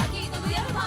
Lucky the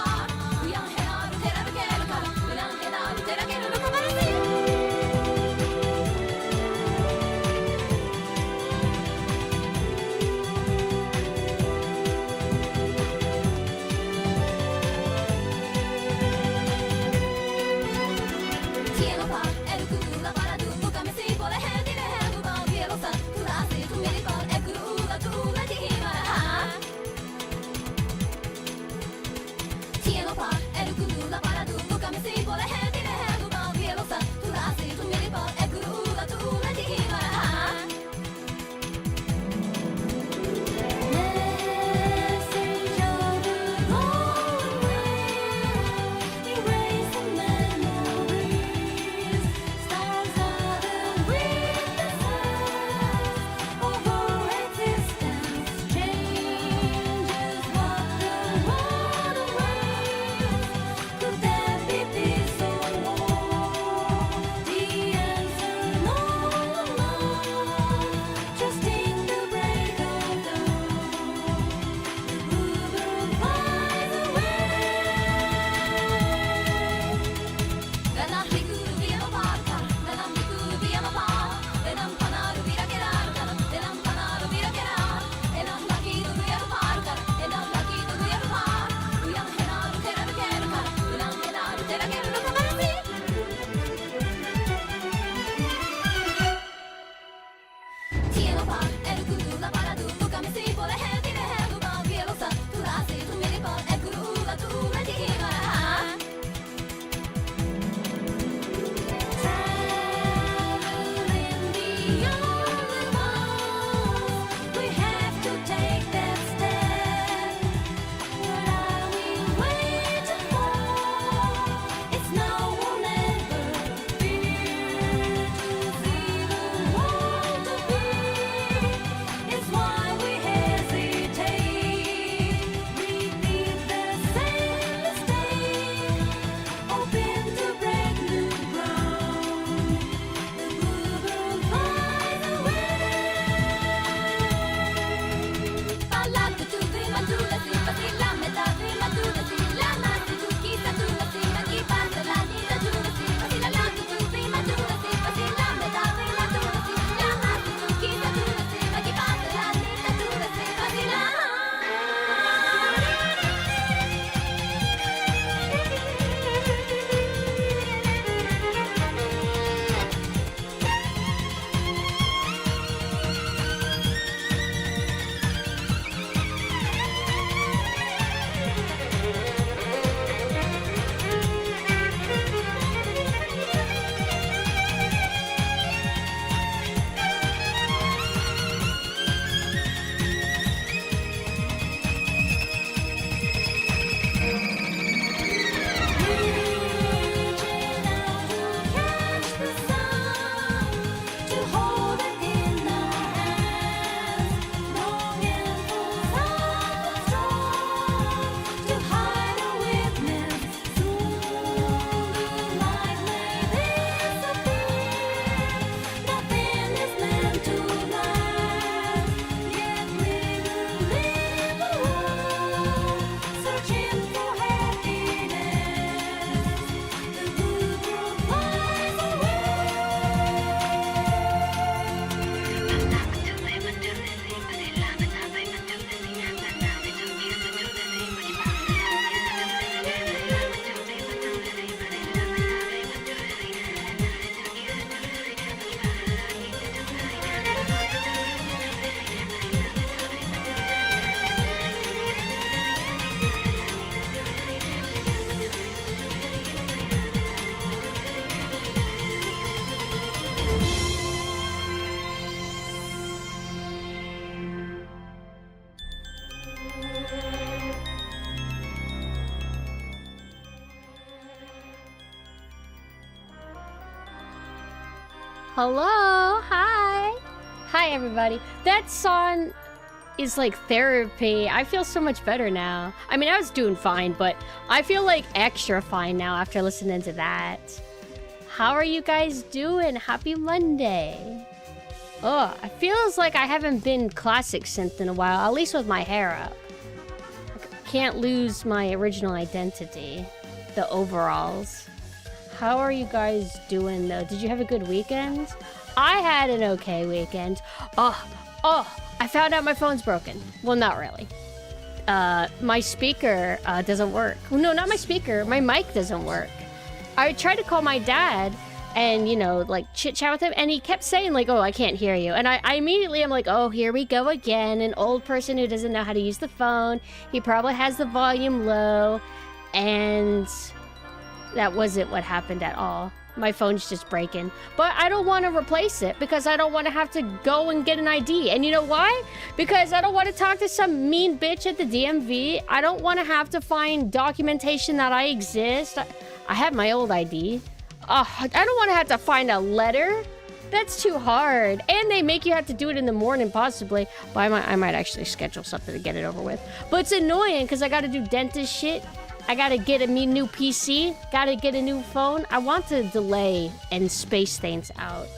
Hello, hi. Hi, everybody. That song is like therapy. I feel so much better now. I mean, I was doing fine, but I feel like extra fine now after listening to that. How are you guys doing? Happy Monday. Oh, it feels like I haven't been classic synth in a while, at least with my hair up. I can't lose my original identity, the overalls. How are you guys doing, though? Did you have a good weekend? I had an okay weekend. Oh, I found out my phone's broken. Well, not really. My speaker doesn't work. Well, no, not my speaker. My mic doesn't work. I tried to call my dad and, you know, like, chit-chat with him, and he kept saying, like, oh, I can't hear you. And I immediately am like, oh, here we go again. An old person who doesn't know how to use the phone. He probably has the volume low. And That wasn't what happened at all. My phone's just breaking. But I don't want to replace it because I don't want to have to go and get an ID. And you know why? Because I don't want to talk to some mean bitch at the DMV. I don't want to have to find documentation that I exist. I have my old ID. I don't want to have to find a letter. That's too hard. And they make you have to do it in the morning, possibly. But I might actually schedule something to get it over with. But it's annoying because I got to do dentist shit. I gotta get a new PC. Gotta get a new phone. I want to delay and space things out.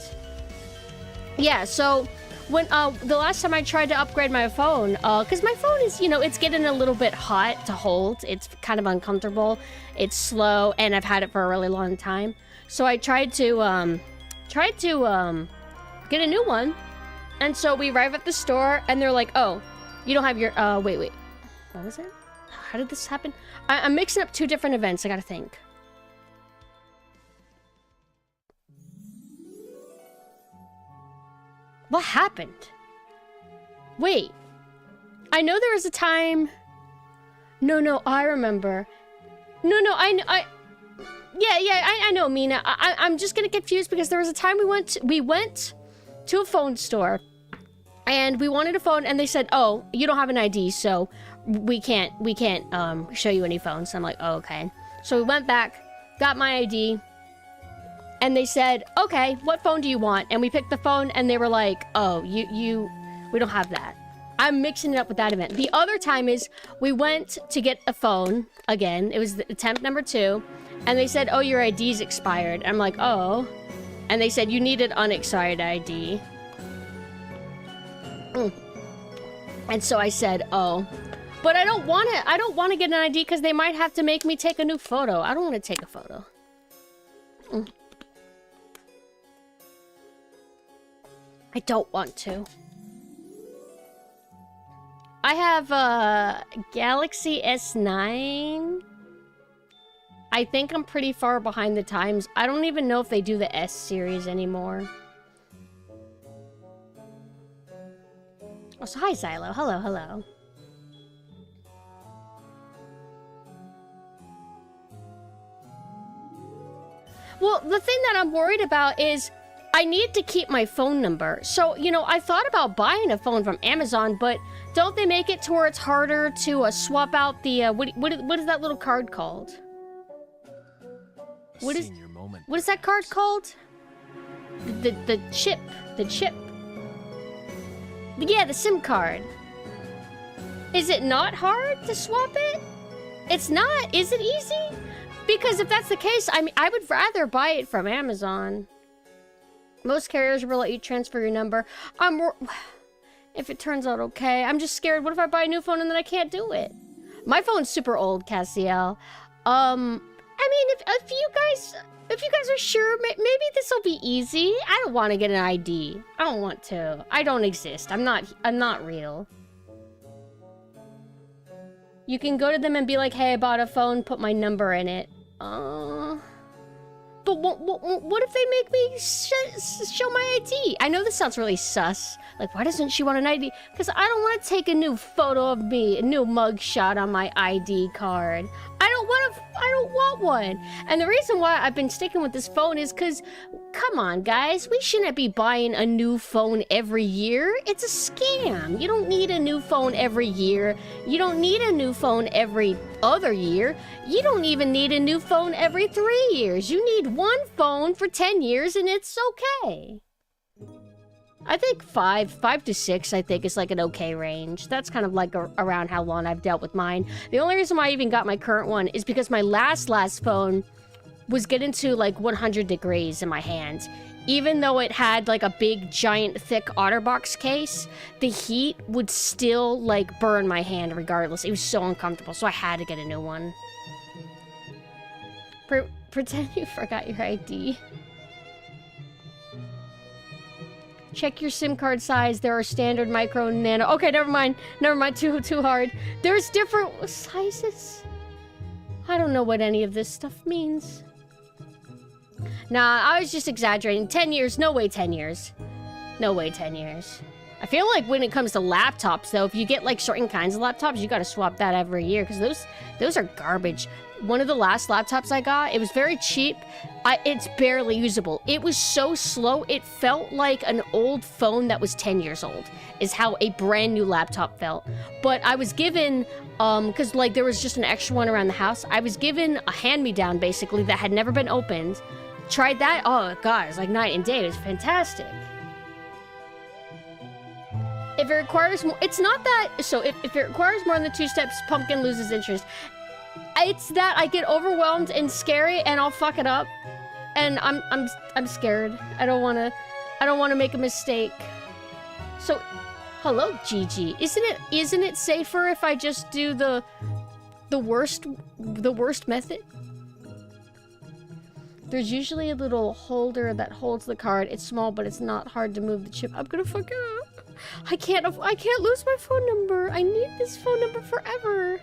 Yeah, so when the last time I tried to upgrade my phone, because my phone is, you know, it's getting a little bit hot to hold. It's kind of uncomfortable. It's slow, and I've had it for a really long time. So I tried to get a new one. And so we arrive at the store, and they're like, "Oh, you don't have your wait. What was it? How did this happen?" I'm mixing up two different events. I gotta think. What happened? Wait. I know there was a time... No, I remember. No, I know, Mina. I'm just getting confused because there was a time we went to a phone store and we wanted a phone and they said, "Oh, you don't have an ID, so we can't show you any phones." I'm like, "Oh, okay." So we went back, got my ID, and they said, "Okay, what phone do you want?" And we picked the phone and they were like, "Oh, we don't have that." I'm mixing it up with that event. The other time is we went to get a phone again. It was the attempt number 2, and they said, "Oh, your ID's expired." I'm like, "Oh." And they said, "You need an unexpired ID." And so I said, "Oh." But I don't want to get an ID because they might have to make me take a new photo. I don't want to take a photo. I don't want to. I have a Galaxy S9. I think I'm pretty far behind the times. I don't even know if they do the S series anymore. Oh, so hi, Xylo. Hello. Well, the thing that I'm worried about is I need to keep my phone number. So, you know, I thought about buying a phone from Amazon, but don't they make it to where it's harder to swap out the, what is that little card called? What is that card called? The chip. Yeah, the SIM card. Is it not hard to swap it? It's not. Is it easy? Because if that's the case, I mean, I would rather buy it from Amazon. Most carriers will let you transfer your number. If it turns out okay, I'm just scared. What if I buy a new phone and then I can't do it? My phone's super old, Cassiel. I mean, if you guys are sure, maybe this will be easy. I don't want to get an ID. I don't want to. I don't exist. I'm not real. You can go to them and be like, "Hey, I bought a phone, put my number in it." But what if they make me show my ID? I know this sounds really sus. Like, why doesn't she want an ID? Because I don't want to take a new photo of me, a new mugshot on my ID card. I don't want one. And the reason why I've been sticking with this phone is because, come on, guys, we shouldn't be buying a new phone every year. It's a scam. You don't need a new phone every year. You don't need a new phone every other year. You don't even need a new phone every 3 years. You need one phone for 10 years and it's okay. I think 5 to 6, I think, is like an okay range. That's kind of like around how long I've dealt with mine. The only reason why I even got my current one is because my last phone was getting to like 100 degrees in my hands. Even though it had like a big, giant, thick OtterBox case, the heat would still like burn my hand regardless. It was so uncomfortable, so I had to get a new one. Pretend you forgot your ID. Check your SIM card size. There are standard, micro, nano. Okay, never mind. Too hard. There's different sizes. I don't know what any of this stuff means. Nah, I was just exaggerating. 10 years. No way 10 years. No way 10 years. I feel like when it comes to laptops, though, if you get like certain kinds of laptops, you gotta swap that every year because those are garbage. One of the last laptops I got, it was very cheap. It's barely usable. It was so slow, it felt like an old phone that was 10 years old, is how a brand new laptop felt. But I was given, because like there was just an extra one around the house, I was given a hand-me-down basically that had never been opened. Tried that, oh god, it's like night and day, it was fantastic. If it requires more, it's not that, so if it requires more than the 2 steps, Pumpkin loses interest. It's that I get overwhelmed and scary and I'll fuck it up. And I'm scared. I don't wanna make a mistake. So, hello, Gigi. Isn't it safer if I just do the worst method? There's usually a little holder that holds the card. It's small, but it's not hard to move the chip. I'm gonna fuck it up. I can't lose my phone number. I need this phone number forever.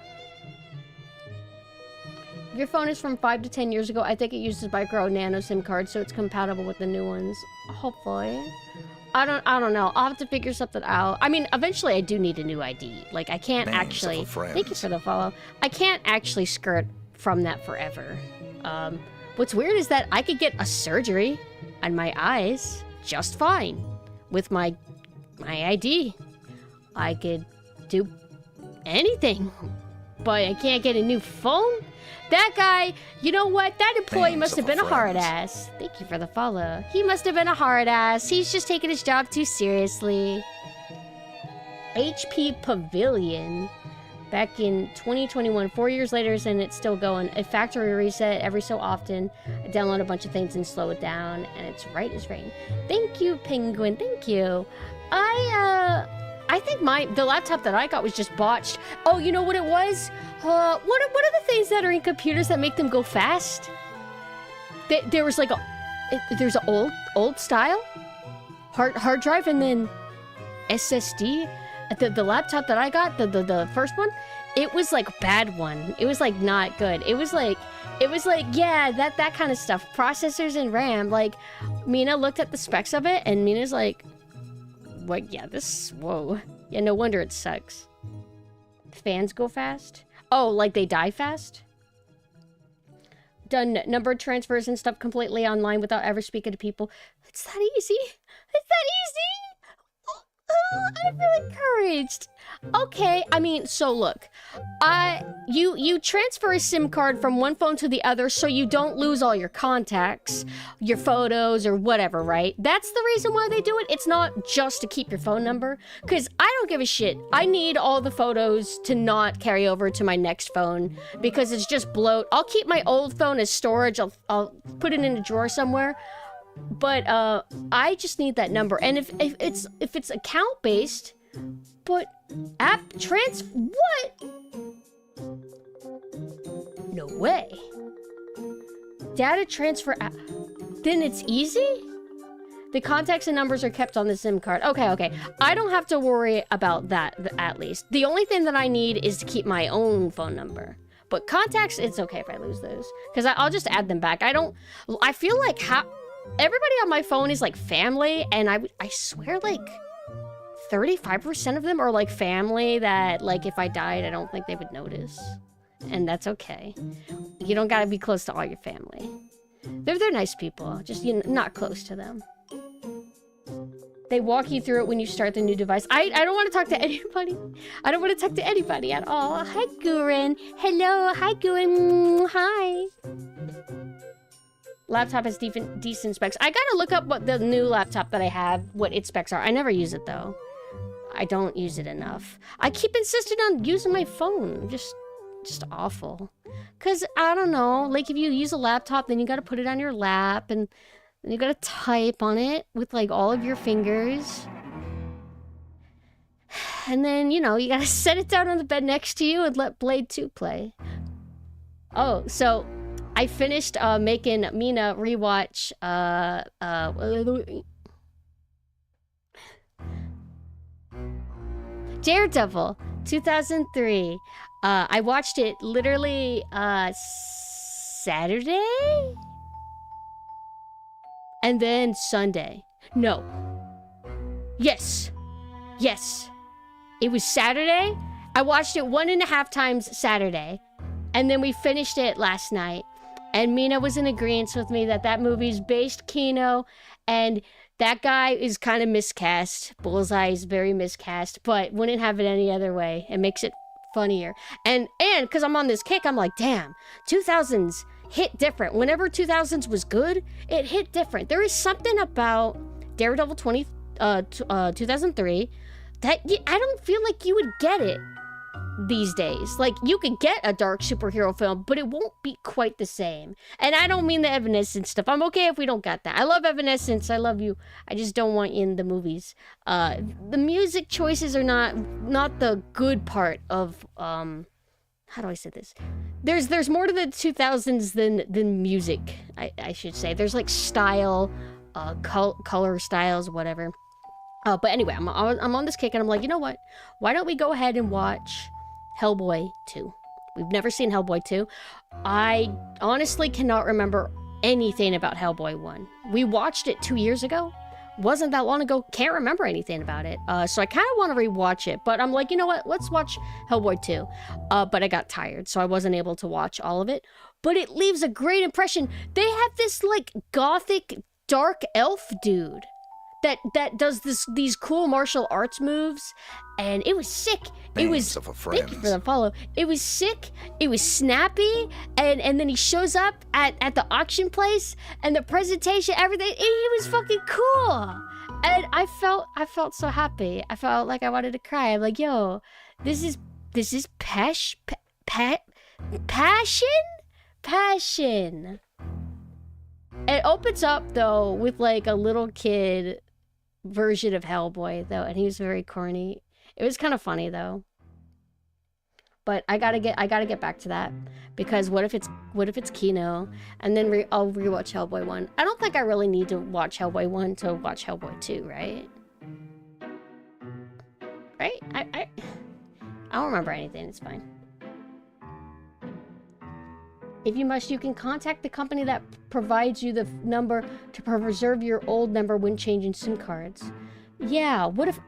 If your phone is from 5 to 10 years ago, I think it uses micro nano SIM cards, so it's compatible with the new ones. Hopefully. I don't know. I'll have to figure something out. I mean, eventually I do need a new ID. Like, I can't actually... Thank you for the follow. I can't actually skirt from that forever. What's weird is that I could get a surgery on my eyes just fine with my ID. I could do anything, but I can't get a new phone? That guy, you know what? That employee must have been a hard ass. Thank you for the follow. He must have been a hard ass. He's just taking his job too seriously. HP Pavilion. Back in 2021, 4 years later, and it's still going. A factory reset every so often. I download a bunch of things and slow it down, and it's right as rain. Thank you, Penguin. Thank you. I think the laptop that I got was just botched. Oh, you know what it was? What are the things that are in computers that make them go fast? There was like there's an old style hard drive and then SSD. The laptop that I got, the first one, it was like bad one. It was like not good. It was like yeah, that kind of stuff. Processors and RAM. Like Mina looked at the specs of it and Mina's like, what? Yeah, whoa. Yeah, no wonder it sucks. Fans go fast? Oh, like they die fast? Done number transfers and stuff completely online without ever speaking to people. It's that easy. It's that easy. Oh, I feel encouraged. Okay, I mean, so look, you transfer a SIM card from one phone to the other so you don't lose all your contacts, your photos, or whatever, right? That's the reason why they do it. It's not just to keep your phone number, because I don't give a shit. I need all the photos to not carry over to my next phone, because it's just bloat. I'll keep my old phone as storage. I'll put it in a drawer somewhere. But I just need that number. And if it's account based, but app what? No way. Data transfer app. Then it's easy? The contacts and numbers are kept on the SIM card. Okay. I don't have to worry about that, at least. The only thing that I need is to keep my own phone number. But contacts, it's okay if I lose those. Because I'll just add them back. I feel like everybody on my phone is like family, and I swear like 35% of them are like family that like if I died, I don't think they would notice. And that's okay. You don't gotta be close to all your family. They're nice people, just not close to them. They walk you through it when you start the new device. I don't want to talk to anybody. I don't want to talk to anybody at all. Hi, Guren. Hello. Hi, Guren. Hi. Laptop has decent specs. I gotta look up what the new laptop that I have, what its specs are. I never use it, though. I don't use it enough. I keep insisting on using my phone. Just awful. Because, I don't know, like if you use a laptop, then you gotta put it on your lap, and then you gotta type on it with like all of your fingers. And then, you gotta set it down on the bed next to you and let Blade 2 play. Oh, so I finished making Mina rewatch Daredevil 2003. I watched it literally Saturday? And then Sunday. No. Yes. Yes. It was Saturday. I watched it 1.5 times Saturday. And then we finished it last night. And Mina was in agreement with me that that movie's based Kino. And that guy is kind of miscast. Bullseye is very miscast. But wouldn't have it any other way. It makes it funnier. And because I'm on this kick, I'm like, damn, 2000s hit different. Whenever 2000s was good, it hit different. There is something about Daredevil 2003 that I don't feel like you would get it these days. Like, you could get a dark superhero film, but it won't be quite the same. And I don't mean the Evanescence stuff. I'm okay if we don't get that. I love Evanescence. I love you. I just don't want you in the movies. The music choices are not the good part of, how do I say this? There's more to the 2000s than music, I should say. There's like style, color styles, whatever. But anyway, I'm on this kick and I'm like, you know what? Why don't we go ahead and watch Hellboy 2? We've never seen Hellboy 2. I honestly cannot remember anything about Hellboy 1. We watched it 2 years ago. Wasn't that long ago. Can't remember anything about it. So I kind of want to rewatch it. But I'm like, you know what? Let's watch Hellboy 2. But I got tired, so I wasn't able to watch all of it. But it leaves a great impression. They have this, like, gothic, dark elf dude that does these cool martial arts moves, and it was sick. It was, thank you for the follow. It was sick, it was snappy, and then he shows up at the auction place, and the presentation, everything, he was fucking cool. And I felt so happy. I felt like I wanted to cry. I'm like, yo, this is passion? It opens up, though, with, like, a little kid version of Hellboy, though, and he was very corny. It was kind of funny, though. But I gotta get back to that, because what if it's Kino, and then I'll rewatch Hellboy 1. I don't think I really need to watch Hellboy 1 to watch Hellboy 2, right? Right? I don't remember anything. It's fine. If you must, you can contact the company that provides you the number to preserve your old number when changing SIM cards. Yeah, what if...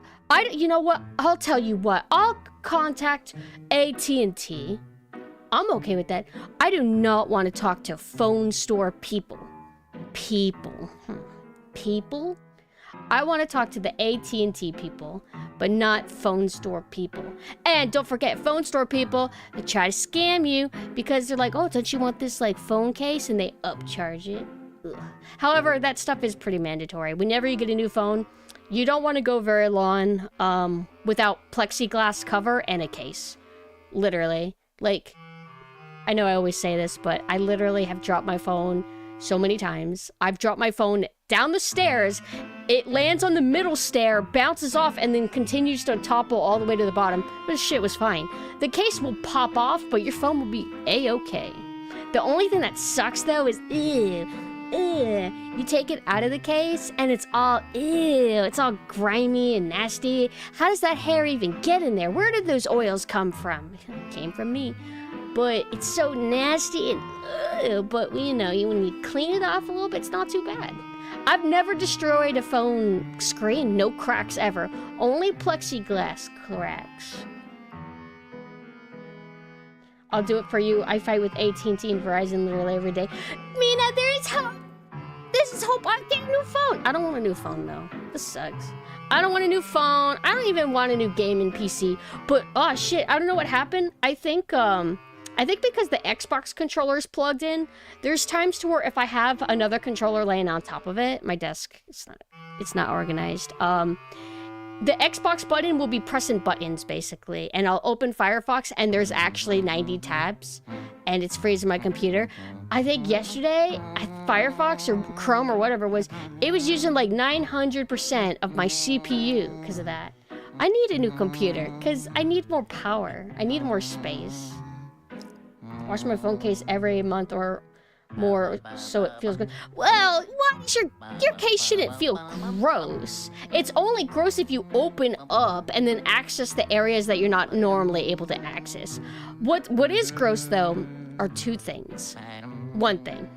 you know what? I'll tell you what. I'll contact AT&T. I'm okay with that. I do not want to talk to phone store people. People? I want to talk to the AT&T people, but not phone store people. And don't forget, phone store people, they try to scam you because they're like, oh, don't you want this, like, phone case? And they upcharge it. Ugh. However, that stuff is pretty mandatory. Whenever you get a new phone, you don't want to go very long without plexiglass cover and a case. Literally. Like, I know I always say this, but I literally have dropped my phone so many times. I've dropped my phone down the stairs, it lands on the middle stair, bounces off, and then continues to topple all the way to the bottom. But this shit was fine. The case will pop off, but your phone will be a-okay. The only thing that sucks, though, is you take it out of the case, and it's all it's all grimy and nasty. How does that hair even get in there? Where did those oils come from? It came from me. But it's so nasty and but you know, when you clean it off a little bit, it's not too bad. I've never destroyed a phone screen, no cracks ever. Only plexiglass cracks. I'll do it for you. I fight with AT&T and Verizon literally every day. Mina, there is hope. This is hope. I get a new phone. I don't want a new phone, though. This sucks. I don't want a new phone. I don't even want a new gaming PC. But, oh, shit. I don't know what happened. I think because the Xbox controller is plugged in, there's times to where if I have another controller laying on top of it, my desk, it's not organized. The Xbox button will be pressing buttons, basically. And I'll open Firefox, and there's actually 90 tabs. And it's freezing my computer. I think yesterday, Firefox or Chrome or whatever it was using like 900% of my CPU because of that. I need a new computer, because I need more power. I need more space. Wash my phone case every month or more so it feels good. Well, what? Your case shouldn't feel gross. It's only gross if you open up and then access the areas that you're not normally able to access. What is gross, though, are two things. One thing.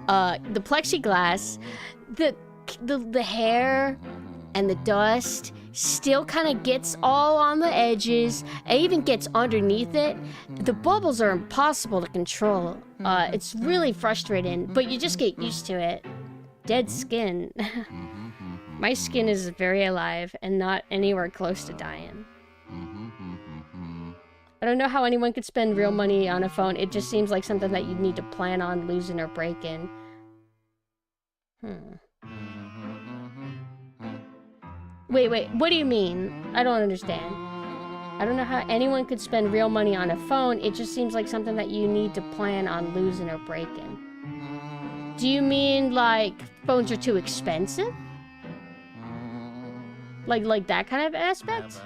The plexiglass, the hair, and the dust still kind of gets all on the edges. It even gets underneath it. The bubbles are impossible to control. It's really frustrating, but you just get used to it. Dead skin. My skin is very alive and not anywhere close to dying. I don't know how anyone could spend real money on a phone. It just seems like something that you need to plan on losing or breaking. Wait, what do you mean? I don't understand. I don't know how anyone could spend real money on a phone. It just seems like something that you need to plan on losing or breaking. Do you mean, like, phones are too expensive? Like that kind of aspect?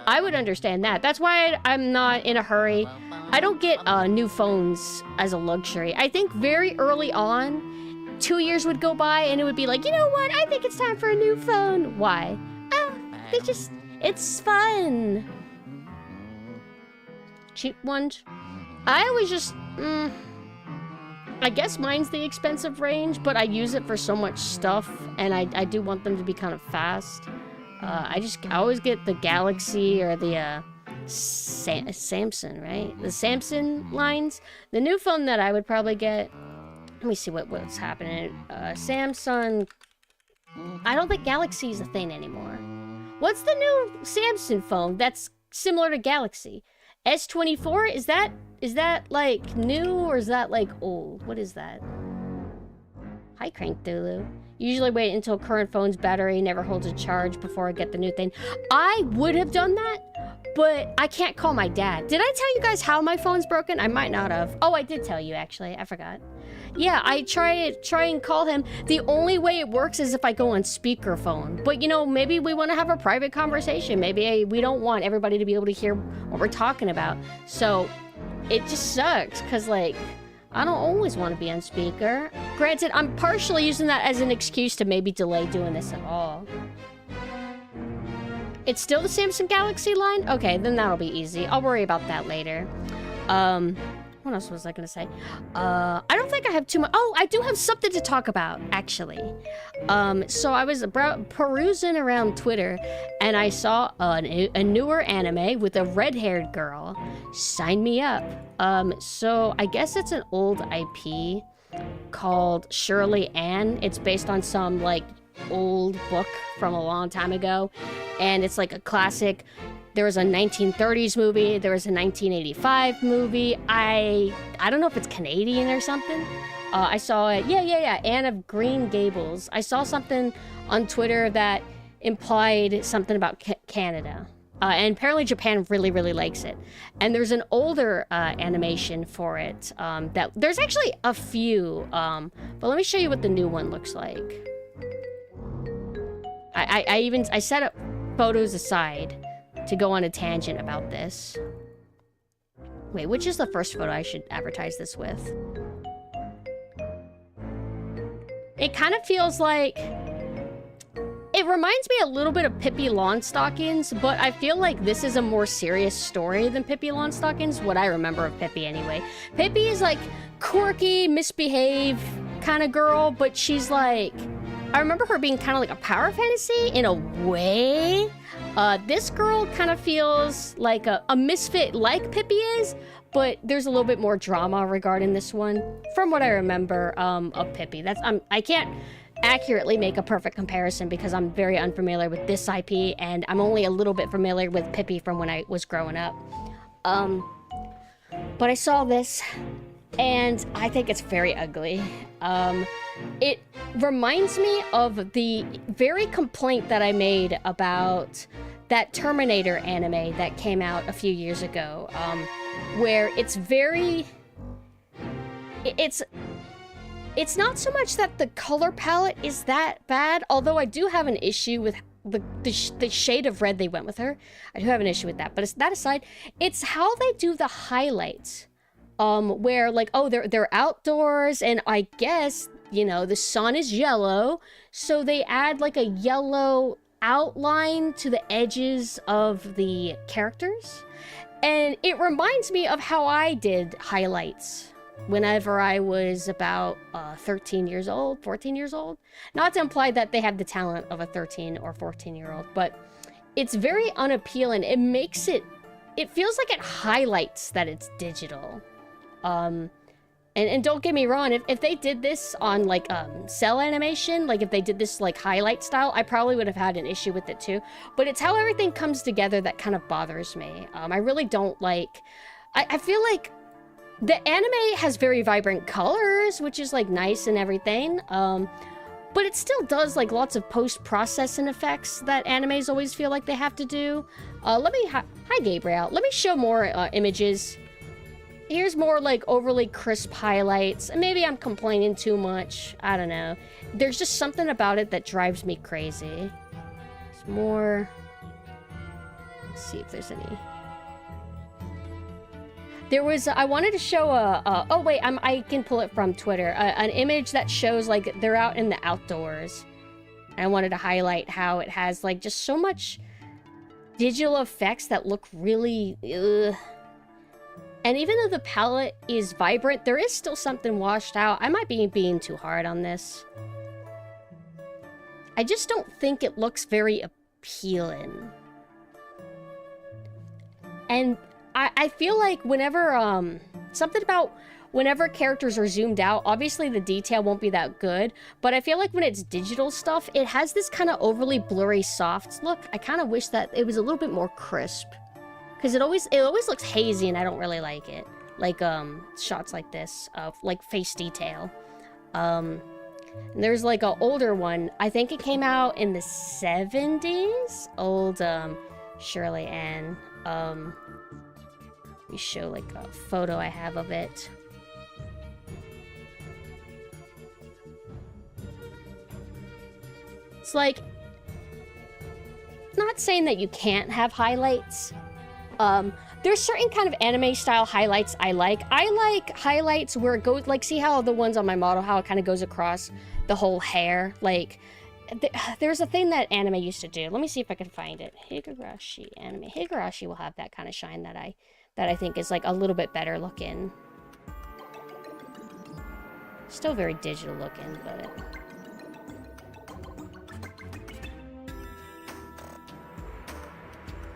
I would understand that. That's why I'm not in a hurry. I don't get new phones as a luxury. I think very early on, 2 years would go by and it would be like, you know what? I think it's time for a new phone. Why? It's fun. Cheap ones. I always just, I guess mine's the expensive range, but I use it for so much stuff, and I do want them to be kind of fast. I always get the Galaxy or the Samsung, right? The Samsung lines. The new phone that I would probably get. Let me see what's happening. Samsung. I don't think Galaxy is a thing anymore. What's the new Samsung phone that's similar to Galaxy? S24? Is that like new or is that like old? What is that? Hi, Crank Thulu. Usually wait until current phone's battery never holds a charge before I get the new thing. I would have done that, but I can't call my dad. Did I tell you guys how my phone's broken? I might not have. Oh, I did tell you, actually. I forgot. Yeah, I try and call him. The only way it works is if I go on speakerphone. But, you know, maybe we want to have a private conversation. Maybe we don't want everybody to be able to hear what we're talking about. So it just sucks because, like, I don't always want to be on speaker. Granted, I'm partially using that as an excuse to maybe delay doing this at all. It's still the Samsung Galaxy line? Okay, then that'll be easy. I'll worry about that later. What else was I gonna say? I don't think I have too much. Oh, I do have something to talk about, actually. So I was perusing around Twitter, and I saw a newer anime with a red-haired girl. Sign me up. So I guess it's an old IP called Shirley Ann. It's based on some, like, old book from a long time ago, and it's like a classic. There was a 1930s movie. There was a 1985 movie. I don't know if it's Canadian or something. I saw it. Yeah. Anne of Green Gables. I saw something on Twitter that implied something about Canada. And apparently Japan really, really likes it. And there's an older animation for it. That there's actually a few. But let me show you what the new one looks like. I set up photos aside to go on a tangent about this. Wait, which is the first photo I should advertise this with? It kind of feels like... It reminds me a little bit of Pippi Longstockings, but I feel like this is a more serious story than Pippi Longstockings, what I remember of Pippi anyway. Pippi is like quirky, misbehave kind of girl, but she's like... I remember her being kind of like a power fantasy in a way. This girl kind of feels like a misfit like Pippi is, but there's a little bit more drama regarding this one from what I remember of Pippi. I can't accurately make a perfect comparison because I'm very unfamiliar with this IP and I'm only a little bit familiar with Pippi from when I was growing up. But I saw this and I think it's very ugly. It reminds me of the very complaint that I made about that Terminator anime that came out a few years ago, where it's very... It's not so much that the color palette is that bad, although I do have an issue with the shade of red they went with her. I do have an issue with that, but that aside, it's how they do the highlights. Where, like, oh, they're outdoors, and I guess... You know, the sun is yellow, so they add like a yellow outline to the edges of the characters. And it reminds me of how I did highlights whenever I was about 13 years old, 14 years old. Not to imply that they have the talent of a 13 or 14-year-old, but it's very unappealing. It makes it feels like it highlights that it's digital. And don't get me wrong, if they did this on like cell animation, like if they did this like highlight style, I probably would have had an issue with it too. But it's how everything comes together that kind of bothers me. I really don't like... I feel like the anime has very vibrant colors, which is like nice and everything. But it still does like lots of post-processing effects that animes always feel like they have to do. Hi Gabriel. Let me show more images. Here's more like overly crisp highlights. And maybe I'm complaining too much. I don't know. There's just something about it that drives me crazy. There's more. Let's see if there's any. There was, I wanted to show oh wait, I can pull it from Twitter. An image that shows like they're out in the outdoors. And I wanted to highlight how it has like just so much digital effects that look really, And even though the palette is vibrant, there is still something washed out. I might be being too hard on this. I just don't think it looks very appealing. And I feel like whenever, something about whenever characters are zoomed out, obviously the detail won't be that good, but I feel like when it's digital stuff, it has this kind of overly blurry soft look. I kind of wish that it was a little bit more crisp. Because it always looks hazy and I don't really like it. Like, shots like this of, like, face detail. And there's, like, an older one. I think it came out in the 70s? Old, Shirley Ann. Let me show, like, a photo I have of it. It's like... Not saying that you can't have highlights. There's certain kind of anime style highlights I like. I like highlights where it goes, like, see how the ones on my model, how it kind of goes across the whole hair? Like, there's a thing that anime used to do. Let me see if I can find it. Higurashi anime. Higurashi will have that kind of shine that I think is, like, a little bit better looking. Still very digital looking, but...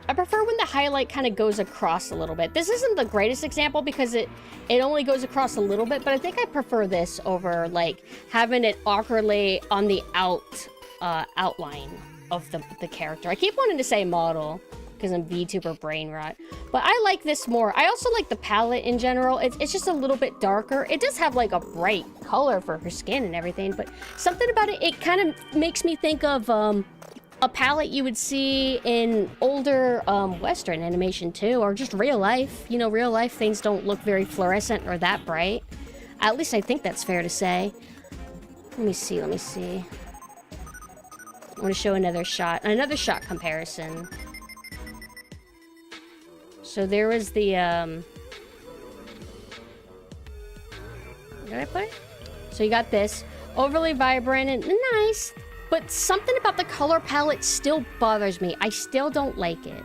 I prefer when the highlight kind of goes across a little bit. This isn't the greatest example because it only goes across a little bit, but I think I prefer this over, like, having it awkwardly on the outline of the character. I keep wanting to say model because I'm VTuber brain rot, but I like this more. I also like the palette in general. It's just a little bit darker. It does have, like, a bright color for her skin and everything, but something about it, it kind of makes me think of, a palette you would see in older Western animation too, or just real life. You know, real life things don't look very fluorescent or that bright. At least I think that's fair to say. Let me see. I want to show another shot comparison. So there was the, where did I put it? So you got this, overly vibrant and nice. But something about the color palette still bothers me. I still don't like it.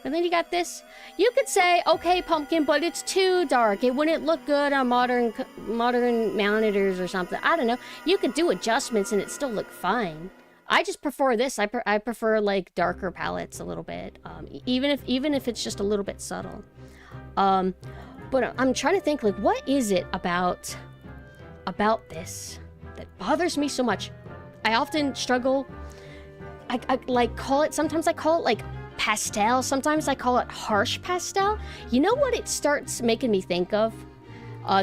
And then you got this. You could say, okay, Pumpkin, but it's too dark. It wouldn't look good on modern monitors or something. I don't know. You could do adjustments and it still look fine. I just prefer this. I prefer like darker palettes a little bit, even if it's just a little bit subtle. But I'm trying to think, like, what is it about this that bothers me so much? I often struggle. I like call it, sometimes I call it like pastel, sometimes I call it harsh pastel. You know what it starts making me think of?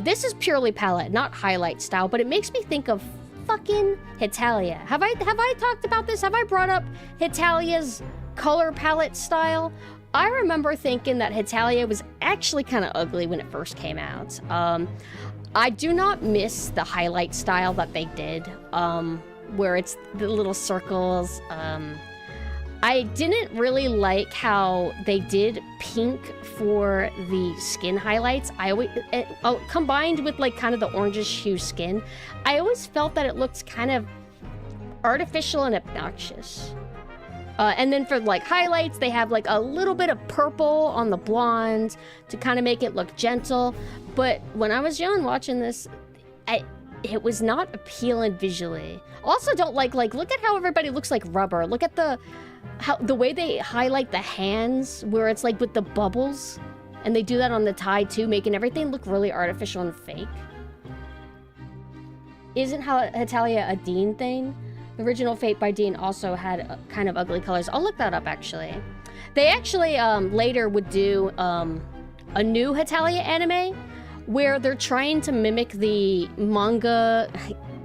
This is purely palette, not highlight style, but it makes me think of fucking Hetalia. Have I talked about this? Have I brought up Hetalia's color palette style? I remember thinking that Hetalia was actually kind of ugly when it first came out. I do not miss the highlight style that they did, where it's the little circles. I didn't really like how they did pink for the skin highlights. I always, combined with like kind of the orangish hue skin, I always felt that it looked kind of artificial and obnoxious. And then for like highlights, they have like a little bit of purple on the blonde to kind of make it look gentle. But when I was young watching this, it was not appealing visually. Also don't like look at how everybody looks like rubber. Look at the way they highlight the hands, where it's like with the bubbles. And they do that on the tie too, making everything look really artificial and fake. Isn't Hetalia a Dean thing? The original Fate by Dean also had kind of ugly colors. I'll look that up, actually. They actually later would do a new Hetalia anime where they're trying to mimic the manga.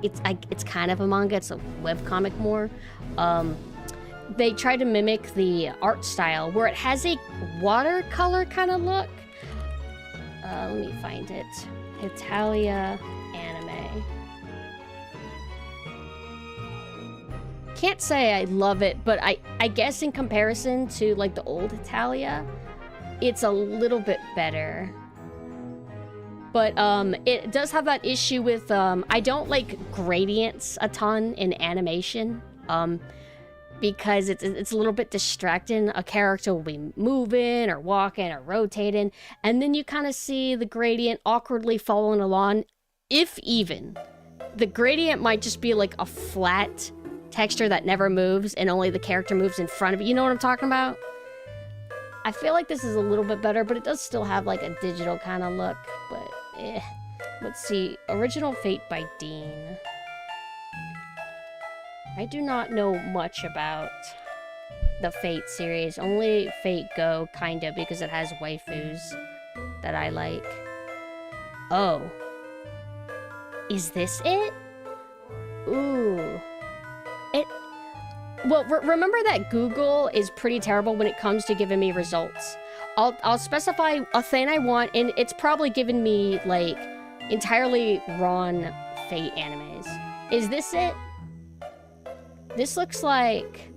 It's kind of a manga. It's a webcomic more. They try to mimic the art style where it has a watercolor kind of look. Let me find it. Hetalia anime. Can't say I love it, but I guess in comparison to like the old Hetalia, it's a little bit better. But it does have that issue with I don't like gradients a ton in animation because it's a little bit distracting. A character will be moving or walking or rotating, and then you kind of see the gradient awkwardly following along, if even. The gradient might just be like a flat texture that never moves and only the character moves in front of it. You know what I'm talking about? I feel like this is a little bit better, but it does still have like a digital kind of look. But let's see. Original Fate by Dean. I do not know much about the Fate series. Only Fate Go, kinda, because it has waifus that I like. Oh. Is this it? Ooh. Well, remember that Google is pretty terrible when it comes to giving me results. I'll specify a thing I want, and it's probably giving me, like, entirely wrong Fate animes. Is this it? This looks like...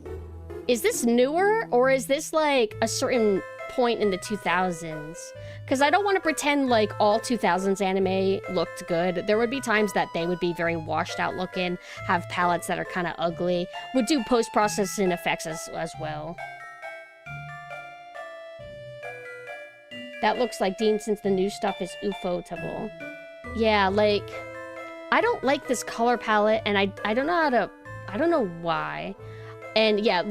Is this newer, or is this, like, a certain point in the 2000s? Because I don't want to pretend like all 2000s anime looked good. There would be times that they would be very washed out looking, have palettes that are kind of ugly, would do post-processing effects as well. That looks like Dean since the new stuff is ufotable. Yeah, like, I don't like this color palette, and I don't know how to... I don't know why. And yeah,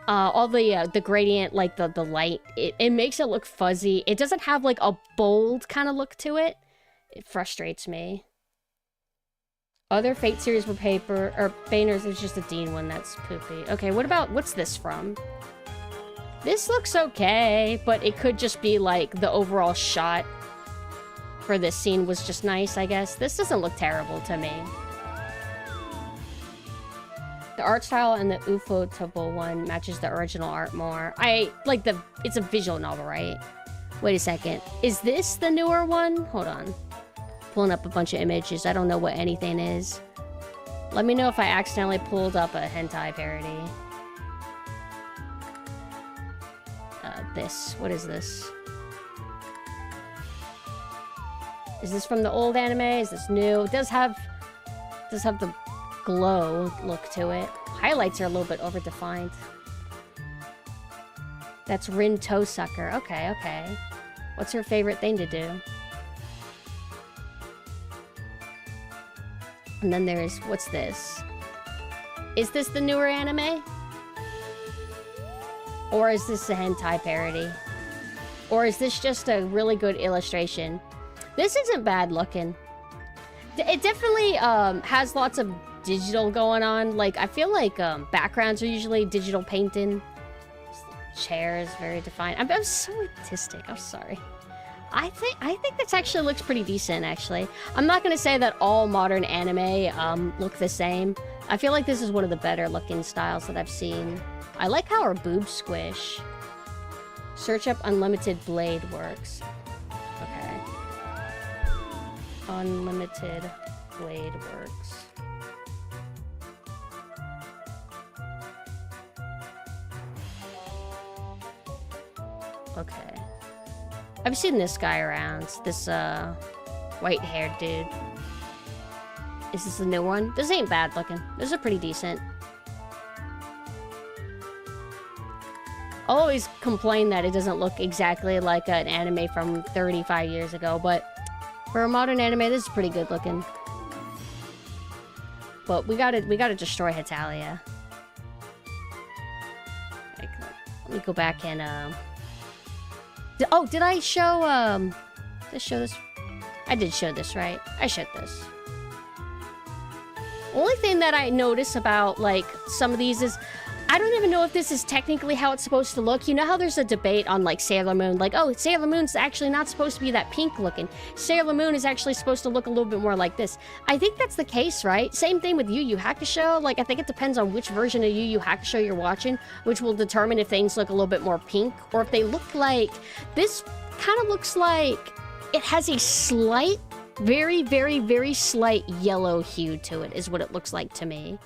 all the gradient, like the light, it makes it look fuzzy. It doesn't have like a bold kind of look to it. It frustrates me. Other Fate series were paper, or Banners is just a Dean one that's poopy. Okay, what's this from? This looks okay, but it could just be like the overall shot for this scene was just nice, I guess. This doesn't look terrible to me. The art style in the ufotable one matches the original art more. It's a visual novel, right? Wait a second. Is this the newer one? Hold on. Pulling up a bunch of images. I don't know what anything is. Let me know if I accidentally pulled up a hentai parody. What is this? Is this from the old anime? Is this new? It does have the glow look to it. Highlights are a little bit overdefined. That's Rin Toe Sucker. Okay. What's her favorite thing to do? And then there's... What's this? Is this the newer anime? Or is this a hentai parody? Or is this just a really good illustration? This isn't bad looking. It definitely has lots of digital going on. Like, I feel like backgrounds are usually digital painting. Chairs, very defined. I'm so artistic. I'm sorry. I think this actually looks pretty decent, actually. I'm not going to say that all modern anime look the same. I feel like this is one of the better looking styles that I've seen. I like how her boobs squish. Search up Unlimited Blade works. Okay. Unlimited Blade works. Okay. I've seen this guy around. This, white-haired dude. Is this the new one? This ain't bad looking. This is pretty decent. I'll always complain that it doesn't look exactly like an anime from 35 years ago, but for a modern anime, this is pretty good looking. But we gotta destroy Hetalia. Let me go back and did I show this? I did show this, right? I showed this. Only thing that I notice about like some of these is I don't even know if this is technically how it's supposed to look. You know how there's a debate on like Sailor Moon, like, oh, Sailor Moon's actually not supposed to be that pink looking. Sailor Moon is actually supposed to look a little bit more like this. I think that's the case, right? Same thing with Yu Yu Hakusho. Like, I think it depends on which version of Yu Yu Hakusho you're watching, which will determine if things look a little bit more pink or if they look like... This kind of looks like it has a slight, very, very, very slight yellow hue to it, is what it looks like to me.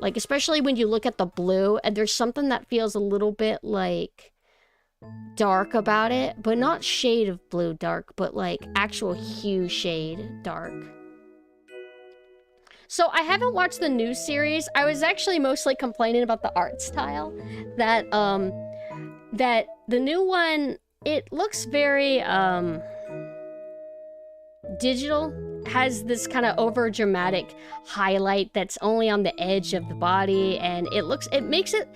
Like, especially when you look at the blue, and there's something that feels a little bit, like, dark about it. But not shade of blue dark, but, like, actual hue shade dark. So, I haven't watched the new series. I was actually mostly complaining about the art style. That the new one, it looks very, digital. Has this kind of over dramatic highlight that's only on the edge of the body, and it makes it,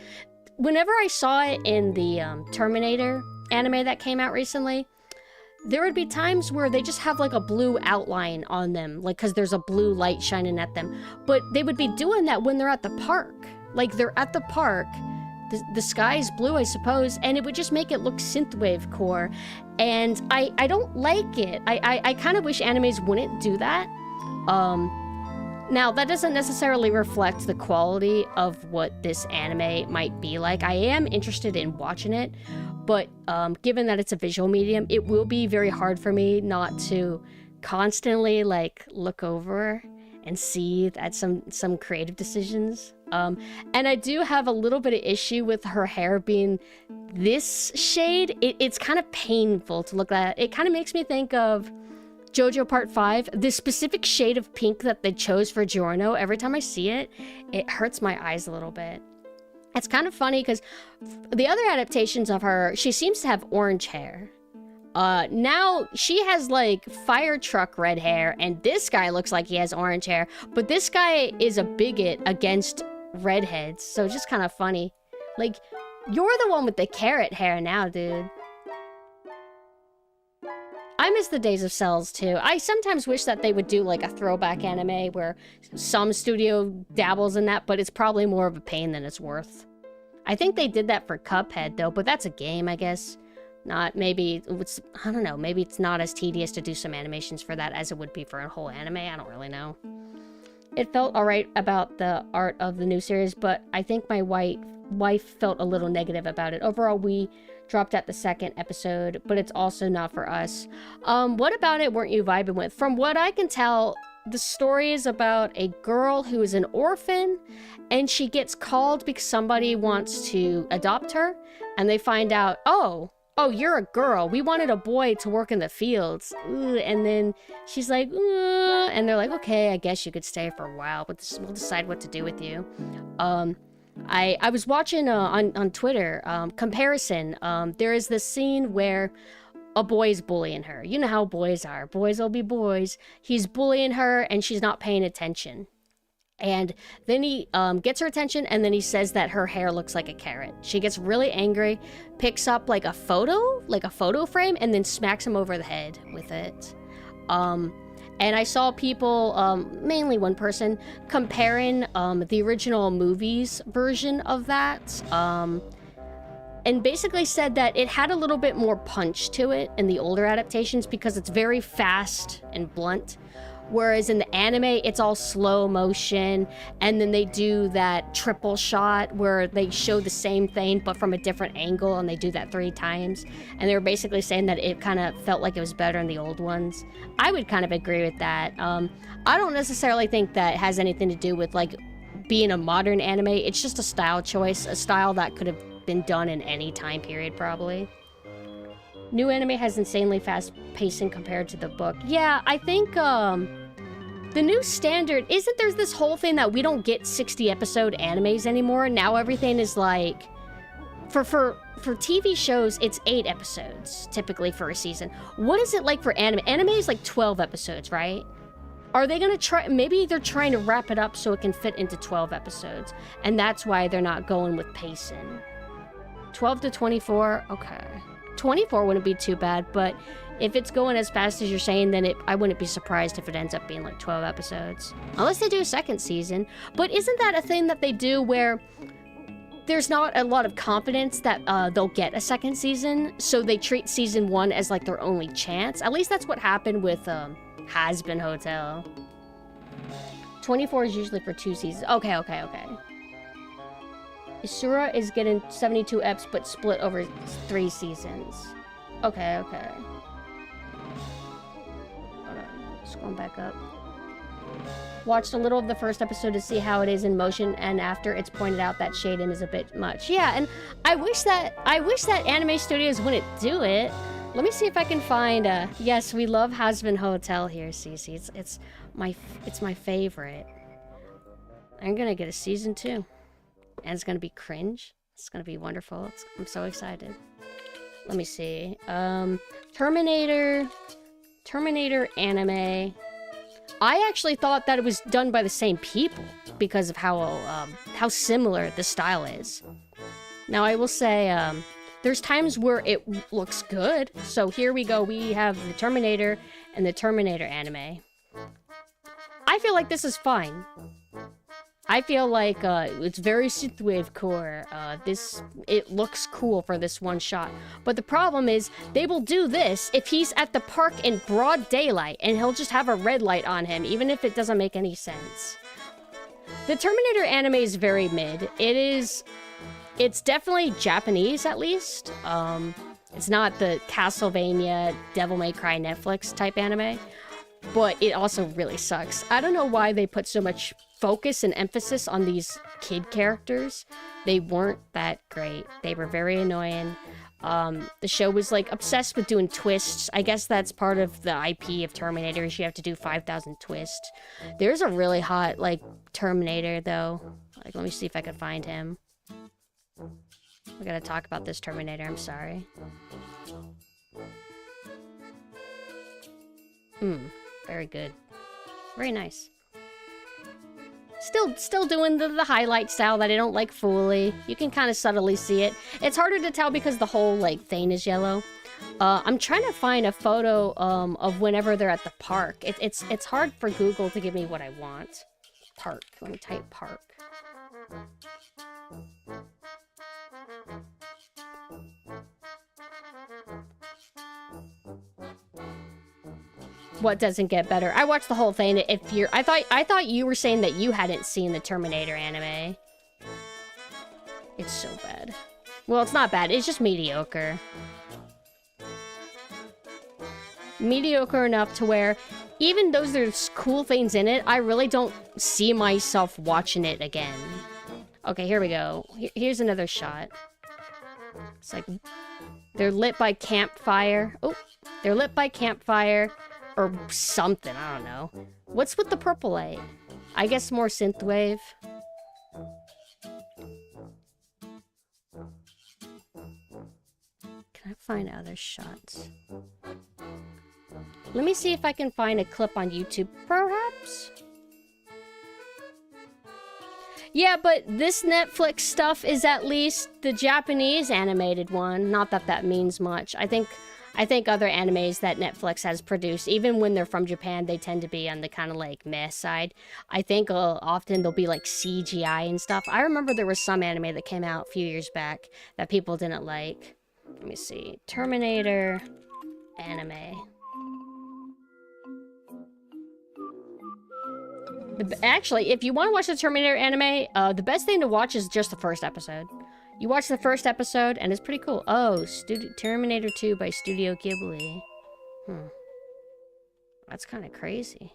whenever I saw it in the Terminator anime that came out recently, there would be times where they just have like a blue outline on them, like because there's a blue light shining at them, but they would be doing that when they're at the park. Like, they're at the park, the sky is blue, I suppose, and it would just make it look synthwave core, and I don't like it. I kind of wish animes wouldn't do that. Now, that doesn't necessarily reflect the quality of what this anime might be like. I am interested in watching it, but given that it's a visual medium, it will be very hard for me not to constantly, like, look over and see at some creative decisions. And I do have a little bit of issue with her hair being this shade. It's kind of painful to look at. It kind of makes me think of JoJo Part 5. The specific shade of pink that they chose for Giorno, every time I see it, it hurts my eyes a little bit. It's kind of funny because the other adaptations of her, she seems to have orange hair. Now she has like fire truck red hair, and this guy looks like he has orange hair, but this guy is a bigot against redheads, so it's just kind of funny. Like, you're the one with the carrot hair now, dude. I miss the days of Cells too. I sometimes wish that they would do like a throwback anime where some studio dabbles in that, but it's probably more of a pain than it's worth. I think they did that for Cuphead though, but that's a game, I guess. Not, maybe it's, I don't know, maybe it's not as tedious to do some animations for that as it would be for a whole anime. I don't really know. It felt alright about the art of the new series, but I think my wife felt a little negative about it. Overall, we dropped at the second episode, but it's also not for us. What about it weren't you vibing with? From what I can tell, the story is about a girl who is an orphan, and she gets called because somebody wants to adopt her, and they find out, oh, you're a girl. We wanted a boy to work in the fields. Ooh, and then she's like, and they're like, okay, I guess you could stay for a while, but we'll decide what to do with you. I was watching on Twitter, comparison. There is this scene where a boy's bullying her. You know how boys are. Boys will be boys. He's bullying her, and she's not paying attention. And then he gets her attention, and then he says that her hair looks like a carrot. She gets really angry, picks up like a photo frame, and then smacks him over the head with it. And I saw people, mainly one person, comparing the original movie's version of that. And basically said that it had a little bit more punch to it in the older adaptations because it's very fast and blunt. Whereas in the anime, it's all slow motion, and then they do that triple shot where they show the same thing but from a different angle, and they do that 3 times. And they were basically saying that it kind of felt like it was better in the old ones. I would kind of agree with that. I don't necessarily think that has anything to do with like being a modern anime. It's just a style choice, a style that could have been done in any time period probably. New anime has insanely fast pacing compared to the book. Yeah, I think the new standard isn't there's this whole thing that we don't get 60 episode animes anymore. Now everything is like for TV shows, it's 8 episodes typically for a season. What is it like for anime? Anime is like 12 episodes, right? Are they gonna try? Maybe they're trying to wrap it up so it can fit into 12 episodes, and that's why they're not going with pacing. 12 to 24, okay. 24 wouldn't be too bad, but if it's going as fast as you're saying, then I wouldn't be surprised if it ends up being like 12 episodes. Unless they do a second season. But isn't that a thing that they do where there's not a lot of confidence that they'll get a second season, so they treat season 1 as like their only chance? At least that's what happened with Has-Been Hotel. 24 is usually for 2 seasons. Okay. Isura is getting 72 eps, but split over 3 seasons. Okay. Hold on, just going back up. Watched a little of the first episode to see how it is in motion, and after it's pointed out that shading is a bit much. Yeah, and I wish that anime studios wouldn't do it. Let me see if I can find yes, we love Has-Been Hotel here, Cece. It's my favorite. I'm gonna get a season 2. And it's gonna be cringe. It's gonna be wonderful. I'm so excited. Let me see. Terminator anime. I actually thought that it was done by the same people because of how similar the style is. Now I will say, there's times where it looks good. So here we go. We have the Terminator and the Terminator anime. I feel like this is fine. I feel like it's very synthwave core. It looks cool for this one shot. But the problem is, they will do this if he's at the park in broad daylight, and he'll just have a red light on him, even if it doesn't make any sense. The Terminator anime is very mid. It's definitely Japanese, at least. It's not the Castlevania, Devil May Cry Netflix type anime. But it also really sucks. I don't know why they put so much focus and emphasis on these kid characters. They weren't that great. They were very annoying. The show was like obsessed with doing twists. I guess that's part of the IP of Terminators. You have to do 5,000 twists. There's a really hot like Terminator though. Like, let me see if I can find him. We gotta talk about this Terminator. I'm sorry. Very good. Very nice. Still doing the highlight style that I don't like fully. You can kind of subtly see it. It's harder to tell because the whole like thing is yellow. I'm trying to find a photo of whenever they're at the park. It's hard for Google to give me what I want. Park. Let me type park. What doesn't get better? I watched the whole thing. I thought you were saying that you hadn't seen the Terminator anime. It's so bad. Well, it's not bad. It's just mediocre. Mediocre enough to where, even though there's cool things in it, I really don't see myself watching it again. Okay, here we go. Here's another shot. It's like they're lit by campfire. Oh, they're lit by campfire. Or something, I don't know. What's with the purple light? I guess more synthwave. Can I find other shots? Let me see if I can find a clip on YouTube, perhaps? Yeah, but this Netflix stuff is at least the Japanese animated one. Not that that means much. I think other animes that Netflix has produced, even when they're from Japan, they tend to be on the kind of like meh side. I think often they'll be like CGI and stuff. I remember there was some anime that came out a few years back that people didn't like. Let me see. Terminator anime. Actually, if you want to watch the Terminator anime, the best thing to watch is just the first episode. You watch the first episode, and it's pretty cool. Oh, Terminator 2 by Studio Ghibli. That's kind of crazy.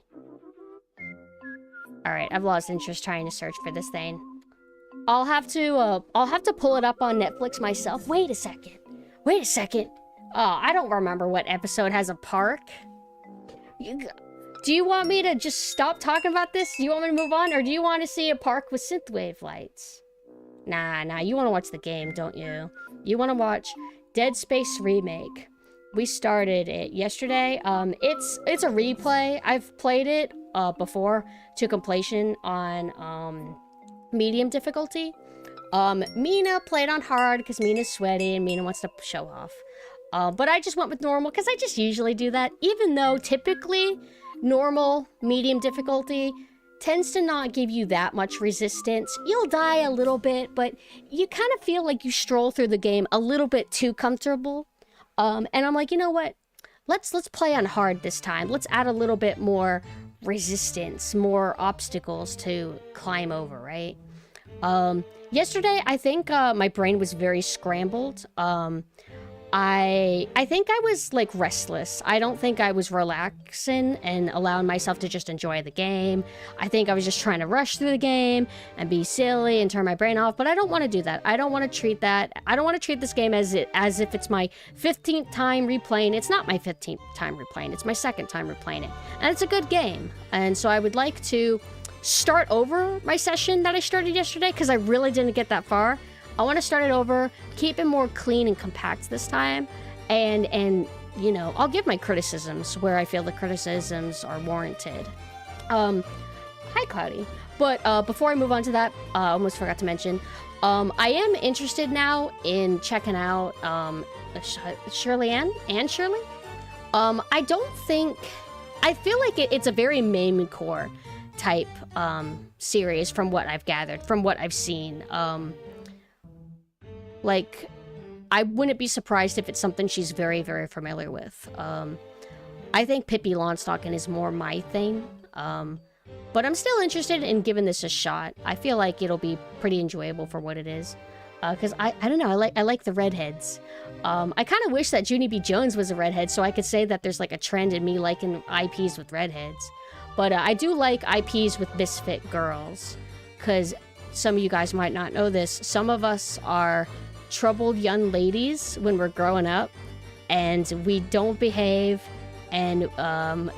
Alright, I've lost interest trying to search for this thing. I'll have to pull it up on Netflix myself. Wait a second. Oh, I don't remember what episode has a park. Do you want me to just stop talking about this? Do you want me to move on? Or do you want to see a park with synthwave lights? Nah, you want to watch the game, don't you? You want to watch Dead Space Remake. We started it yesterday. It's a replay. I've played it before to completion on medium difficulty. Mina played on hard because Mina's sweaty and Mina wants to show off. But I just went with normal because I just usually do that, even though typically normal, medium difficulty tends to not give you that much resistance. You'll die a little bit, but you kind of feel like you stroll through the game a little bit too comfortable. And I'm like, you know what? Let's play on hard this time. Let's add a little bit more resistance, more obstacles to climb over, right? Yesterday, I think my brain was very scrambled. I think I was like restless. I don't think I was relaxing and allowing myself to just enjoy the game. I think I was just trying to rush through the game and be silly and turn my brain off, but I don't want to do that. I don't want to treat this game as if it's my 15th time replaying. It's not my 15th time replaying. It's my 2nd time replaying it. And it's a good game. And so I would like to start over my session that I started yesterday because I really didn't get that far. I want to start it over, keep it more clean and compact this time, and you know, I'll give my criticisms where I feel the criticisms are warranted. Hi, Cloudy. But before I move on to that, I almost forgot to mention, I am interested now in checking out Shirley Ann and Shirley. I feel like it's a very main core type series from what I've gathered, from what I've seen. Like, I wouldn't be surprised if it's something she's very, very familiar with. I think Pippi Longstocking is more my thing. But I'm still interested in giving this a shot. I feel like it'll be pretty enjoyable for what it is. Because I don't know, I like the redheads. I kind of wish that Junie B. Jones was a redhead so I could say that there's like a trend in me liking IPs with redheads. But I do like IPs with misfit girls. Because some of you guys might not know this. Some of us are troubled young ladies when we're growing up, and we don't behave, and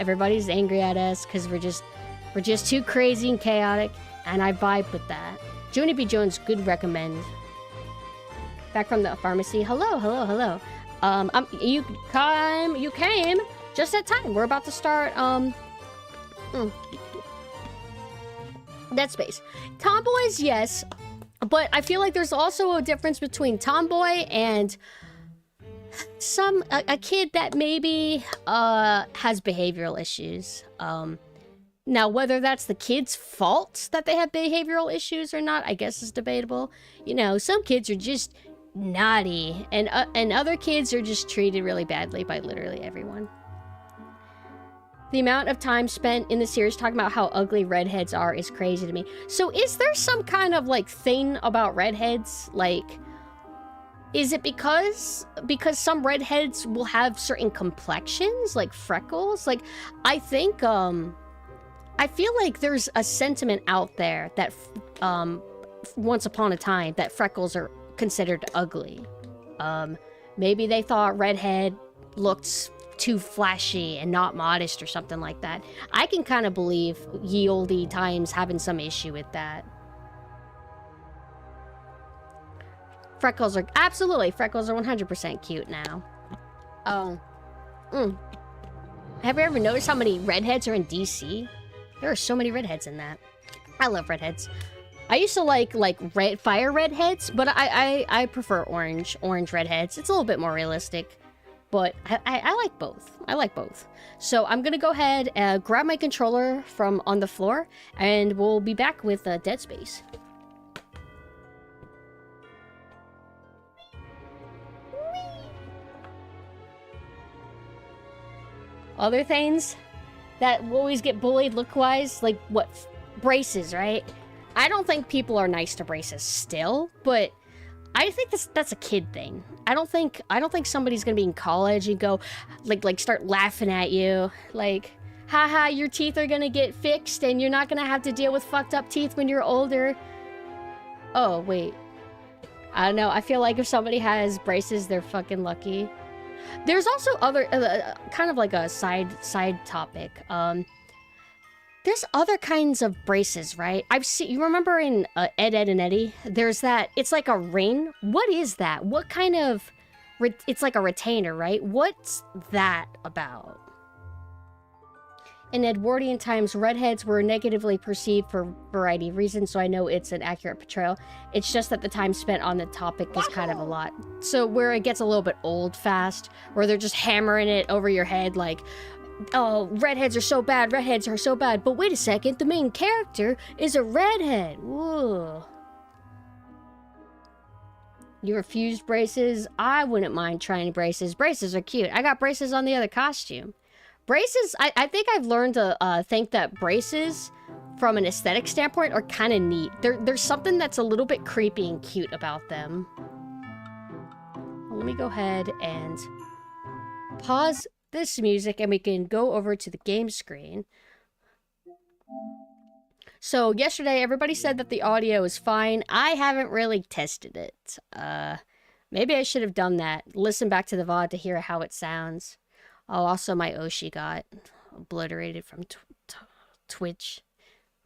everybody's angry at us because we're just too crazy and chaotic, and I vibe with that. Junie B. Jones, good recommend. Back from the pharmacy. Hello. You came just at time. We're about to start Dead Space. Tomboys, yes. But I feel like there's also a difference between tomboy and a kid that maybe has behavioral issues. Now, whether that's the kid's fault that they have behavioral issues or not, I guess is debatable. You know, some kids are just naughty, and other kids are just treated really badly by literally everyone. The amount of time spent in the series talking about how ugly redheads are is crazy to me. So is there some kind of, like, thing about redheads? Like, is it because some redheads will have certain complexions, like freckles? Like, I think, I feel like there's a sentiment out there that, once upon a time, that freckles are considered ugly. Maybe they thought redhead looked too flashy and not modest or something like that. I can kind of believe ye olde times having some issue with that. Freckles are 100% cute now. Have you ever noticed how many redheads are in DC? There are so many redheads in that. I love redheads. I used to like fire redheads, but I prefer orange redheads. It's a little bit more realistic. But I like both. I like both. So I'm going to go ahead and grab my controller from on the floor, and we'll be back with Dead Space. Other things that always get bullied look-wise, like what? Braces, right? I don't think people are nice to braces still, but I think that's a kid thing. I don't think somebody's gonna be in college and go like start laughing at you like, haha, your teeth are gonna get fixed and you're not gonna have to deal with fucked up teeth when you're older. Oh wait, I don't know. I feel like if somebody has braces, they're fucking lucky. There's also other kind of like a side topic. There's other kinds of braces, right? I've seen, you remember in Ed, Ed, and Eddie? There's that, it's like a ring. What is that? What kind of, it's like a retainer, right? What's that about? In Edwardian times, redheads were negatively perceived for a variety of reasons, so I know it's an accurate portrayal. It's just that the time spent on the topic is kind of a lot. So where it gets a little bit old fast, where they're just hammering it over your head like, oh, redheads are so bad, redheads are so bad. But wait a second, the main character is a redhead. Whoa. You refused braces? I wouldn't mind trying braces. Braces are cute. I got braces on the other costume. Braces, I think I've learned to think that braces, from an aesthetic standpoint, are kind of neat. There's something that's a little bit creepy and cute about them. Let me go ahead and pause this music and we can go over to the game screen. So yesterday, everybody said that the audio is fine. I haven't really tested it. Maybe I should have done that. Listen back to the VOD to hear how it sounds. Oh, also my Oshi got obliterated from Twitch.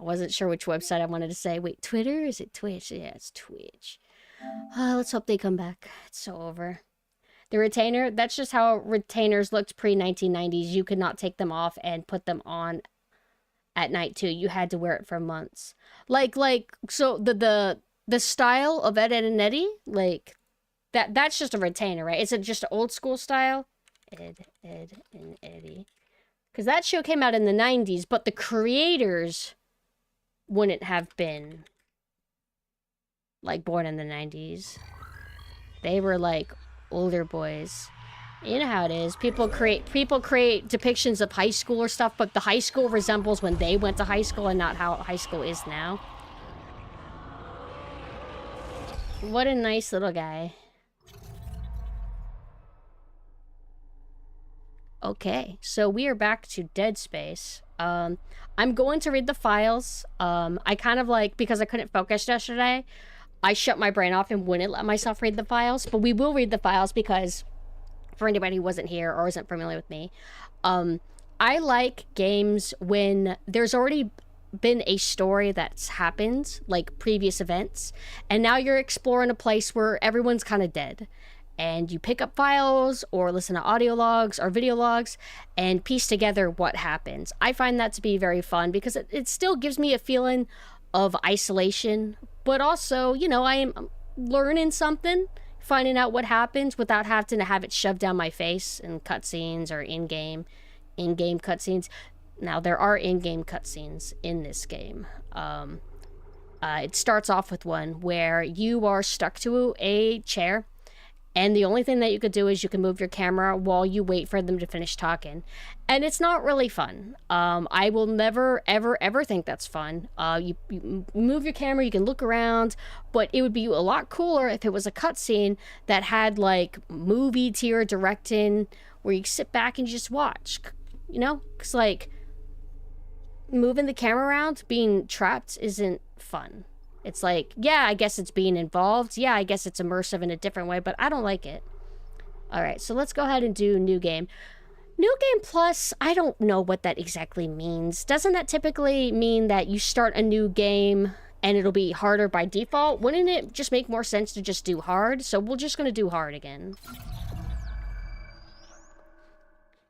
I wasn't sure which website I wanted to say. Wait, Twitter? Is it Twitch? Yeah, it's Twitch. Let's hope they come back. It's so over. The retainer, that's just how retainers looked pre-1990s. You could not take them off and put them on at night too. You had to wear it for months. So the style of Ed, Ed, and Eddie, like, that's just a retainer, right? Is it just an old school style? Ed, Ed, and Eddie. Because that show came out in the 90s, but the creators wouldn't have been, like, born in the 90s. They were, like, older boys. You know how it is. People create depictions of high school or stuff, but the high school resembles when they went to high school and not how high school is now. What a nice little guy. Okay, so we are back to Dead Space. I'm going to read the files. I kind of like, because I couldn't focus yesterday, I shut my brain off and wouldn't let myself read the files, but we will read the files because for anybody who wasn't here or isn't familiar with me, I like games when there's already been a story that's happened, like previous events, and now you're exploring a place where everyone's kind of dead. And you pick up files or listen to audio logs or video logs and piece together what happens. I find that to be very fun because it still gives me a feeling of isolation, but also, you know, I am learning something, finding out what happens without having to have it shoved down my face in cutscenes or in-game cutscenes. Now, there are in-game cutscenes in this game. It starts off with one where you are stuck to a chair, and the only thing that you could do is you can move your camera while you wait for them to finish talking. And it's not really fun. I will never, ever, ever think that's fun. You move your camera, you can look around, but it would be a lot cooler if it was a cutscene that had, like, movie tier directing, where you sit back and just watch, you know? Because, like, moving the camera around, being trapped isn't fun. It's like, yeah, I guess it's being involved. Yeah, I guess it's immersive in a different way, but I don't like it. All right, so let's go ahead and do New Game. New Game Plus, I don't know what that exactly means. Doesn't that typically mean that you start a new game and it'll be harder by default? Wouldn't it just make more sense to just do hard? So we're just going to do hard again.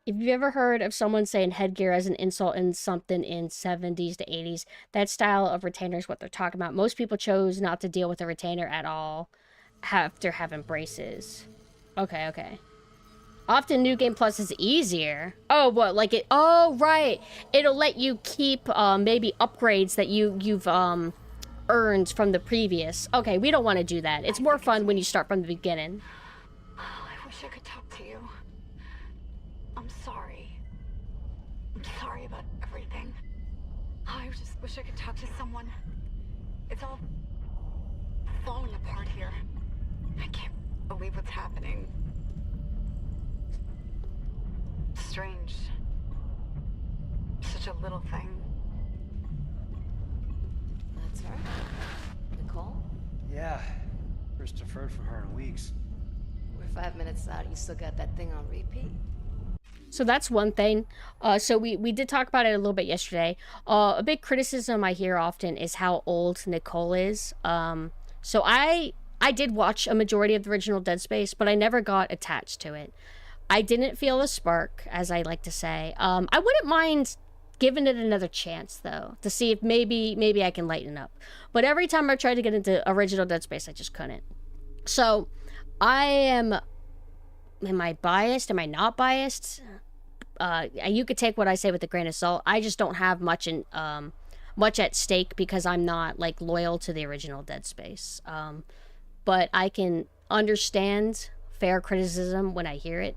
If you've ever heard of someone saying headgear as an insult in something in 70s to 80s, that style of retainer is what they're talking about. Most people chose not to deal with a retainer at all after having braces. Okay, okay. Often New Game Plus is easier. Oh, what, like it? Oh, right. It'll let you keep maybe upgrades that you've earned from the previous. Okay, we don't want to do that. It's more fun when you start from the beginning. I wish I could talk to you. I'm sorry. I'm sorry about everything. I just wish I could talk to someone. It's all falling apart here. I can't believe what's happening. Strange. Such a little thing. That's her? Nicole? Yeah. First deferred from her in weeks. We're 5 minutes out. You still got that thing on repeat? So that's one thing. So we did talk about it a little bit yesterday. A big criticism I hear often is how old Nicole is. So I did watch a majority of the original Dead Space, but I never got attached to it. I didn't feel a spark, as I like to say. I wouldn't mind giving it another chance, though, to see if maybe I can lighten up. But every time I tried to get into original Dead Space, I just couldn't. So am I biased? Am I not biased? You could take what I say with a grain of salt. I just don't have much at stake because I'm not like loyal to the original Dead Space. But I can understand fair criticism when I hear it.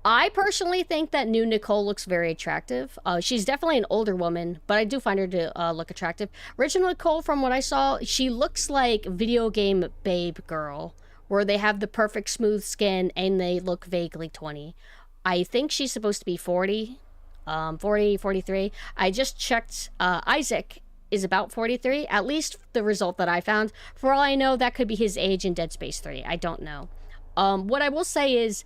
I personally think that new Nicole looks very attractive. She's definitely an older woman, but I do find her to look attractive. Original Nicole, from what I saw, she looks like video game babe girl, where they have the perfect smooth skin and they look vaguely 20. I think she's supposed to be 40, 43. I just checked. Isaac is about 43, at least the result that I found. For all I know, that could be his age in Dead Space 3. I don't know. What I will say is,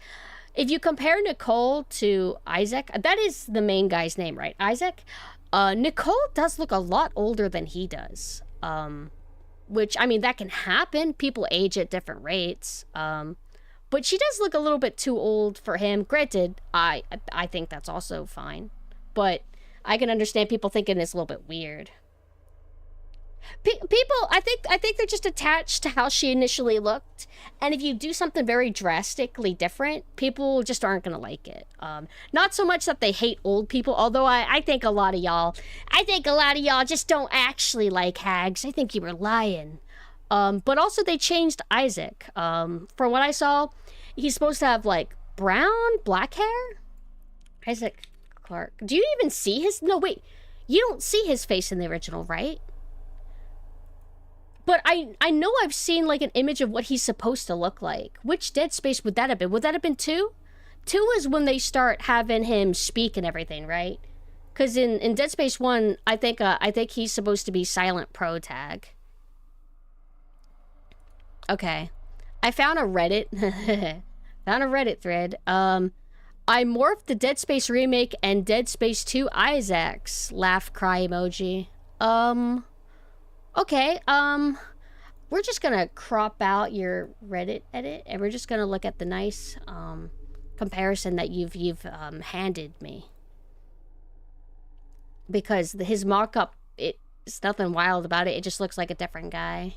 if you compare Nicole to Isaac, that is the main guy's name, right? Isaac? Nicole does look a lot older than he does. Which, I mean, that can happen. People age at different rates. But she does look a little bit too old for him. Granted, I think that's also fine. But I can understand people thinking it's a little bit weird. People, I think they're just attached to how she initially looked, and if you do something very drastically different, people just aren't gonna like it. Not so much that they hate old people, although I think a lot of y'all just don't actually like hags. I think you were lying. But also they changed Isaac. From what I saw, he's supposed to have like black hair. Isaac Clarke. Do you even see his? No, wait. You don't see his face in the original, right? But I know I've seen like an image of what he's supposed to look like. Which Dead Space would that have been? Would that have been 2? 2 is when they start having him speak and everything, right? Because in Dead Space 1, I think he's supposed to be silent pro tag. Okay. I found a Reddit thread. I morphed the Dead Space remake and Dead Space 2 Isaacs laugh cry emoji. Okay, we're just gonna crop out your Reddit edit, and we're just gonna look at the nice, comparison that you've handed me. Because his mock-up, it's nothing wild about it, it just looks like a different guy.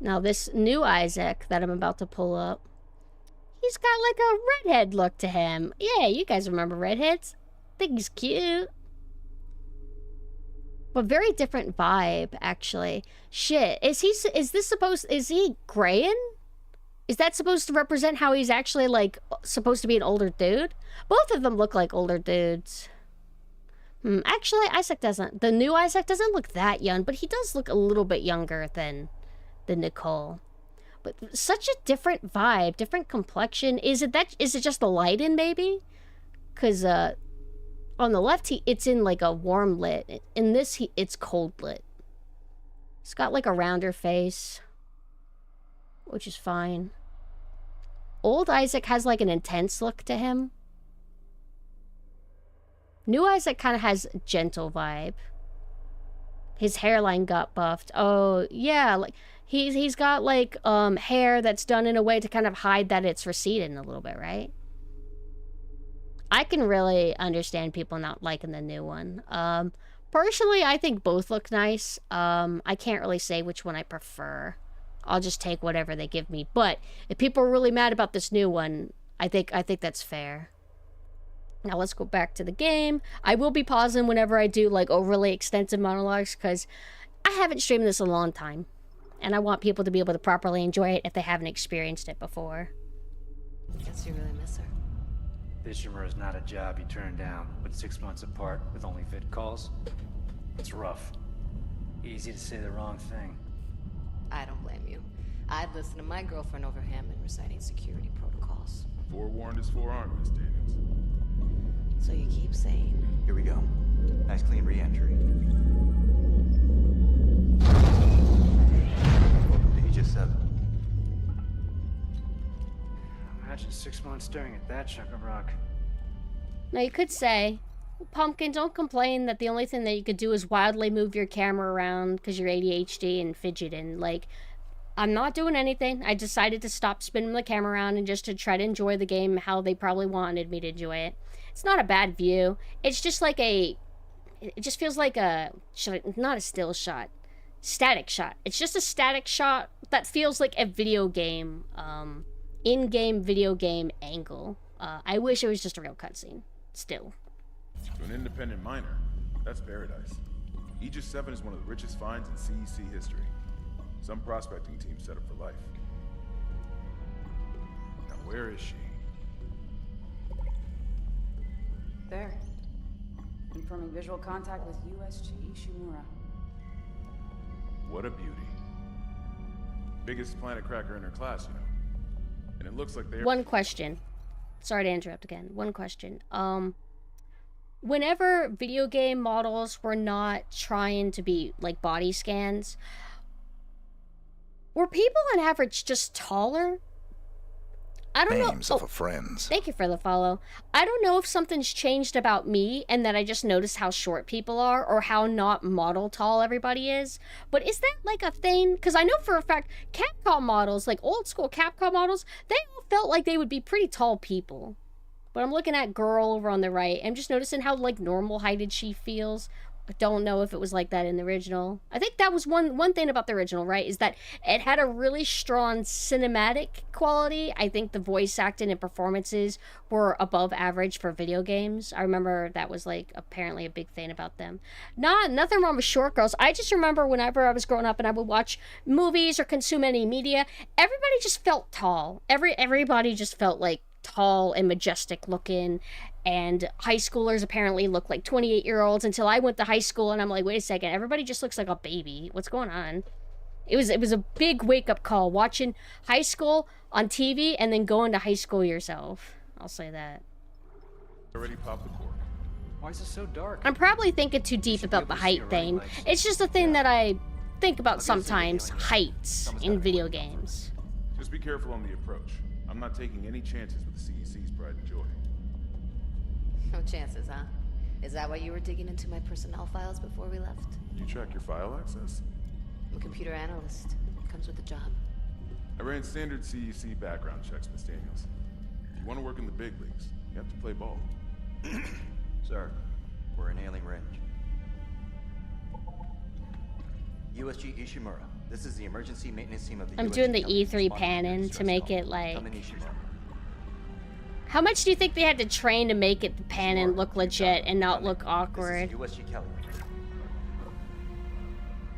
Now, this new Isaac that I'm about to pull up, he's got like a redhead look to him. Yeah, you guys remember redheads? I think he's cute. But very different vibe, actually. Shit, is he graying? Is that supposed to represent how he's actually, like, supposed to be an older dude? Both of them look like older dudes. Actually, the new Isaac doesn't look that young, but he does look a little bit younger than Nicole. But such a different vibe, different complexion. Is it just the lighting, maybe? Because on the left, it's in like a warm lit. In this, it's cold lit. He's got like a rounder face, which is fine. Old Isaac has like an intense look to him. New Isaac kind of has a gentle vibe. His hairline got buffed. Oh, yeah, like he's got like hair that's done in a way to kind of hide that it's receding a little bit, right? I can really understand people not liking the new one. Personally, I think both look nice. I can't really say which one I prefer. I'll just take whatever they give me. But if people are really mad about this new one, I think that's fair. Now let's go back to the game. I will be pausing whenever I do like overly extensive monologues because I haven't streamed this in a long time. And I want people to be able to properly enjoy it if they haven't experienced it before. Guess you really miss her. Fishermer is not a job you turn down, but 6 months apart with only vid calls? It's rough. Easy to say the wrong thing. I don't blame you. I'd listen to my girlfriend over Hammond reciting security protocols. Forewarned is forearmed, Miss Daniels. So you keep saying. Here we go. Nice clean re-entry. Aegis 7. Imagine 6 months staring at that chunk of rock. Now you could say, Pumpkin, don't complain that the only thing that you could do is wildly move your camera around because you're ADHD and fidgeting. Like, I'm not doing anything. I decided to stop spinning the camera around and just to try to enjoy the game how they probably wanted me to enjoy it. It's not a bad view. It's just like it just feels like not a still shot. Static shot. It's just a static shot that feels like a video game, in-game video game angle. I wish it was just a real cutscene. Still. To an independent miner, that's paradise. Aegis 7 is one of the richest finds in CEC history. Some prospecting team set up for life. Now where is she? There. Confirming visual contact with USG Ishimura. What a beauty. Biggest planet cracker in her class, you know. And it looks like they're... One question. Sorry to interrupt again. One question. Whenever video game models were not trying to be like body scans, were people on average just taller? I don't know. Names of friends. Thank you for the follow. I don't know if something's changed about me and that I just noticed how short people are or how not model tall everybody is. But is that like a thing? Because I know for a fact Capcom models, like old school Capcom models, they all felt like they would be pretty tall people. But I'm looking at girl over on the right. I'm just noticing how like normal heighted she feels. I don't know if it was like that in the original. I think that was one thing about the original, right? Is that it had a really strong cinematic quality. I think the voice acting and performances were above average for video games. I remember that was like apparently a big thing about them. Nothing wrong with short girls. I just remember whenever I was growing up and I would watch movies or consume any media, everybody just felt tall. Everybody just felt like tall and majestic looking, and high schoolers apparently look like 28-year-olds until I went to high school and I'm like, wait a second, everybody just looks like a baby. What's going on? It was a big wake-up call watching high school on TV and then going to high school yourself. I'll say that. Already popped the cork. Why is it so dark? I'm probably thinking too deep about the height thing. It's just a thing that I think about sometimes, heights in video games. Just be careful on the approach. I'm not taking any chances with CEC's pride and joy. No chances, huh? Is that why you were digging into my personnel files before we left? You track your file access? I'm a computer analyst. Comes with the job. I ran standard CEC background checks, Miss Daniels. If you want to work in the big leagues, you have to play ball. Sir, we're in hailing range. USG Ishimura. This is the emergency maintenance team of the I'm USG doing the company E3 responding panning to to make it like... Come in, Ishimura. How much do you think they had to train to make it the panning look legit and not look awkward? This is USG Kelly.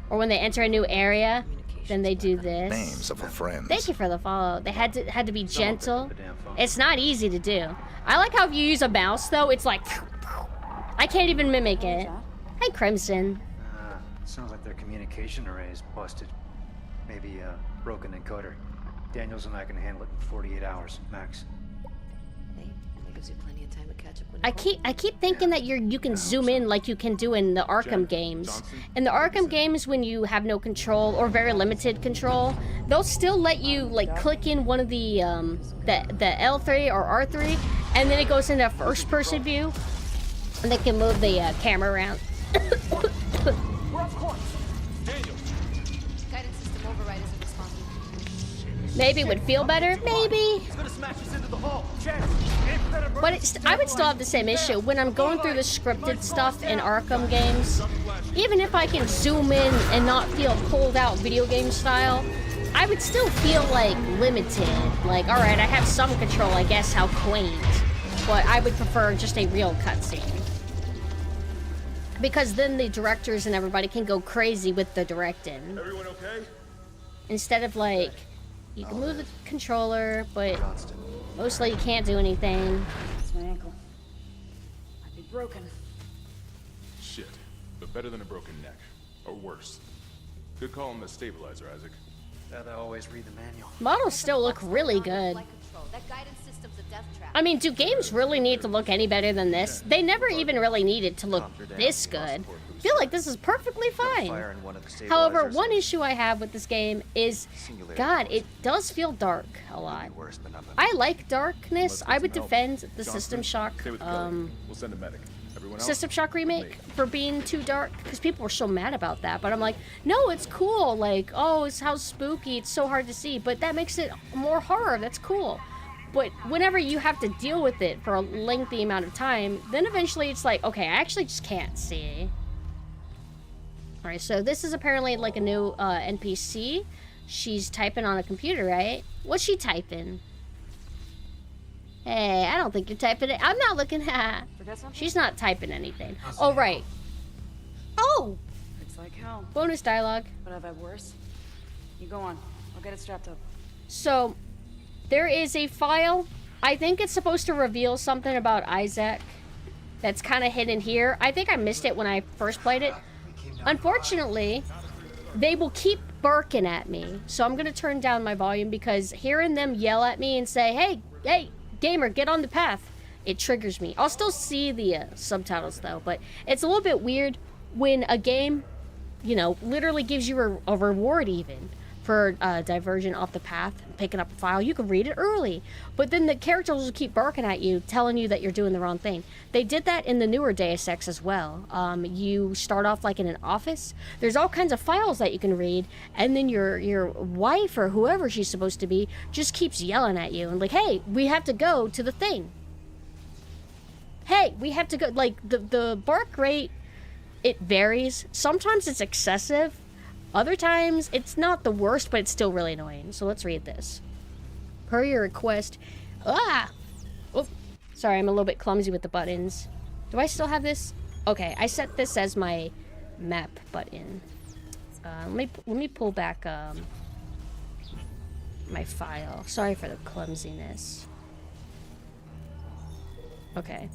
Or when they enter a new area, then they do this. Names of friends. Thank you for the follow. They had to be gentle. It's not easy to do. I like how if you use a mouse though, it's like I can't even mimic it. Hi Crimson. Sounds like their communication array is busted. Maybe a broken encoder. Daniels and I can handle it in 48 hours, max. Hey, that gives you plenty of time to catch up when I keep thinking that you can zoom in like you can do in the Arkham games. In the Arkham games, when you have no control or very limited control, they'll still let you like click in one of the L3 or R3, and then it goes into first person view, and they can move the camera around. We're off course! Daniel! guidance system override isn't responsive. Maybe it would feel better. Maybe. It's gonna smash us into the hull. But I would still have the same issue. When I'm going through the scripted stuff in Arkham games, even if I can zoom in and not feel pulled out video game style, I would still feel like limited. Like, alright, I have some control, I guess, how quaint. But I would prefer just a real cutscene. Because then the directors and everybody can go crazy with the directing. Everyone okay? Instead of like, you can move the controller, but mostly you can't do anything. It's my ankle. Might be broken. Shit. But better than a broken neck. Or worse. Good call on the stabilizer, Isaac. Gotta always read the manual. Models still look really good. That guidance system's a death trap. I mean, do games really need to look any better than this? They never even really needed to look this good. feel like this is perfectly fine. Fire in one of the However, stabilizers. one issue I have with this game is, Singularity God, was it does feel dark a lot. worse, but not I like darkness. Let's get I would some help. defend the Johnson, System Shock, stay with Kelly. We'll send a medic. Everyone else? System Shock remake me. for being too dark, because people were so mad about that. But I'm like, no, it's cool. Like, oh, it's how spooky. It's so hard to see, but that makes it more horror. That's cool. But whenever you have to deal with it for a lengthy amount of time, then eventually it's like, okay, I actually just can't see. All right, so this is apparently like a new NPC. She's typing on a computer, right? What's she typing? Hey, I don't think you're typing it. I'm not looking at. Forget something? She's not typing anything. Oh, right. Oh! It's like hell. Bonus dialogue. But I've had worse. You go on. I'll get it strapped up. So, there is a file. I think it's supposed to reveal something about Isaac that's kind of hidden here. I think I missed it when I first played it. Unfortunately, they will keep barking at me. So I'm going to turn down my volume because hearing them yell at me and say, hey, gamer, get on the path, it triggers me. I'll still see the subtitles though, but it's a little bit weird when a game, you know, literally gives you a reward even for diversion off the path, picking up a file. You can read it early, but then the characters will keep barking at you, telling you that you're doing the wrong thing. They did that in the newer Deus Ex as well. You start off like in an office. There's all kinds of files that you can read, and then your wife or whoever she's supposed to be just keeps yelling at you and like, hey, we have to go to the thing. Hey, we have to go. Like the bark rate, it varies. Sometimes it's excessive. Other times, it's not the worst, but it's still really annoying. So let's read this. Per your request. Ah! Oh, sorry, I'm a little bit clumsy with the buttons. Do I still have this? Okay, I set this as my map button. Let me pull back my file. Sorry for the clumsiness. Okay.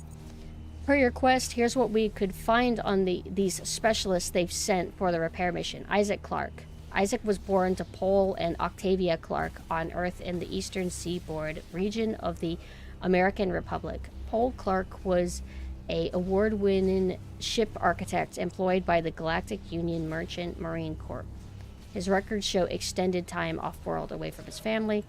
Per your request, here's what we could find on these specialists they've sent for the repair mission. Isaac Clarke. Isaac was born to Paul and Octavia Clarke on Earth in the eastern seaboard region of the American Republic. Paul Clarke was an award-winning ship architect employed by the Galactic Union Merchant Marine Corps. His records show extended time off-world away from his family.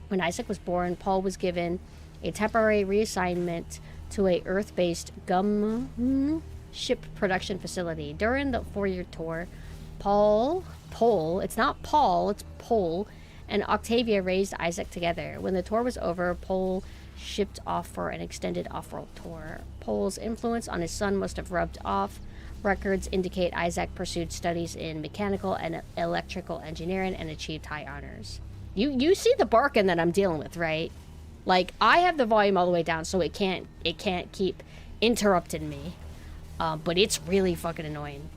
When Isaac was born, Paul was given a temporary reassignment to a Earth-based ship production facility. During the 4-year tour, Paul, it's not Paul, it's Paul, and Octavia raised Isaac together. When the tour was over, Paul shipped off for an extended off-world tour. Paul's influence on his son must have rubbed off. Records indicate Isaac pursued studies in mechanical and electrical engineering and achieved high honors. You see the barking that I'm dealing with, right? Like, I have the volume all the way down, so it can't keep interrupting me. But it's really fucking annoying.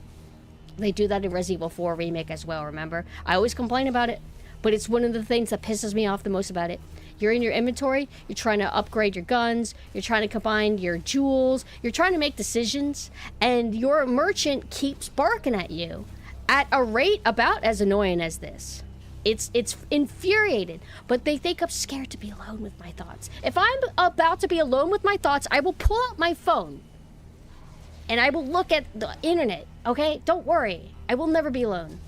They do that in Resident Evil 4 Remake as well, remember? I always complain about it, but it's one of the things that pisses me off the most about it. You're in your inventory, you're trying to upgrade your guns, you're trying to combine your jewels, you're trying to make decisions, and your merchant keeps barking at you at a rate about as annoying as this. It's infuriated, but they think I'm scared to be alone with my thoughts. If I'm about to be alone with my thoughts, I will pull out my phone and I will look at the internet, okay? Don't worry. I will never be alone.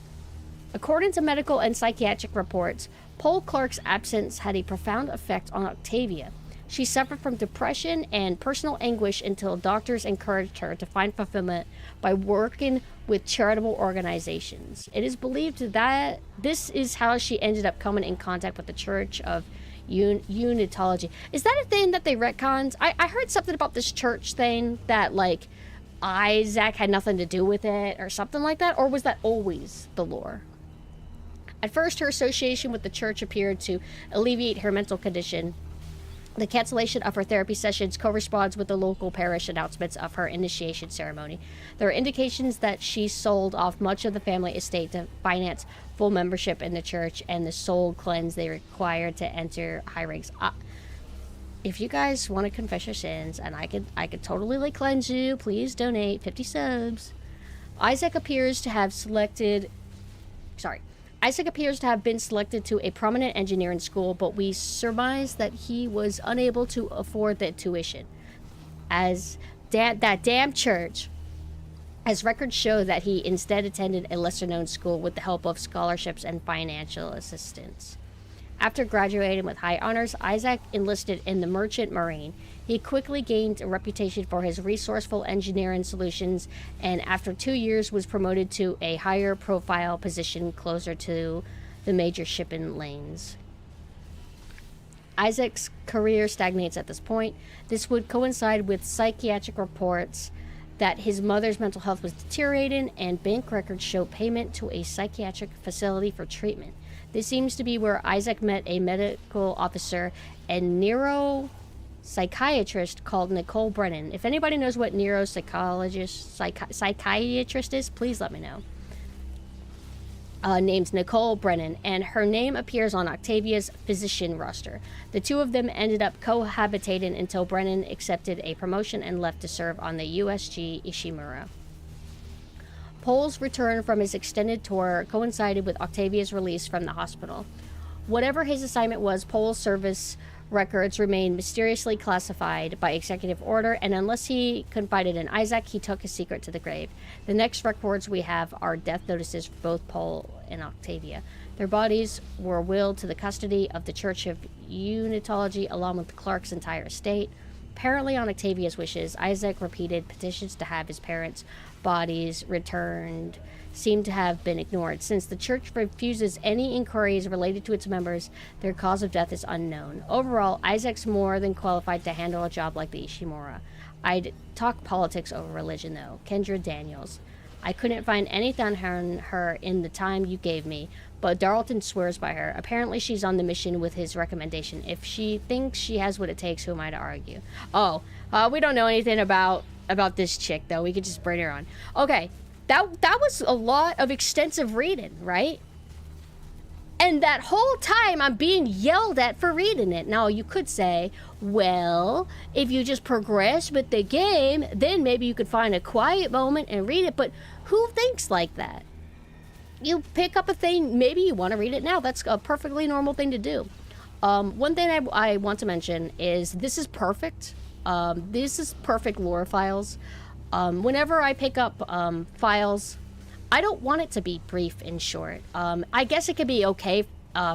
According to medical and psychiatric reports, Paul Clarke's absence had a profound effect on Octavia. She suffered from depression and personal anguish until doctors encouraged her to find fulfillment by working with charitable organizations. It is believed that this is how she ended up coming in contact with the Church of Unitology. Is that a thing that they retconned? I heard something about this church thing that, like, Isaac had nothing to do with it or something like that, or was that always the lore? At first, her association with the church appeared to alleviate her mental condition. The cancellation of her therapy sessions corresponds with the local parish announcements of her initiation ceremony. There are indications that she sold off much of the family estate to finance full membership in the church and the soul cleanse they required to enter high ranks. If you guys want to confess your sins, and I could totally like cleanse you, please donate 50 subs. Isaac appears to have been selected to a prominent engineering school, but we surmise that he was unable to afford the tuition, as that damn church as records show that he instead attended a lesser-known school with the help of scholarships and financial assistance. After graduating with high honors, Isaac enlisted in the Merchant Marine. He quickly gained a reputation for his resourceful engineering solutions, and after 2 years was promoted to a higher profile position closer to the major shipping lanes. Isaac's career stagnates at this point. This would coincide with psychiatric reports that his mother's mental health was deteriorating, and bank records show payment to a psychiatric facility for treatment. This seems to be where Isaac met a medical officer and neuropsychiatrist called Nicole Brennan. If anybody knows what psychiatrist is, please let me know. Named Nicole Brennan, and her name appears on Octavia's physician roster. The two of them ended up cohabitating until Brennan accepted a promotion and left to serve on the USG Ishimura. Pohl's return from his extended tour coincided with Octavia's release from the hospital. Whatever his assignment was, Pohl's service records remained mysteriously classified by executive order, and unless he confided in Isaac, he took his secret to the grave. The next records we have are death notices for both Pohl and Octavia. Their bodies were willed to the custody of the Church of Unitology along with Clark's entire estate. Apparently, on Octavia's wishes, Isaac repeated petitions to have his parents' bodies returned seem to have been ignored. Since the church refuses any inquiries related to its members, their cause of death is unknown. Overall, Isaac's more than qualified to handle a job like the Ishimura. I'd talk politics over religion, though. Kendra Daniels. I couldn't find anything on her in the time you gave me, but Darlton swears by her. Apparently she's on the mission with his recommendation. If she thinks she has what it takes, who am I to argue? We don't know anything about this chick, though. We could just bring her on. Okay. That was a lot of extensive reading, right? And that whole time I'm being yelled at for reading it. Now, you could say, well, if you just progress with the game, then maybe you could find a quiet moment and read it. But who thinks like that? You pick up a thing, maybe you want to read it now. That's a perfectly normal thing to do. One thing I want to mention is this is perfect. This is perfect lore files. Whenever I pick up files, I don't want it to be brief and short. I guess it could be okay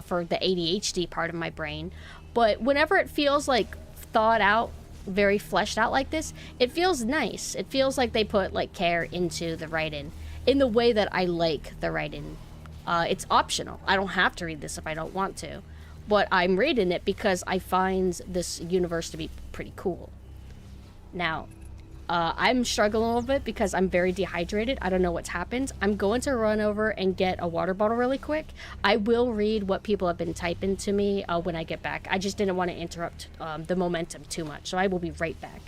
for the ADHD part of my brain, but whenever it feels like thought out, very fleshed out like this, it feels nice. It feels like they put like care into the writing in the way that I like the writing. It's optional. I don't have to read this if I don't want to, but I'm reading it because I find this universe to be pretty cool. Now, I'm struggling a little bit because I'm very dehydrated. I don't know what's happened. I'm going to run over and get a water bottle really quick. I will read what people have been typing to me when I get back. I just didn't want to interrupt the momentum too much, so I will be right back.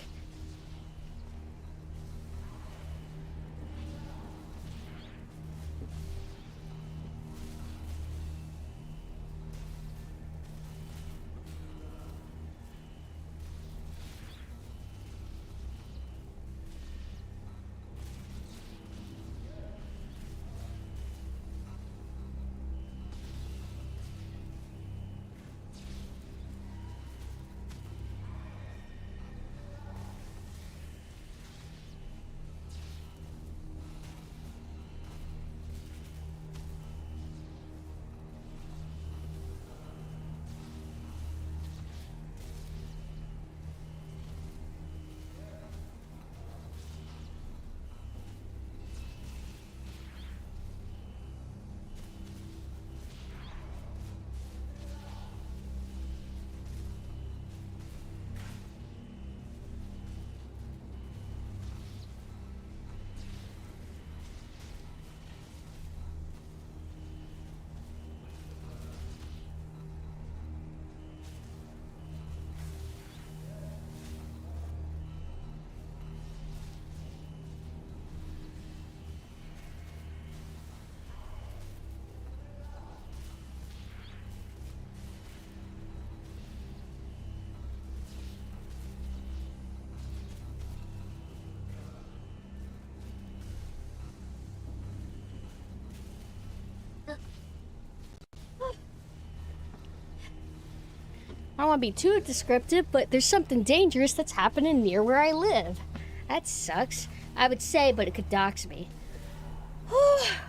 I don't want to be too descriptive, but there's something dangerous that's happening near where I live. That sucks. I would say, but it could dox me.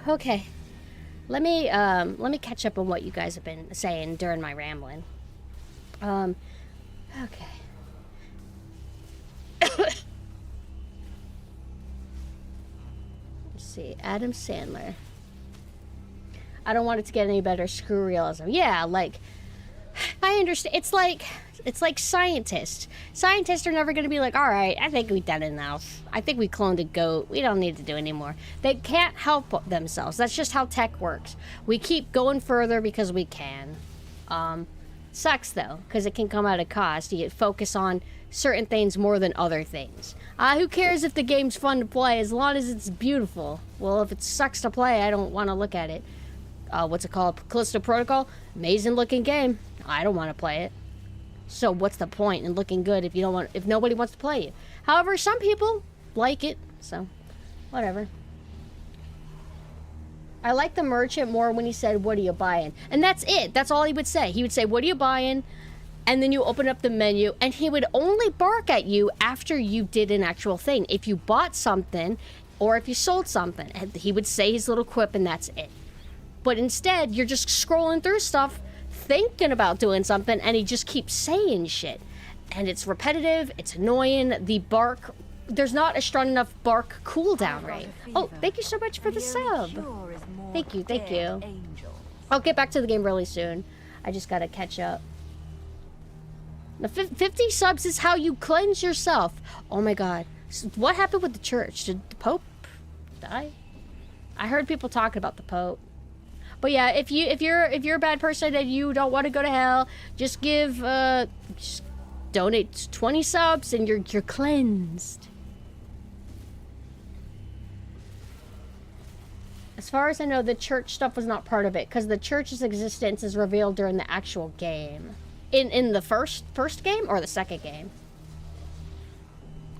Okay. Let me catch up on what you guys have been saying during my rambling. Okay. Let's see, Adam Sandler. I don't want it to get any better. Screw realism. Yeah, like, I understand. It's like scientists. Scientists are never going to be like, all right, I think we've done enough. I think we cloned a goat. We don't need to do anymore. They can't help themselves. That's just how tech works. We keep going further because we can. Sucks though, because it can come at a cost. You focus on certain things more than other things. Who cares if the game's fun to play as long as it's beautiful? Well, if it sucks to play, I don't want to look at it. What's it called? Callisto Protocol? Amazing looking game. I don't want to play it. So what's the point in looking good if nobody wants to play it? However, some people like it, so whatever. I like the merchant more when he said, "What are you buying?" And that's it. That's all he would say. He would say, "What are you buying?" And then you open up the menu, and he would only bark at you after you did an actual thing. If you bought something, or if you sold something, and he would say his little quip, and that's it. But instead, you're just scrolling through stuff, thinking about doing something, and he just keeps saying shit. And it's repetitive, it's annoying, the bark, there's not a strong enough bark cooldown rate. Oh, thank you so much for the sub. Thank you. I'll get back to the game really soon. I just gotta catch up. Now, 50 subs is how you cleanse yourself. Oh my god. What happened with the church? Did the Pope die? I heard people talking about the Pope. But yeah, if you're a bad person and you don't want to go to hell, just just donate 20 subs and you're cleansed. As far as I know, the church stuff was not part of it because the church's existence is revealed during the actual game. In the first game or the second game.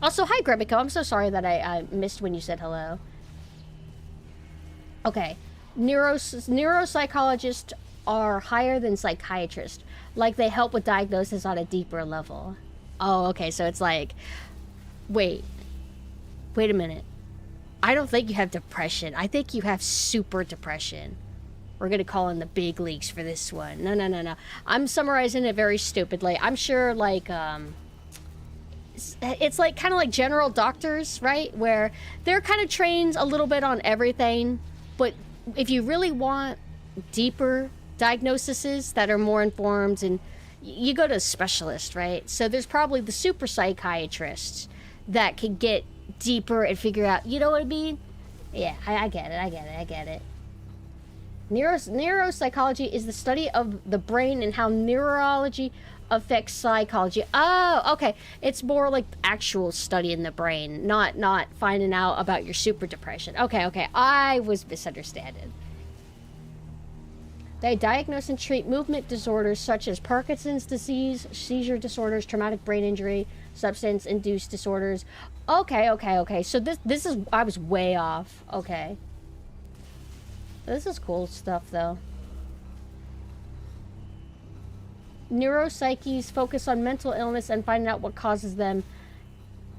Also, hi Gremico. I'm so sorry that I missed when you said hello. Okay. Neuropsychologists are higher than psychiatrists. Like, they help with diagnosis on a deeper level. Oh, okay, so it's like... Wait a minute. I don't think you have depression. I think you have super depression. We're gonna call in the big leagues for this one. No. I'm summarizing it very stupidly. I'm sure, like, it's like kind of like general doctors, right? Where they're kind of trained a little bit on everything, but if you really want deeper diagnoses that are more informed, and you go to a specialist, right? So there's probably the super psychiatrists that can get deeper and figure out, you know what I mean? Yeah, I get it. Neuropsychology is the study of the brain and how neurology affects psychology. Oh, okay. It's more like actual study in the brain, not finding out about your super depression. Okay. I was misunderstanding. They diagnose and treat movement disorders such as Parkinson's disease, seizure disorders, traumatic brain injury, substance-induced disorders. Okay. So this is, I was way off. Okay. This is cool stuff, though. Neuropsyches focus on mental illness and finding out what causes them,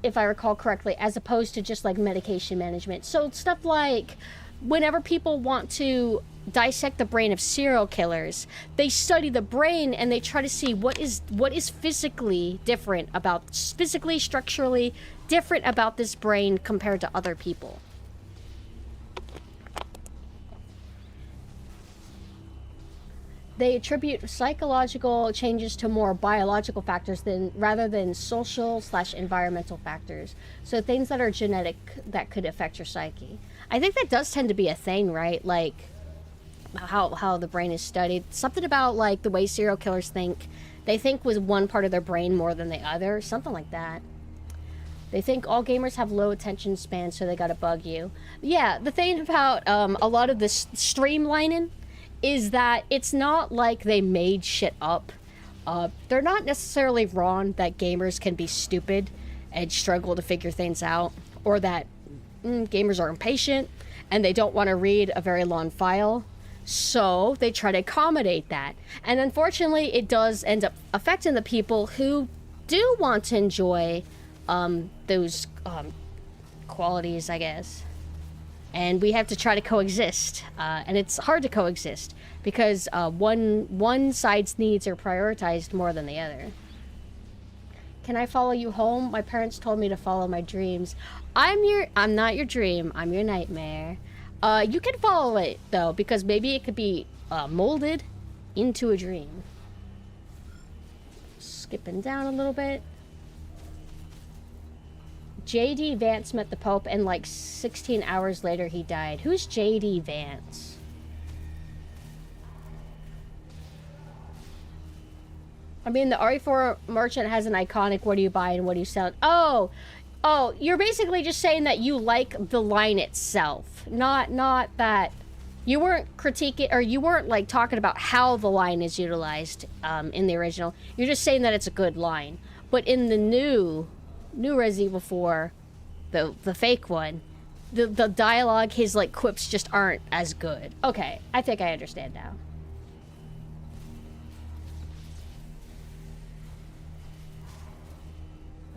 if I recall correctly, as opposed to just like medication management. So stuff like whenever people want to dissect the brain of serial killers, they study the brain and they try to see what is physically different about, physically, structurally different about this brain compared to other people. They attribute psychological changes to more biological factors rather than social/environmental factors. So things that are genetic that could affect your psyche. I think that does tend to be a thing, right? Like how the brain is studied. Something about like the way serial killers think. They think with one part of their brain more than the other. Something like that. They think all gamers have low attention spans, so they gotta bug you. Yeah, the thing about a lot of this streamlining is that it's not like they made shit up. They're not necessarily wrong that gamers can be stupid and struggle to figure things out, or that gamers are impatient and they don't want to read a very long file, so they try to accommodate that. And unfortunately, it does end up affecting the people who do want to enjoy those qualities, I guess. And we have to try to coexist. And it's hard to coexist because one side's needs are prioritized more than the other. Can I follow you home? My parents told me to follow my dreams. I'm not your dream. I'm your nightmare. You can follow it though, because maybe it could be molded into a dream. Skipping down a little bit. J.D. Vance met the Pope, and like 16 hours later he died. Who's J.D. Vance? I mean, the RE4 merchant has an iconic "what do you buy and what do you sell?" Oh, you're basically just saying that you like the line itself, not that you weren't critiquing, or you weren't like talking about how the line is utilized in the original. You're just saying that it's a good line. But in the new Resident Evil 4, the fake one, the dialogue, his like quips just aren't as good. Okay, I think I understand now.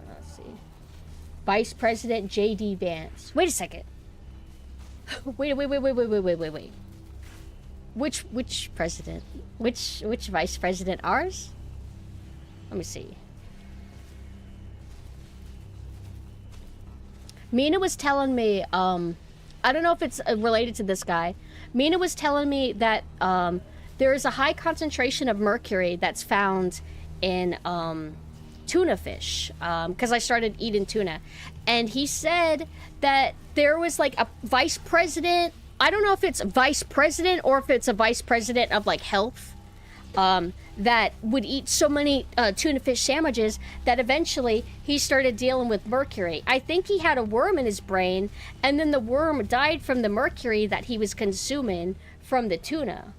Let's see. Vice President J.D. Vance. Wait a second. Wait. Which president? Which vice president? Ours? Let me see. Mina was telling me, I don't know if it's related to this guy. Mina was telling me that there is a high concentration of mercury that's found in tuna fish, because I started eating tuna. And he said that there was like a vice president, I don't know if it's vice president or if it's a vice president of like health, that would eat so many tuna fish sandwiches that eventually he started dealing with mercury. I think he had a worm in his brain, and then the worm died from the mercury that he was consuming from the tuna.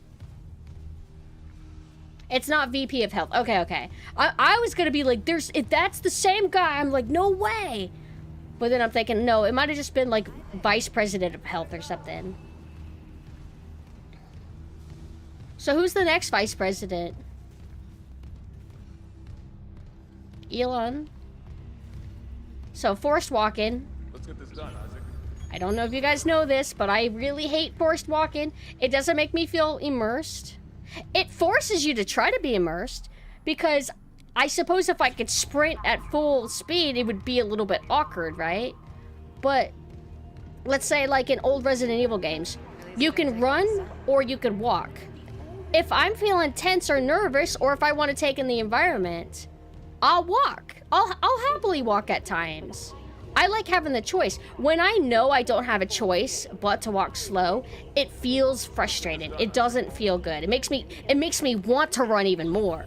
It's not VP of health. Okay. I was gonna be like, if that's the same guy, I'm like, no way. But then I'm thinking, no, it might have just been like vice president of health or something. So who's the next vice president? Elon. So forced walking. Let's get this done, Isaac. I don't know if you guys know this, but I really hate forced walking. It doesn't make me feel immersed. It forces you to try to be immersed, because I suppose if I could sprint at full speed, it would be a little bit awkward, right? But let's say like in old Resident Evil games, you can run or you can walk. If I'm feeling tense or nervous, or if I want to take in the environment, I'll walk. I'll happily walk at times. I like having the choice. When I know I don't have a choice but to walk slow, it feels frustrating. It doesn't feel good. It makes me want to run even more.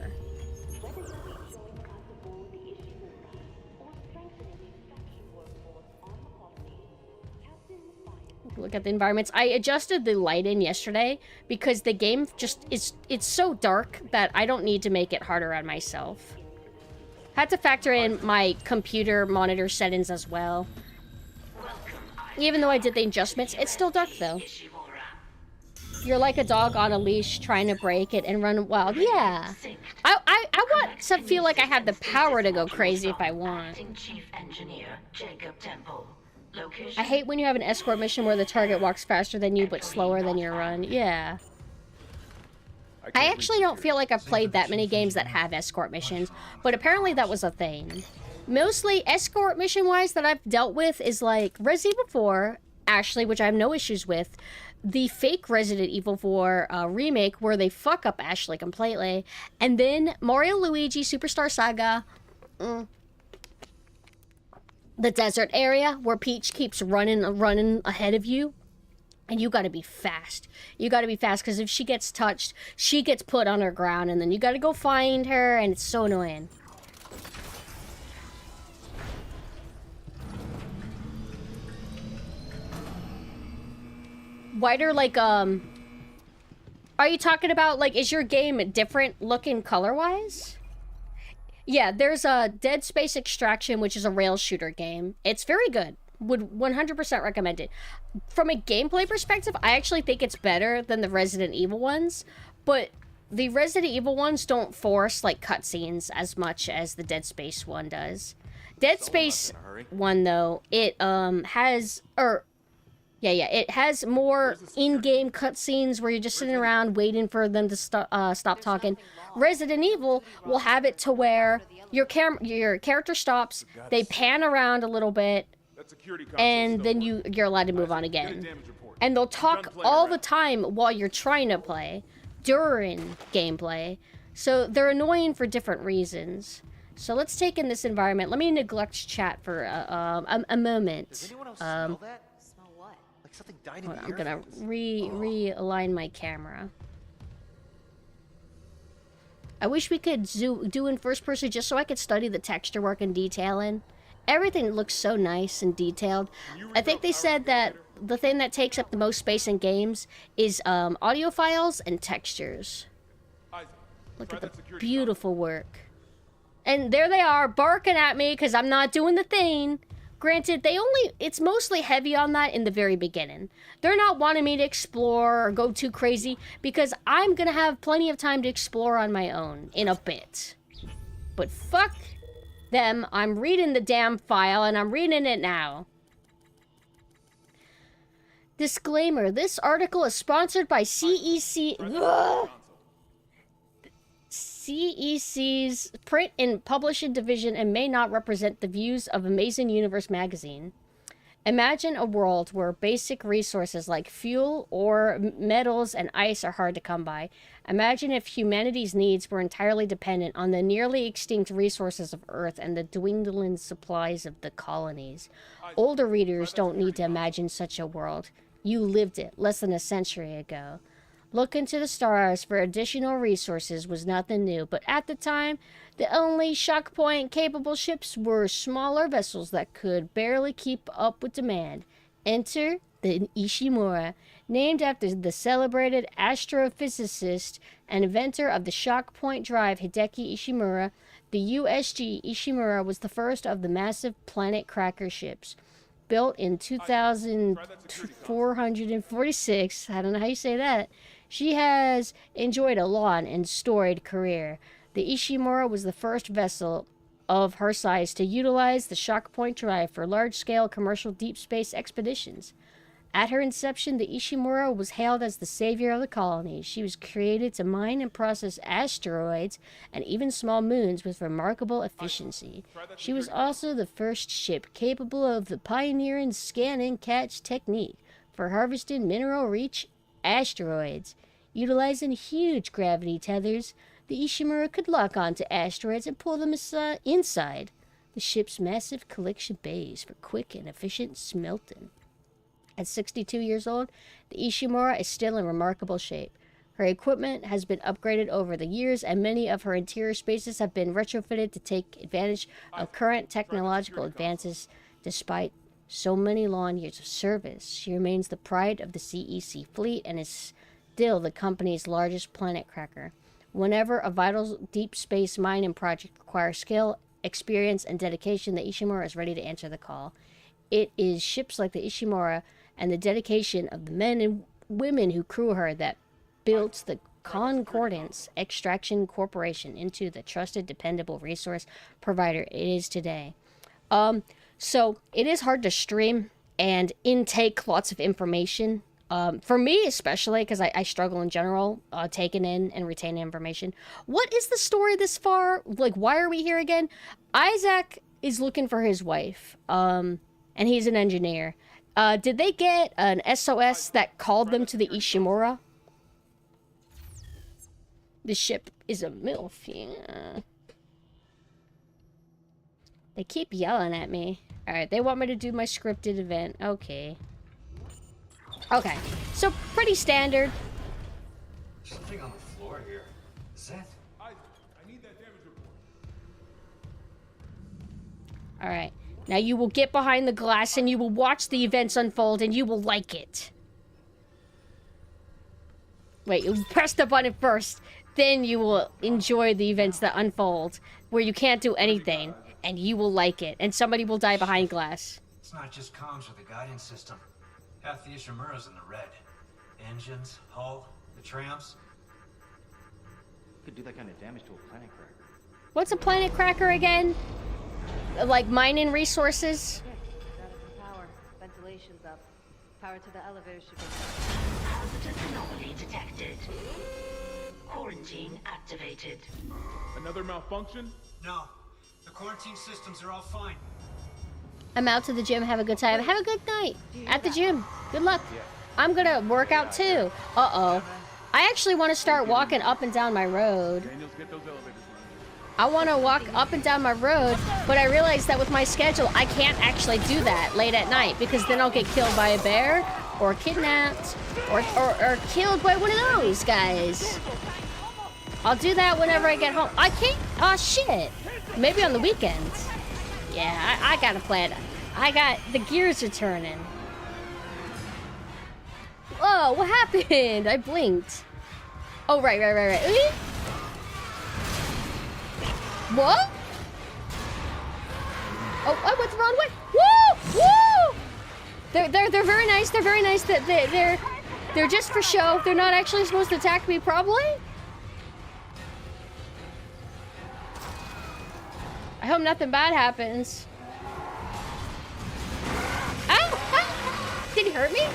Look at the environments. I adjusted the lighting yesterday because the game just it's so dark that I don't need to make it harder on myself. Had to factor in my computer monitor settings as well. Even though I did the adjustments, it's still dark though. You're like a dog on a leash trying to break it and run wild. Yeah. I want to feel like I have the power to go crazy if I want. I hate when you have an escort mission where the target walks faster than you but slower than your run. Yeah. I actually don't feel like I've played that many games that have escort missions, but apparently that was a thing. Mostly escort mission-wise that I've dealt with is like Resident Evil 4, Ashley, which I have no issues with, the fake Resident Evil 4 remake where they fuck up Ashley completely, and then Mario Luigi Superstar Saga, the desert area where Peach keeps running ahead of you. And you gotta be fast. You gotta be fast, because if she gets touched, she gets put on her ground, and then you gotta go find her, and it's so annoying. Wider, like, are you talking about, like, is your game different looking color-wise? Yeah, there's a Dead Space Extraction, which is a rail shooter game. It's very good. Would 100% recommend it. From a gameplay perspective, I actually think it's better than the Resident Evil ones, but the Resident Evil ones don't force like cutscenes as much as the Dead Space one does. Dead Space 1 though, it has it has more in-game cutscenes where you're just sitting around waiting for them to stop talking. Resident Evil will have it to where your character stops, they pan around a little bit, and then you're allowed to move on again. And they'll talk all the time while you're trying to play, during gameplay. So they're annoying for different reasons. So let's take in this environment. Let me neglect chat for a moment. Does anyone else smell that? Smell what? Like something died in Hold the on, air? I'm gonna realign my camera. I wish we could do in first person just so I could study the texture work and detailing. Everything looks so nice and detailed. I think they said that the thing that takes up the most space in games is audio files and textures. Look at the beautiful work. And there they are, barking at me because I'm not doing the thing. Granted, it's mostly heavy on that in the very beginning. They're not wanting me to explore or go too crazy because I'm gonna have plenty of time to explore on my own in a bit. But fuck them, I'm reading the damn file and I'm reading it now. Disclaimer, this article is sponsored by CEC's print and publishing division and may not represent the views of Amazing Universe magazine. Imagine a world where basic resources like fuel, ore, metals, and ice are hard to come by. Imagine if humanity's needs were entirely dependent on the nearly extinct resources of Earth and the dwindling supplies of the colonies. Older readers don't need to imagine such a world. You lived it less than a century ago. Looking to the stars for additional resources was nothing new, but at the time, the only shock point capable ships were smaller vessels that could barely keep up with demand. Enter the Ishimura, named after the celebrated astrophysicist and inventor of the shock point drive Hideki Ishimura. The USG Ishimura was the first of the massive planet cracker ships. Built in 2446, I don't know how you say that. She has enjoyed a long and storied career. The Ishimura was the first vessel of her size to utilize the shock point drive for large-scale commercial deep space expeditions. At her inception, the Ishimura was hailed as the savior of the colony. She was created to mine and process asteroids and even small moons with remarkable efficiency. She was also the first ship capable of the pioneering scan and catch technique for harvesting mineral-rich asteroids. Utilizing huge gravity tethers, the Ishimura could lock onto asteroids and pull them inside the ship's massive collection bays for quick and efficient smelting. At 62 years old, the Ishimura is still in remarkable shape. Her equipment has been upgraded over the years, and many of her interior spaces have been retrofitted to take advantage of current technological advances. Despite so many long years of service, she remains the pride of the CEC fleet and is still the company's largest planet cracker. Whenever a vital deep space mining project requires skill, experience, and dedication, the Ishimura is ready to answer the call. It is ships like the Ishimura and the dedication of the men and women who crew her that built the Concordance Extraction Corporation into the trusted, dependable resource provider it is today. So it is hard to stream and intake lots of information. For me especially, because I struggle in general taking in and retaining information. What is the story this far? Like, why are we here again? Isaac is looking for his wife, and he's an engineer. Did they get an SOS that called them to the Ishimura? The ship is a MILF. Yeah. They keep yelling at me. Alright, they want me to do my scripted event. Okay. Okay, so pretty standard. Something on the floor here. Is that? I need that damage report. Alright, now you will get behind the glass and you will watch the events unfold and you will like it. Wait, you press the button first, then you will enjoy the events that unfold, where you can't do anything, and you will like it, and somebody will die behind glass. It's not just comms or the guidance system. Half the Ishimura's in the red. Engines, hull, the trams. Could do that kind of damage to a planet cracker. What's a planet cracker again? like mining resources. Got it for power. Ventilation's up. Power to the elevator should be. Hazardous anomaly detected. Quarantine activated. Another malfunction? No. The quarantine systems are all fine. I'm out to the gym. Have a good time. Have a good night at the gym. Good luck. I'm gonna work out too. Uh-oh. I actually want to start walking up and down my road. Daniels, get those elevators running. I want to walk up and down my road, but I realized that with my schedule, I can't actually do that late at night because then I'll get killed by a bear or kidnapped or killed by one of those guys. I'll do that whenever I get home. I can't. Oh, shit. Maybe on the weekends. Yeah, I got a plan. The gears are turning. Whoa, what happened? I blinked. Oh, right. What? Oh, I went the wrong way. Woo! They're very nice. They're very nice. They're just for show. They're not actually supposed to attack me, probably. I hope nothing bad happens. Ow! Did he hurt me?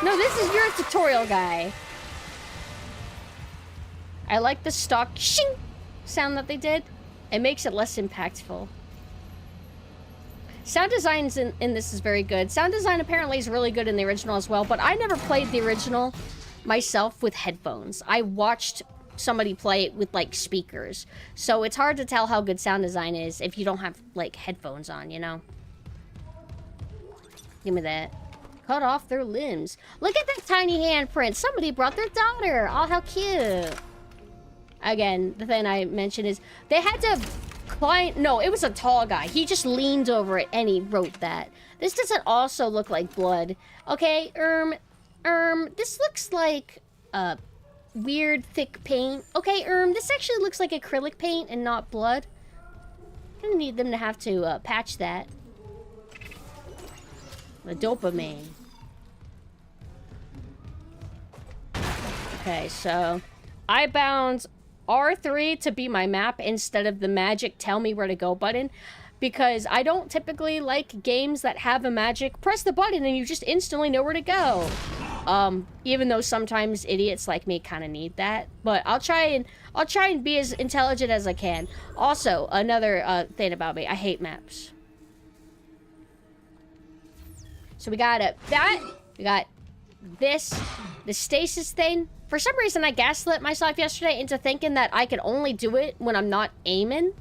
No, this is your tutorial guy. I like the stock shing sound that they did. It makes it less impactful. Sound design in this is very good. Sound design apparently is really good in the original as well, but I never played the original myself with headphones. I watched somebody play it with, like, speakers. So it's hard to tell how good sound design is if you don't have, like, headphones on, you know? Give me that. Cut off their limbs. Look at that tiny handprint. Somebody brought their daughter. Oh, how cute. Again, the thing I mentioned is they had to climb. No, it was a tall guy. He just leaned over it and he wrote that. This doesn't also look like blood. Okay, this looks like weird thick paint. Okay, this actually looks like acrylic paint and not blood. Gonna need them to have to patch that. The dopamine. Okay, so I bound R3 to be my map instead of the magic tell me where to go button, because I don't typically like games that have a magic press the button and you just instantly know where to go. Even though sometimes idiots like me kind of need that, but I'll try and be as intelligent as I can. Also, another thing about me, I hate maps. So we got we got this, the stasis thing. For some reason, I gaslit myself yesterday into thinking that I could only do it when I'm not aiming.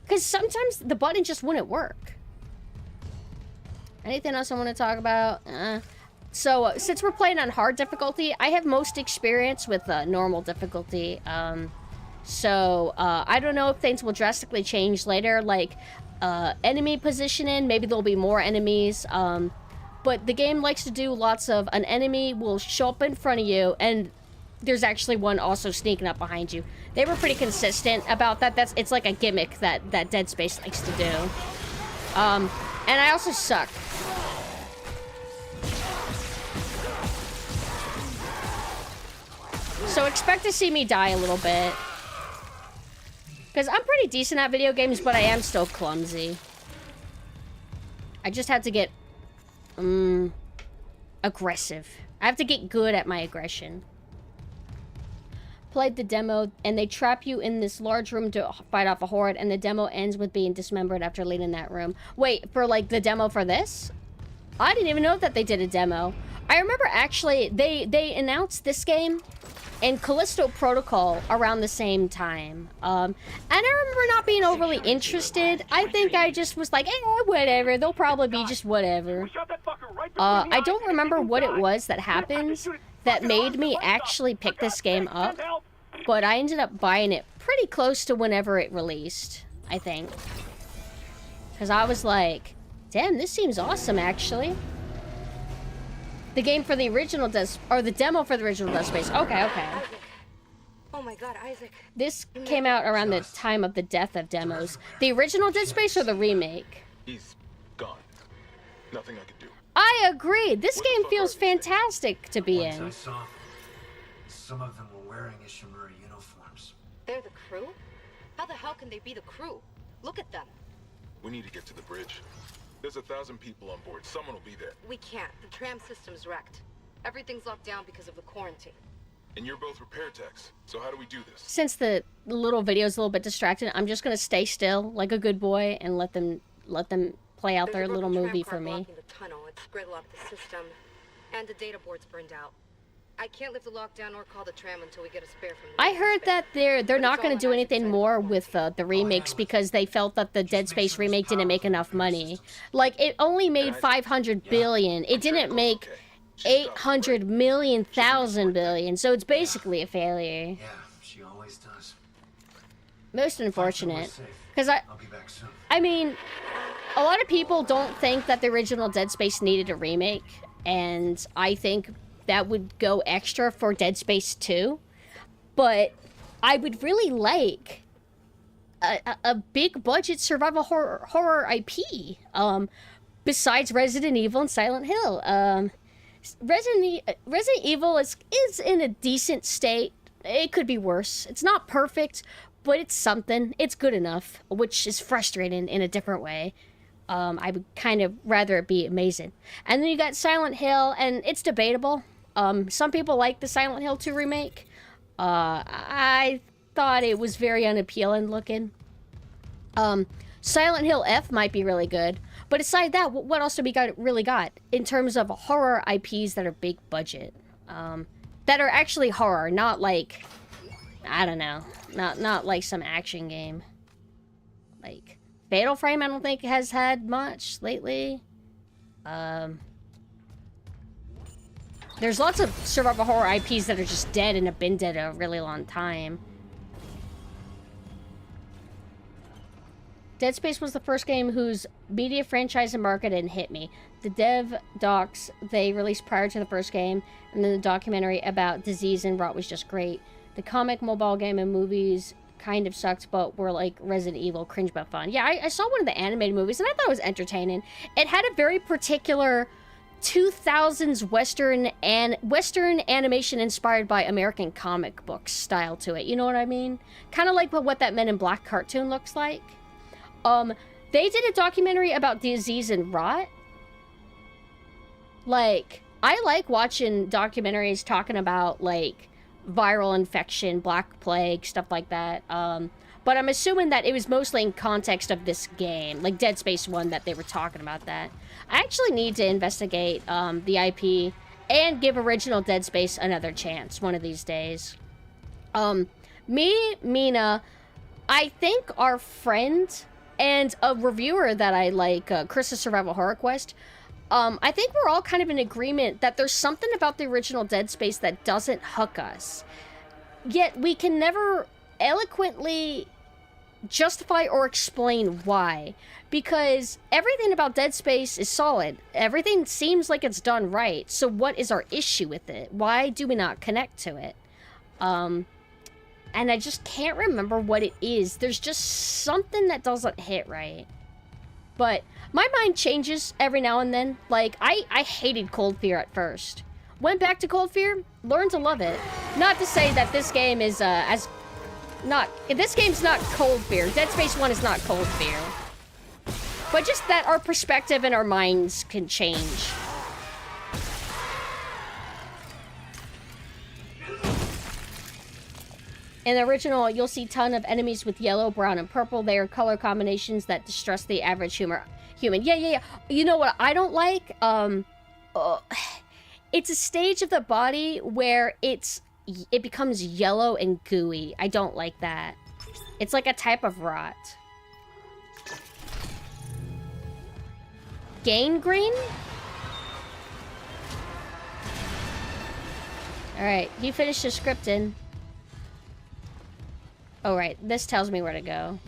Because sometimes the button just wouldn't work. Anything else I want to talk about? So, since we're playing on hard difficulty, I have most experience with normal difficulty. I don't know if things will drastically change later, like enemy positioning. Maybe there'll be more enemies. But the game likes to do lots of, an enemy will show up in front of you, and there's actually one also sneaking up behind you. They were pretty consistent about that. It's like a gimmick that Dead Space likes to do. And I also suck. So expect to see me die a little bit. Because I'm pretty decent at video games, but I am still clumsy. I just have to get aggressive. I have to get good at my aggression. Played the demo, and they trap you in this large room to fight off a horde, and the demo ends with being dismembered after leaving that room. Wait, for like the demo for this? I didn't even know that they did a demo. I remember actually, they announced this game and Callisto Protocol around the same time. And I remember not being overly interested. I think I just was like, whatever. They'll probably be just whatever. I don't remember what it was that happened that made me actually pick this game up. But I ended up buying it pretty close to whenever it released, I think. Because I was like, damn, this seems awesome, actually. The game for the original does, or the demo for the original Dead Space. Okay. Isaac. Oh my god, Isaac. This came out around the time of the death of demos. The original Dead Space or the remake? He's gone. Nothing I can do. I agree. This game feels fantastic to be in. I saw some of them were wearing Ishimura uniforms. They're the crew? How the hell can they be the crew? Look at them. We need to get to the bridge. There's 1,000 people on board. Someone will be there. We can't. The tram system's wrecked. Everything's locked down because of the quarantine. And you're both repair techs. So how do we do this? Since the little video's a little bit distracting, I'm just gonna stay still like a good boy and let them play out their little movie for me. The tunnel. It's gridlocked the system, and the data board's burned out. I can't lift the lockdown or call the tram until we get a spare from the I heard that they're not going to do anything more with the remakes because they felt that the Dead Space remake didn't make enough money. Like, it only made 500 billion. It didn't make 800 million thousand billion. So it's basically a failure. Yeah, she always does. Most unfortunate. Because I'll be back soon. I mean, a lot of people don't think that the original Dead Space needed a remake, and I think that would go extra for Dead Space 2, but I would really like a big budget survival horror IP, besides Resident Evil and Silent Hill. Resident Evil is in a decent state. It could be worse. It's not perfect, but it's something. It's good enough, which is frustrating in a different way. I would kind of rather it be amazing. And then you got Silent Hill, and it's debatable. Some people like the Silent Hill 2 remake. I thought it was very unappealing looking. Silent Hill F might be really good. But aside that, what else do we really got in terms of horror IPs that are big budget? That are actually horror, not like, I don't know, not like some action game. Like, Fatal Frame I don't think has had much lately. There's lots of survival horror IPs that are just dead and have been dead a really long time. Dead Space was the first game whose media franchise and marketing hit me. The dev docs they released prior to the first game, and then the documentary about disease and rot was just great. The comic, mobile game, and movies kind of sucked, but were like Resident Evil, cringe but fun. Yeah, I saw one of the animated movies, and I thought it was entertaining. It had a very particular 2000s Western animation inspired by American comic books style to it. You know what I mean? Kind of like what that Men in Black cartoon looks like. They did a documentary about disease and rot. Like, I like watching documentaries talking about, like, viral infection, Black Plague, stuff like that. But I'm assuming that it was mostly in context of this game, like Dead Space 1, that they were talking about that. I actually need to investigate the IP and give original Dead Space another chance one of these days. Mina, I think our friend and a reviewer that I like, Chris's Survival Horror Quest, I think we're all kind of in agreement that there's something about the original Dead Space that doesn't hook us. Yet we can never eloquently justify or explain why. Because everything about Dead Space is solid. Everything seems like it's done right. So what is our issue with it? Why do we not connect to it? And I just can't remember what it is. There's just something that doesn't hit right. But my mind changes every now and then. Like, I hated Cold Fear at first. Went back to Cold Fear, learned to love it. Not to say that this game is, this game's not Cold Fear. Dead Space 1 is not Cold Fear. But just that our perspective and our minds can change. In the original, you'll see a ton of enemies with yellow, brown, and purple. They are color combinations that distress the average human. Yeah. You know what I don't like? It's a stage of the body where it becomes yellow and gooey. I don't like that. It's like a type of rot. Gangrene? Alright, you finished your scripting. Oh, right. This tells me where to go.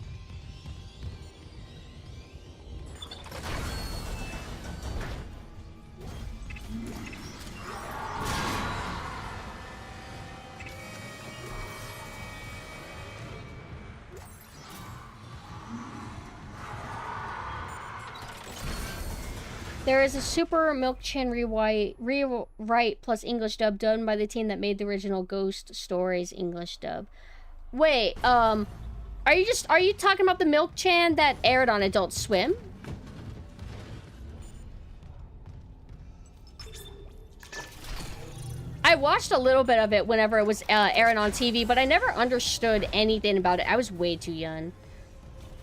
There is a Super Milk Chan rewrite plus English dub done by the team that made the original Ghost Stories English dub. Wait, Are you talking about the Milk Chan that aired on Adult Swim? I watched a little bit of it whenever it was airing on TV, but I never understood anything about it. I was way too young.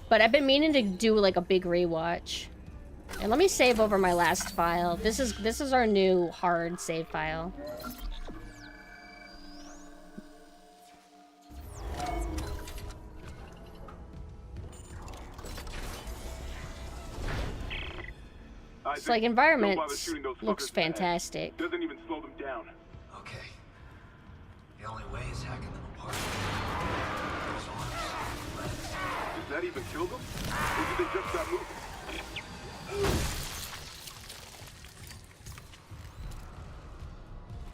But I've been meaning to do like a big rewatch. And let me save over my last file. This is our new hard save file. It's like environment looks fantastic. Doesn't even slow them down. Okay. The only way is hacking them apart. Those arms, legs. Does that even kill them? Or did they just stop moving?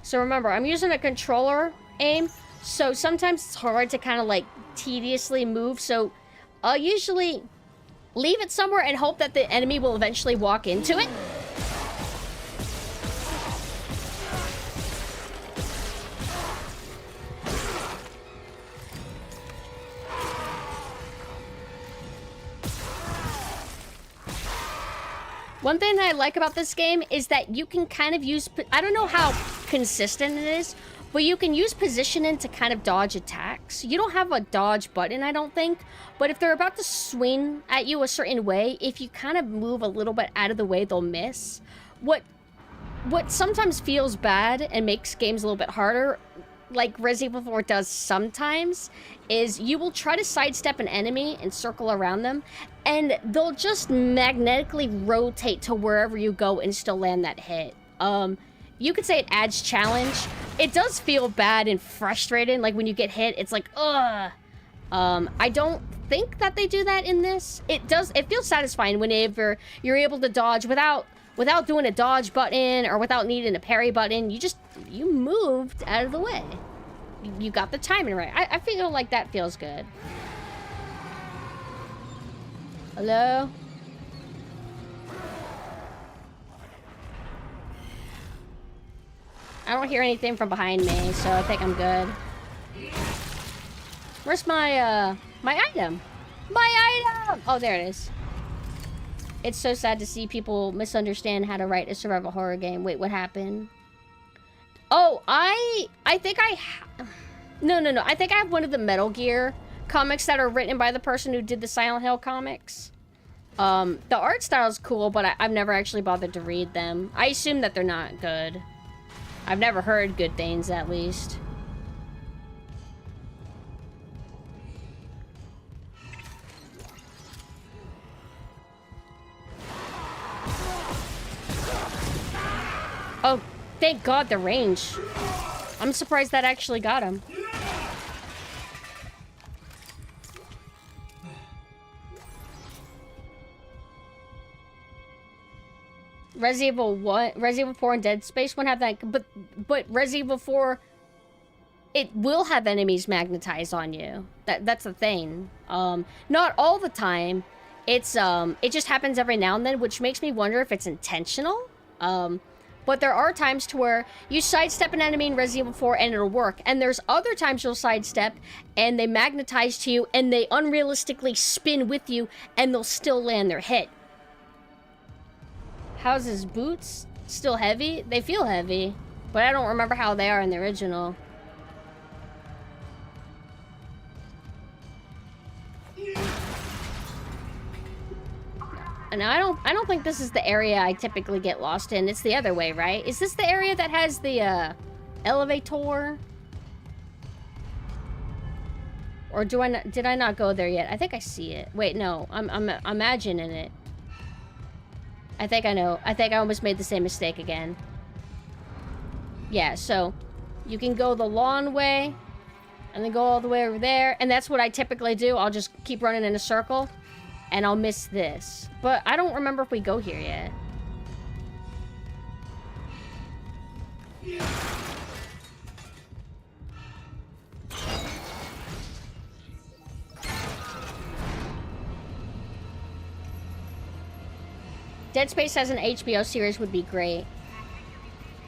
So remember, I'm using a controller aim, so sometimes it's hard to kind of like tediously move. So I'll usually leave it somewhere and hope that the enemy will eventually walk into it. One thing that I like about this game is that you can kind of use, I don't know how consistent it is, but you can use positioning to kind of dodge attacks. You don't have a dodge button, I don't think, but if they're about to swing at you a certain way, if you kind of move a little bit out of the way, they'll miss. What sometimes feels bad and makes games a little bit harder, like Resident Evil 4 does sometimes, is you will try to sidestep an enemy and circle around them, and they'll just magnetically rotate to wherever you go and still land that hit. You could say it adds challenge. It does feel bad and frustrating, like when you get hit, it's like, ugh. I don't think that they do that in this. It feels satisfying whenever you're able to dodge without doing a dodge button or without needing a parry button. You moved out of the way. You got the timing right. I feel like that feels good. Hello? I don't hear anything from behind me, so I think I'm good. Where's my item? My item! Oh, there it is. It's so sad to see people misunderstand how to write a survival horror game. Wait, what happened? Oh, I think No. I think I have one of the Metal Gear comics that are written by the person who did the Silent Hill comics. The art style's cool, but I've never actually bothered to read them. I assume that they're not good. I've never heard good things, at least. Oh, thank God, the range. I'm surprised that actually got him. Resident Evil 4 and Dead Space won't have that, but Resident Evil 4, it will have enemies magnetized on you. That's the thing. Not all the time. It just happens every now and then, which makes me wonder if it's intentional. But there are times to where you sidestep an enemy in Resident Evil 4 and it'll work. And there's other times you'll sidestep and they magnetize to you and they unrealistically spin with you and they'll still land their hit. How's his boots? Still heavy? They feel heavy, but I don't remember how they are in the original. And I don't think this is the area I typically get lost in. It's the other way, right? Is this the area that has the elevator? Or did I not go there yet? I think I see it. Wait, no. I'm imagining it. I think I know. I think I almost made the same mistake again. Yeah, so you can go the long way and then go all the way over there. And that's what I typically do. I'll just keep running in a circle and I'll miss this. But I don't remember if we go here yet. Dead Space as an HBO series would be great.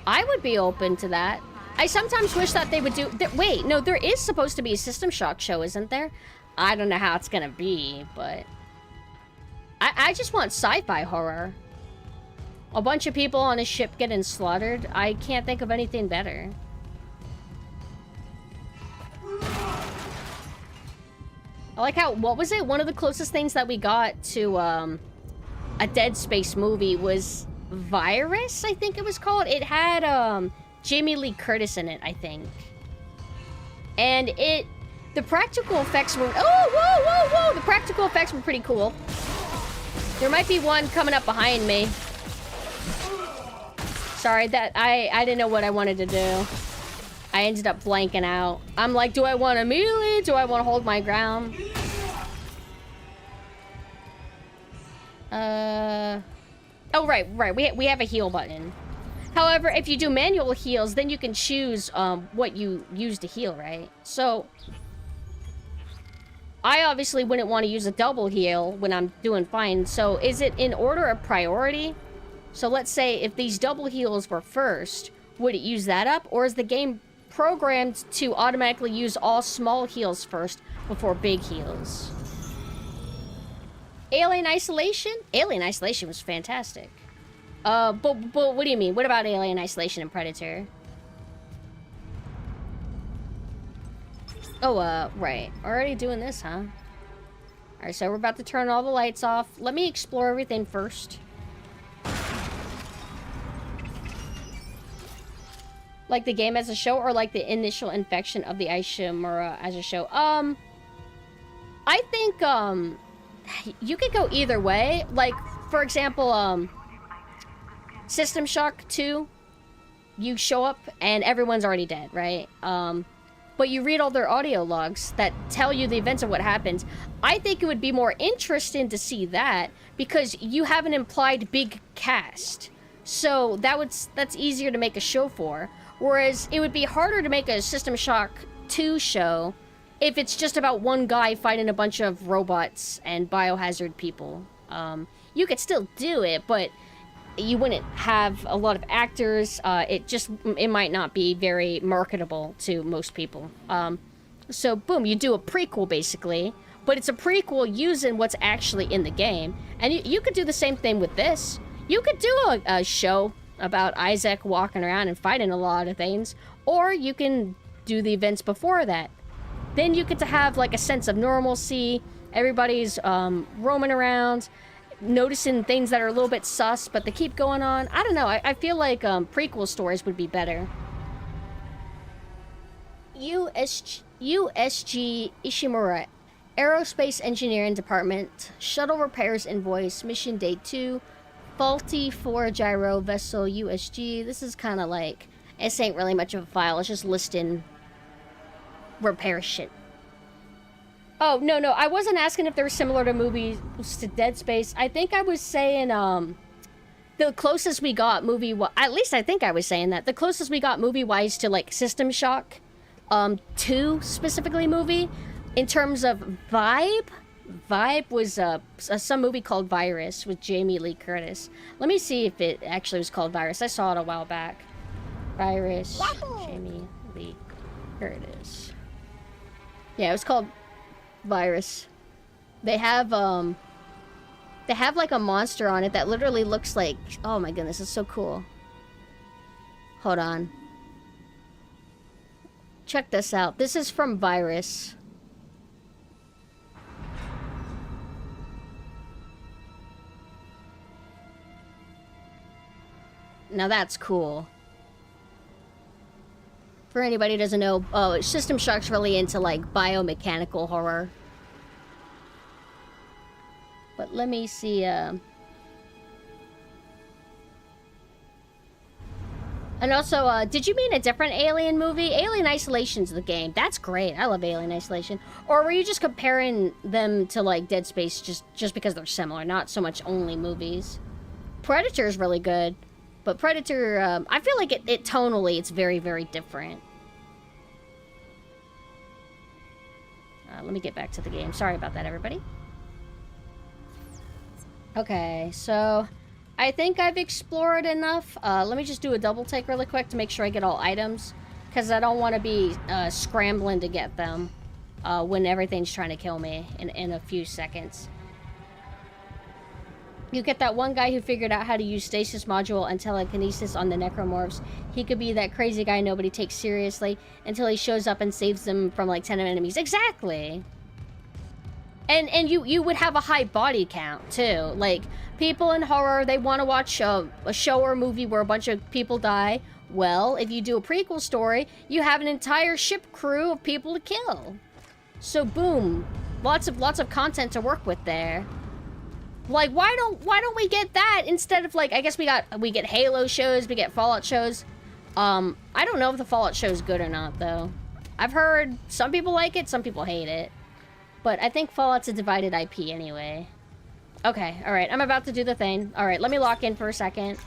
I would be open to that. I sometimes wish that they would do... Wait, no, there is supposed to be a System Shock show, isn't there? I don't know how it's gonna be, but I just want sci-fi horror. A bunch of people on a ship getting slaughtered. I can't think of anything better. I like how, what was it? One of the closest things that we got to a Dead Space movie was Virus, I think it was called. It had Jamie Lee Curtis in it, I think. And the practical effects were, whoa! The practical effects were pretty cool. There might be one coming up behind me. Sorry, that I didn't know what I wanted to do. I ended up blanking out. I'm like, do I want to melee? Do I want to hold my ground? Oh, right. We have a heal button. However, if you do manual heals, then you can choose what you use to heal, right? So, I obviously wouldn't want to use a double heal when I'm doing fine. So, is it in order of priority? So, let's say if these double heals were first, would it use that up? Or is the game programmed to automatically use all small heals first before big heals? Alien Isolation? Alien Isolation was fantastic. But what do you mean? What about Alien Isolation and Predator? Oh, right. Already doing this, huh? Alright, so we're about to turn all the lights off. Let me explore everything first. Like the game as a show, or like the initial infection of the Ishimura as a show? I think, you could go either way. Like, for example, System Shock 2, you show up and everyone's already dead, right? But you read all their audio logs that tell you the events of what happened. I think it would be more interesting to see that because you have an implied big cast. So that's easier to make a show for. Whereas it would be harder to make a System Shock 2 show if it's just about one guy fighting a bunch of robots and biohazard people. You could still do it, but you wouldn't have a lot of actors. It might not be very marketable to most people. So boom, you do a prequel basically, but it's a prequel using what's actually in the game. And you could do the same thing with this. You could do a show about Isaac walking around and fighting a lot of things, or you can do the events before that. Then you get to have like a sense of normalcy. Everybody's roaming around, noticing things that are a little bit sus, but they keep going on. I don't know. I feel like prequel stories would be better. USG Ishimura, Aerospace Engineering Department, Shuttle Repairs Invoice, Mission Day 2, Faulty 4 Gyro Vessel USG. This is kind of like, this ain't really much of a file. It's just listing repair shit. Oh, no, I wasn't asking if they were similar to movies to Dead Space. I think I was saying, the closest we got at least I think I was saying that. The closest we got movie-wise to, like, System Shock 2, specifically, movie, in terms of vibe was, some movie called Virus with Jamie Lee Curtis. Let me see if it actually was called Virus. I saw it a while back. Virus, Jamie Lee Curtis. Yeah, it was called Virus. They have like a monster on it that literally looks like, oh my goodness, it's so cool. Hold on. Check this out. This is from Virus. Now that's cool. For anybody who doesn't know, System Shock's really into, like, biomechanical horror. But let me see, And also, did you mean a different Alien movie? Alien Isolation's the game. That's great. I love Alien Isolation. Or were you just comparing them to, like, Dead Space just because they're similar, not so much only movies? Predator's really good. But Predator, I feel like it tonally, it's very, very different. Let me get back to the game. Sorry about that, everybody. Okay, so I think I've explored enough. Let me just do a double take really quick to make sure I get all items, because I don't want to be scrambling to get them. when everything's trying to kill me in a few seconds. You get that one guy who figured out how to use stasis module and telekinesis on the necromorphs. He could be that crazy guy nobody takes seriously until he shows up and saves them from like 10 enemies. Exactly. And you would have a high body count too. Like, people in horror, they want to watch a show or a movie where a bunch of people die. Well, if you do a prequel story, you have an entire ship crew of people to kill. So boom, lots of content to work with there. Like, why don't we get that instead of, like, I guess we get Halo shows, we get Fallout shows. I don't know if the Fallout show is good or not, though. I've heard some people like it, some people hate it. But I think Fallout's a divided IP anyway. Okay, alright, I'm about to do the thing. Alright, let me lock in for a second.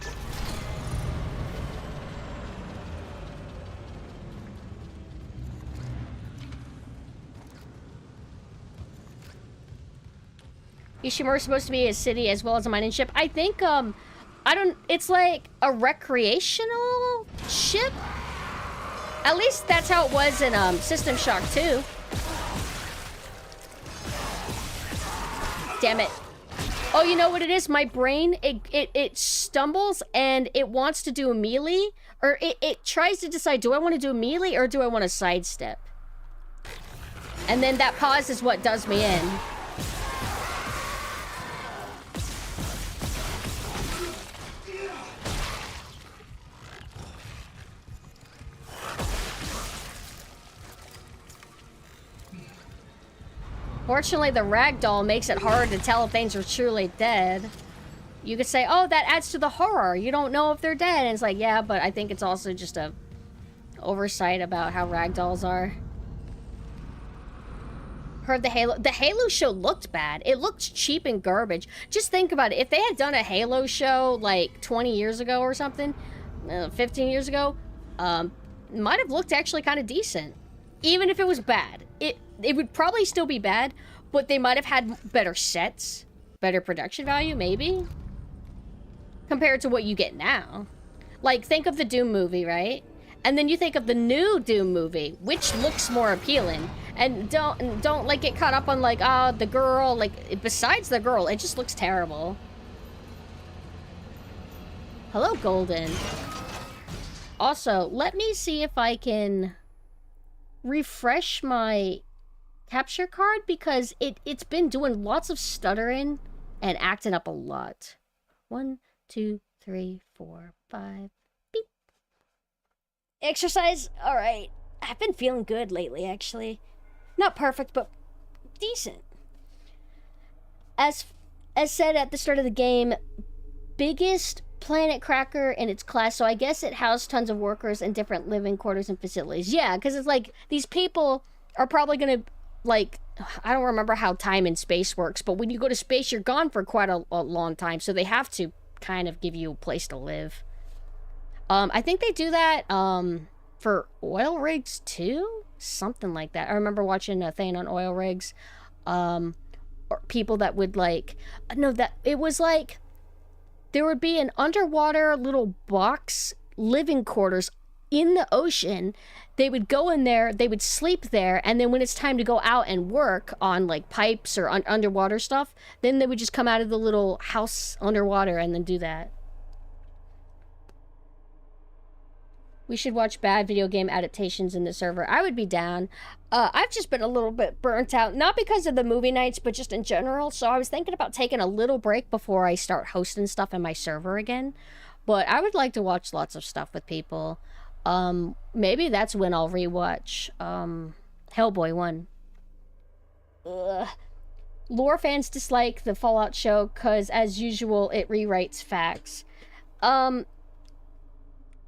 Ishimura is supposed to be a city as well as a mining ship. I think, it's like a recreational ship? At least that's how it was in, System Shock 2. Damn it. Oh, you know what it is? My brain, it stumbles and it wants to do a melee, or it tries to decide, do I want to do a melee or do I want to sidestep? And then that pause is what does me in. Fortunately, the ragdoll makes it hard to tell if things are truly dead. You could say, oh, that adds to the horror. You don't know if they're dead. And it's like, yeah, but I think it's also just a oversight about how ragdolls are. Heard the Halo show looked bad. It looked cheap and garbage. Just think about it. If they had done a Halo show like 20 years ago or something, 15 years ago, it might have looked actually kind of decent. Even if it was bad. It would probably still be bad, but they might have had better sets, better production value, maybe? Compared to what you get now. Like, think of the Doom movie, right? And then you think of the new Doom movie, which looks more appealing. And don't like get caught up on like, the girl, like, besides the girl, it just looks terrible. Hello, Golden. Also, let me see if I can refresh my capture card, because it's been doing lots of stuttering and acting up a lot. 1, 2, 3, 4, 5. Beep. Exercise. All right. I've been feeling good lately, actually. Not perfect, but decent. As said at the start of the game, biggest planet cracker in its class, so I guess it housed tons of workers in different living quarters and facilities. Yeah, because it's like, these people are probably gonna, like, I don't remember how time and space works, but when you go to space, you're gone for quite a long time, so they have to kind of give you a place to live. I think they do that, for oil rigs too? Something like that. I remember watching a thing on oil rigs, or people that would, like, no, that, it was like, there would be an underwater little box living quarters in the ocean. They would go in there, they would sleep there, and then when it's time to go out and work on like pipes or underwater stuff, then they would just come out of the little house underwater and then do that. We should watch bad video game adaptations in the server. I would be down. I've just been a little bit burnt out, not because of the movie nights, but just in general. So I was thinking about taking a little break before I start hosting stuff in my server again. But I would like to watch lots of stuff with people. Maybe that's when I'll rewatch Hellboy 1. Lore fans dislike the Fallout show because, as usual, it rewrites facts.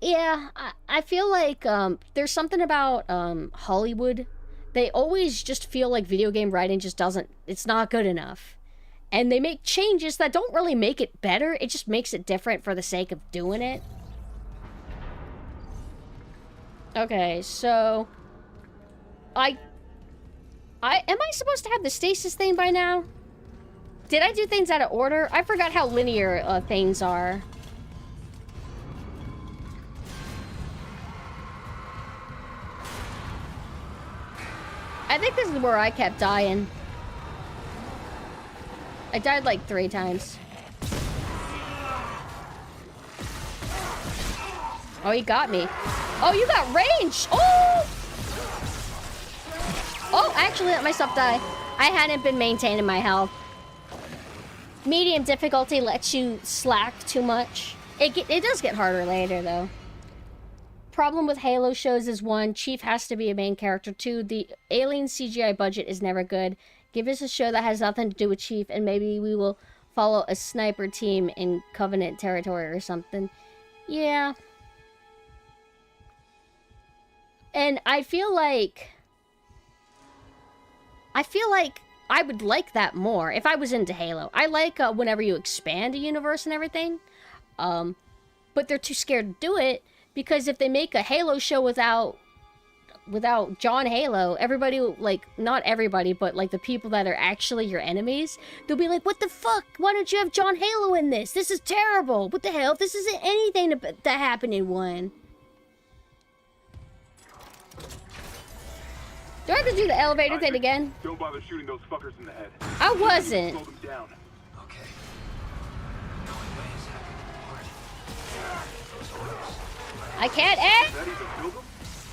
Yeah, I feel like there's something about Hollywood. They always just feel like video game writing just doesn't, it's not good enough. And they make changes that don't really make it better, it just makes it different for the sake of doing it. Okay, so am I supposed to have the stasis thing by now? Did I do things out of order? I forgot how linear things are. I think this is where I kept dying. I died like 3 times. Oh, he got me. Oh, you got range! Oh! Oh, I actually let myself die. I hadn't been maintaining my health. Medium difficulty lets you slack too much. It does get harder later, though. Problem with Halo shows is 1, Chief has to be a main character. 2, the alien CGI budget is never good. Give us a show that has nothing to do with Chief, and maybe we will follow a sniper team in Covenant territory or something. Yeah. And I feel like I would like that more if I was into Halo. I like whenever you expand a universe and everything. But they're too scared to do it because if they make a Halo show without John Halo, everybody, like, not everybody, but like the people that are actually your enemies, they'll be like, what the fuck? Why don't you have John Halo in this? This is terrible. What the hell? This isn't anything that happened in 1. Do I have to do the elevator thing again? Don't bother shooting those fuckers in the head. I wasn't. Slow them down. Okay. The only way is having those orders. I can't Did that even kill them?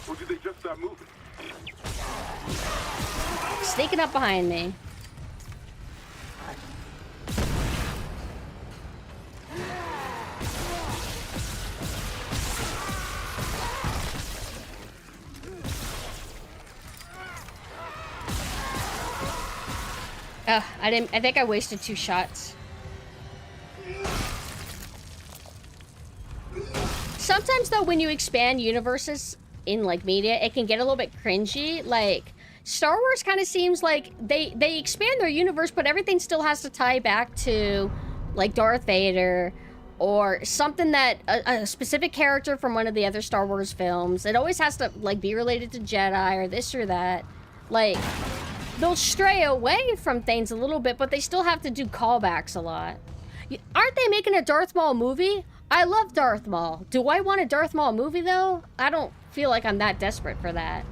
Or did they just stop moving? Sneaking up behind me. I think I wasted 2 shots. Sometimes though, when you expand universes in like media, it can get a little bit cringy. Like Star Wars kind of seems like they expand their universe, but everything still has to tie back to like Darth Vader or something that a specific character from one of the other Star Wars films. It always has to like be related to Jedi or this or that. Like they'll stray away from things a little bit, but they still have to do callbacks a lot. Aren't they making a Darth Maul movie? I love Darth Maul. Do I want a Darth Maul movie, though? I don't feel like I'm that desperate for that.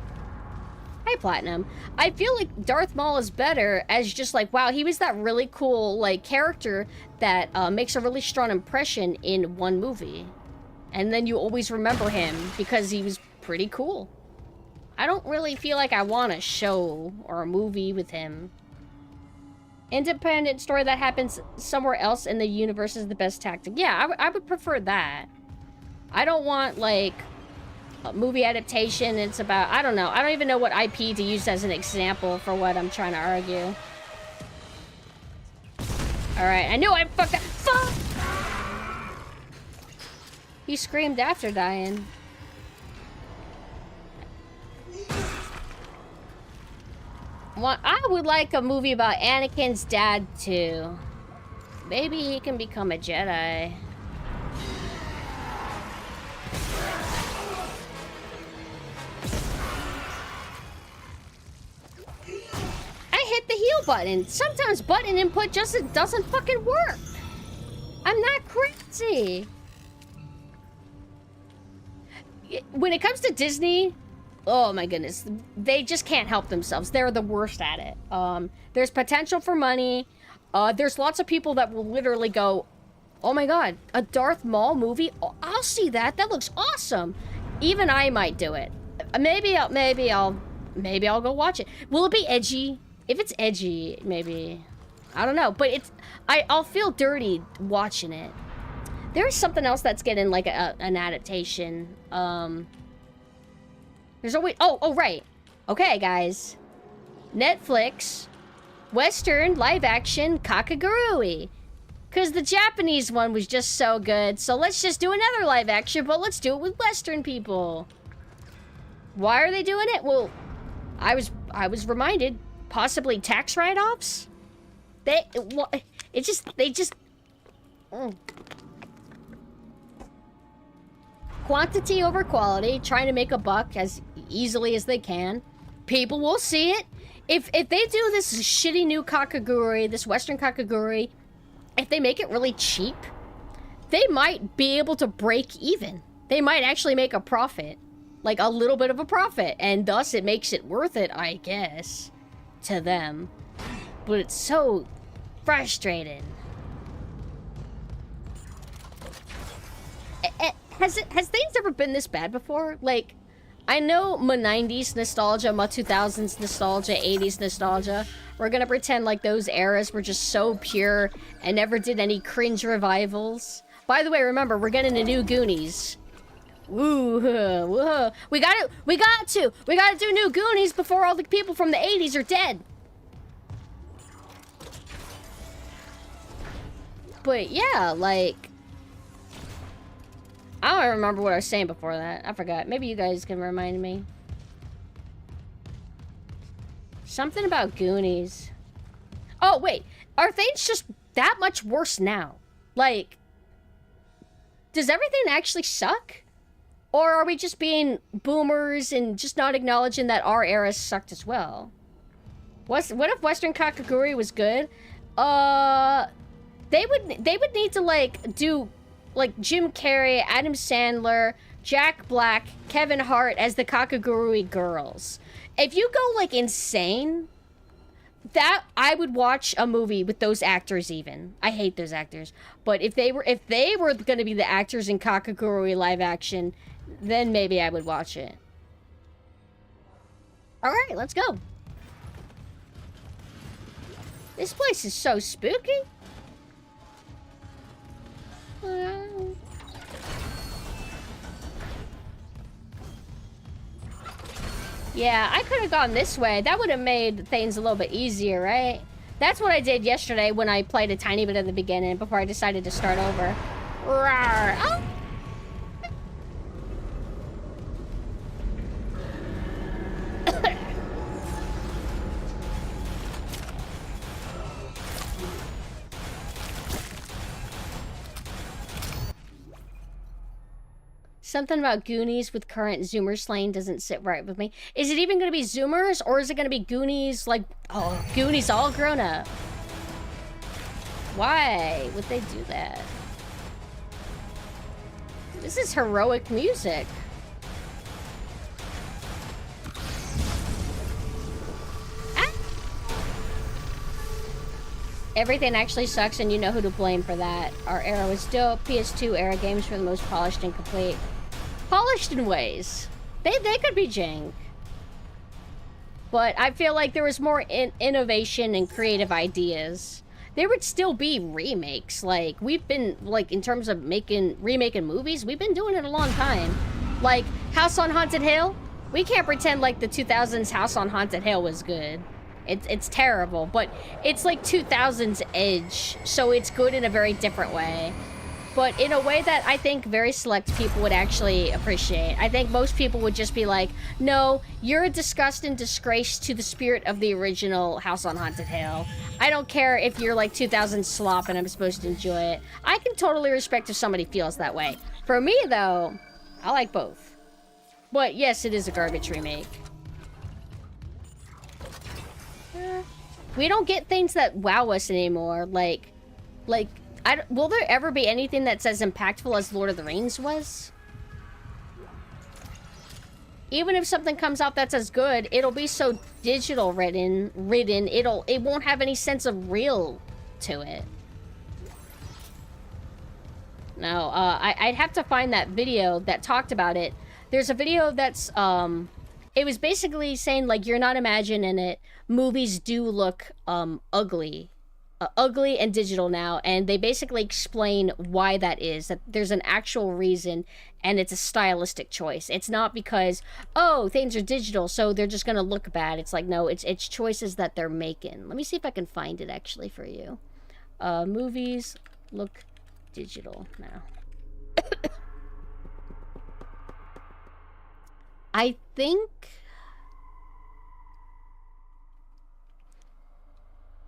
Hey, Platinum. I feel like Darth Maul is better as just like, wow, he was that really cool, like, character that makes a really strong impression in one movie. And then you always remember him because he was pretty cool. I don't really feel like I want a show or a movie with him. Independent story that happens somewhere else in the universe is the best tactic. Yeah, I would prefer that. I don't want, like, a movie adaptation. It's about, I don't know. I don't even know what IP to use as an example for what I'm trying to argue. Alright, I knew I fucked up. Fuck! He screamed after dying. Well, I would like a movie about Anakin's dad, too. Maybe he can become a Jedi. I hit the heal button. Sometimes button input just doesn't fucking work. I'm not crazy. When it comes to Disney... Oh my goodness, they just can't help themselves. They're the worst at it. There's potential for money. There's lots of people that will literally go, oh my god, a Darth Maul movie? Oh, I'll see that. That looks awesome. Even I might do it. Maybe I'll go watch it. Will it be edgy? If it's edgy, maybe. I don't know, but I'll feel dirty watching it. There's something else that's getting like an adaptation. There's always... Oh, right. Okay, guys. Netflix. Western live-action Kakagurui. Because the Japanese one was just so good. So let's just do another live-action, but let's do it with Western people. Why are they doing it? Well, I was reminded. Possibly tax write-offs? They just... Quantity over quality, trying to make a buck as easily as they can. People will see it. If they do this shitty new Kakaguri, this Western Kakaguri, if they make it really cheap, they might be able to break even. They might actually make a profit. like a little bit of a profit, and thus it makes it worth it, I guess, to them. But it's so frustrating. Has things ever been this bad before? Like, I know my 90s nostalgia, my 2000s nostalgia, 80s nostalgia. We're gonna pretend like those eras were just so pure and never did any cringe revivals. By the way, remember, we're getting a new Goonies. Woo, woo. We gotta do new Goonies before all the people from the 80s are dead. But yeah, like, I don't remember what I was saying before that. I forgot. Maybe you guys can remind me. Something about Goonies. Oh, wait. Are things just that much worse now? Like, does everything actually suck? Or are we just being boomers and just not acknowledging that our era sucked as well? What if Western Kakaguri was good? They would need to, like, do, like, Jim Carrey, Adam Sandler, Jack Black, Kevin Hart as the Kakagurui girls. If you go, like, insane, that I would watch a movie with those actors even. I hate those actors. But if they were going to be the actors in Kakagurui live action, then maybe I would watch it. All right, let's go. This place is so spooky. Yeah, I could have gone this way. That would have made things a little bit easier, right? That's what I did yesterday when I played a tiny bit at the beginning before I decided to start over. Rawr. Oh. Something about Goonies with current Zoomer slang doesn't sit right with me. Is it even going to be Zoomers, or is it going to be Goonies, like, oh, Goonies all grown up? Why would they do that? This is heroic music. Ah. Everything actually sucks, and you know who to blame for that. Our era was dope. PS2 era games were the most polished and complete. Polished in ways. They could be jank. But I feel like there was more innovation and creative ideas. There would still be remakes. Like, we've been, like, in terms of remaking movies, we've been doing it a long time. Like, House on Haunted Hill. We can't pretend like the 2000s House on Haunted Hill was good. It's terrible, but it's like 2000s edge, so it's good in a very different way. But in a way that I think very select people would actually appreciate. I think most people would just be like, no, you're a disgust and disgrace to the spirit of the original House on Haunted Hill. I don't care if you're like 2000 slop and I'm supposed to enjoy it. I can totally respect if somebody feels that way. For me, though, I like both. But yes, it is a garbage remake. We don't get things that wow us anymore. Like, will there ever be anything that's as impactful as Lord of the Rings was? Even if something comes out that's as good, it'll be so digital ridden, it won't have any sense of real to it. No, I'd have to find that video that talked about it. There's a video that's, it was basically saying, like, you're not imagining it. Movies do look, ugly and digital now, and they basically explain why that is, that there's an actual reason, and it's a stylistic choice. It's not because, oh, things are digital, so they're just gonna look bad. It's like, no, it's choices that they're making. Let me see if I can find it actually for you. Movies look digital now. I think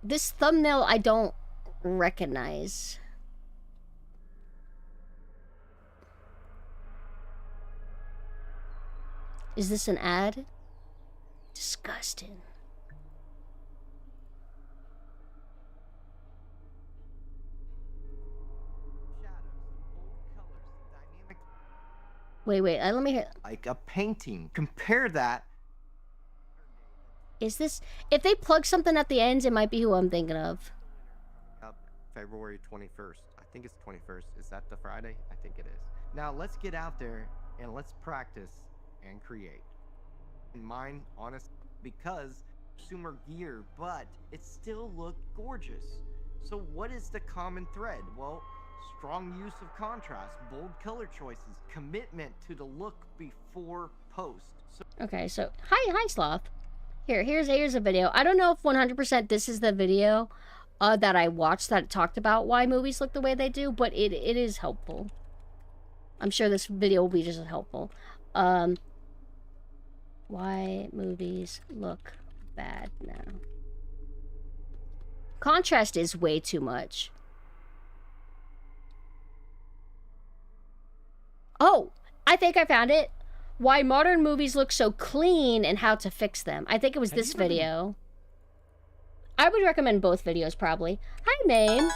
this thumbnail I don't recognize. Is this an ad? Disgusting. Wait, let me hear. Like a painting. Compare that. Is this... If they plug something at the end, it might be who I'm thinking of. February 21st. I think it's 21st. Is that the Friday? I think it is. Now let's get out there and let's practice and create. In mind, honest, because consumer gear, but it still looked gorgeous. So what is the common thread? Well, strong use of contrast, bold color choices, commitment to the look before post. Okay, so hi Sloth. Here's a video. I don't know if 100% this is the video that I watched that talked about why movies look the way they do, but it is helpful. I'm sure this video will be just as helpful. Why movies look bad now. Contrast is way too much. Oh, I think I found it. Why modern movies look so clean and how to fix them. I think it was this video. I would recommend both videos, probably. Hi, Mame.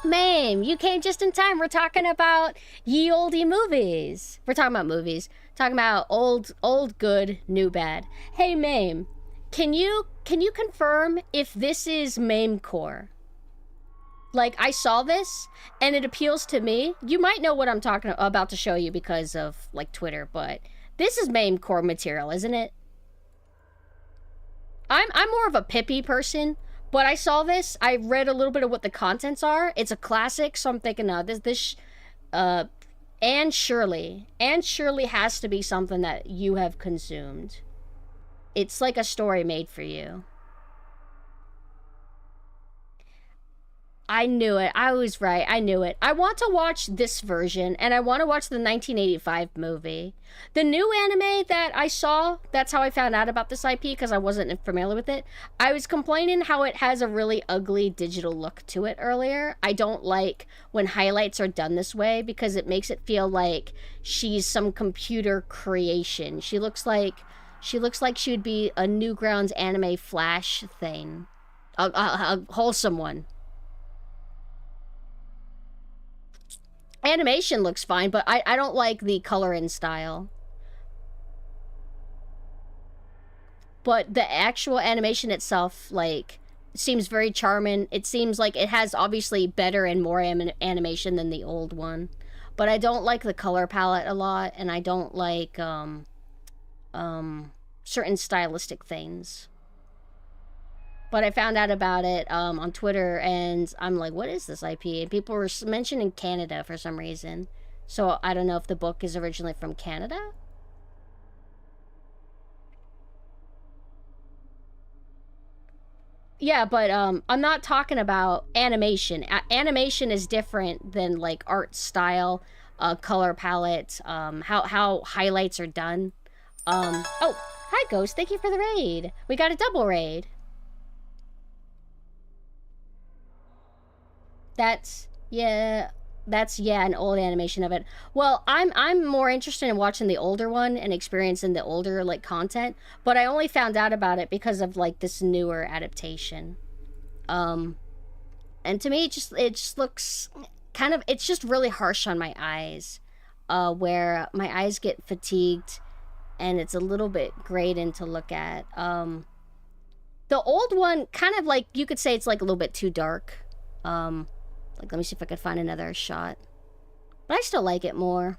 Mame, you came just in time. We're talking about ye oldie movies. We're talking about movies. Talking about old good, new bad. Hey, Mame, can you confirm if this is Mamecore? Like, I saw this, and it appeals to me. You might know what I'm about to show you because of, like, Twitter, but this is Mamecore material, isn't it? I'm more of a Pippi person, but I saw this. I read a little bit of what the contents are. It's a classic, so I'm thinking, Anne Shirley. Anne Shirley has to be something that you have consumed. It's like a story made for you. I knew it. I was right. I knew it. I want to watch this version, and I want to watch the 1985 movie. The new anime that I saw, that's how I found out about this IP, because I wasn't familiar with it. I was complaining how it has a really ugly digital look to it earlier. I don't like when highlights are done this way, because it makes it feel like she's some computer creation. She looks like she would be a Newgrounds anime Flash thing. A wholesome one. Animation looks fine, but I don't like the color and style. But the actual animation itself, like, seems very charming. It seems like it has obviously better and more animation than the old one. But I don't like the color palette a lot, and I don't like certain stylistic things. But I found out about it on Twitter, and I'm like, what is this IP? And people were mentioning Canada for some reason. So I don't know if the book is originally from Canada? Yeah, but I'm not talking about animation. Animation is different than, like, art style, color palette, how highlights are done. Oh, hi, Ghost. Thank you for the raid. We got a double raid. That's an old animation of it. Well, I'm more interested in watching the older one and experiencing the older, like, content, but I only found out about it because of, like, this newer adaptation. And to me, it just looks kind of, it's just really harsh on my eyes, where my eyes get fatigued and it's a little bit grating to look at. The old one, kind of like, you could say it's like a little bit too dark. Like, let me see if I could find another shot. But I still like it more.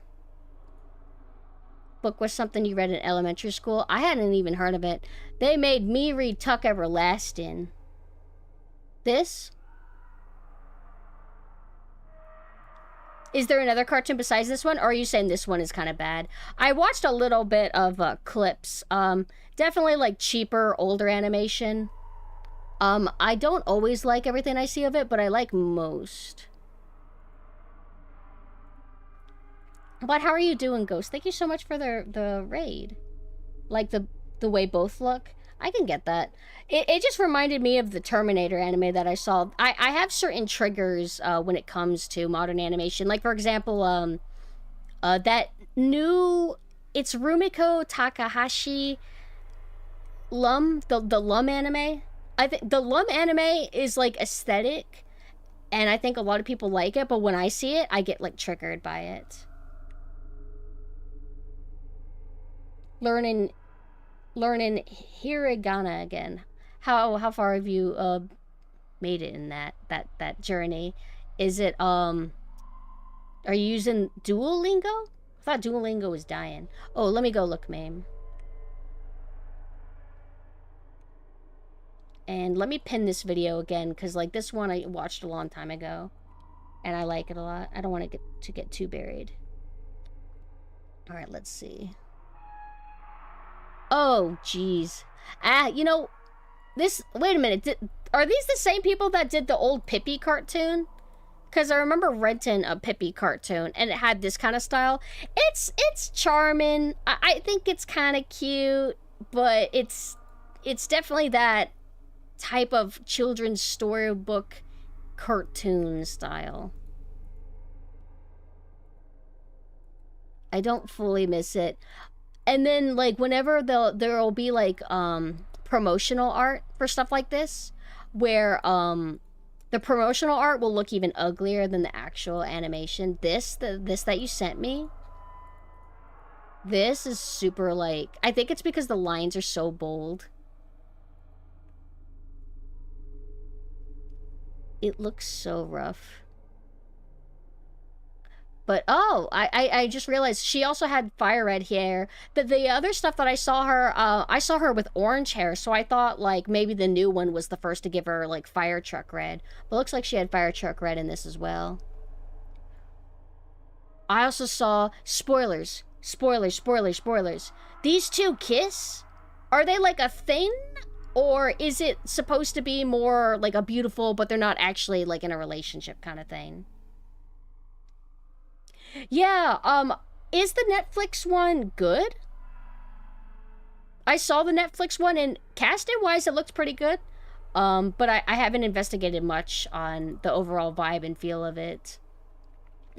Book was something you read in elementary school? I hadn't even heard of it. They made me read Tuck Everlasting. This? Is there another cartoon besides this one? Or are you saying this one is kind of bad? I watched a little bit of clips. Definitely, like, cheaper, older animation. I don't always like everything I see of it, but I like most. But how are you doing, Ghost? Thank you so much for the raid. Like, the way both look. I can get that. It just reminded me of the Terminator anime that I saw. I have certain triggers when it comes to modern animation. Like, for example, that new... It's Rumiko Takahashi Lum, the Lum anime. I think the Lum anime is, like, aesthetic, and I think a lot of people like it, but when I see it, I get, like, triggered by it. learning hiragana again. How far have you made it in that journey? Is it are you using Duolingo? I thought Duolingo was dying. Oh, let me go look, ma'am. And let me pin this video again, because like this one I watched a long time ago. And I like it a lot. I don't want to get too buried. Alright, let's see. Oh, jeez. You know, this... Wait a minute. Are these the same people that did the old Pippi cartoon? Because I remember renting a Pippi cartoon, and it had this kind of style. It's charming. I think it's kind of cute, but it's definitely that type of children's storybook cartoon style. I don't fully miss it. And then, like, whenever there'll be, like, promotional art for stuff like this, where, the promotional art will look even uglier than the actual animation. This that you sent me, this is super, like, I think it's because the lines are so bold. It looks so rough. But, oh, I just realized she also had fire red hair. The other stuff that I saw her with orange hair, so I thought, like, maybe the new one was the first to give her, like, fire truck red. But it looks like she had fire truck red in this as well. I also saw spoilers. Spoilers. These two kiss? Are they, like, a thing? Or is it supposed to be more, like, a beautiful, but they're not actually, like, in a relationship kind of thing? Yeah, is the Netflix one good? I saw the Netflix one, and casting-wise, it looked pretty good. But I haven't investigated much on the overall vibe and feel of it.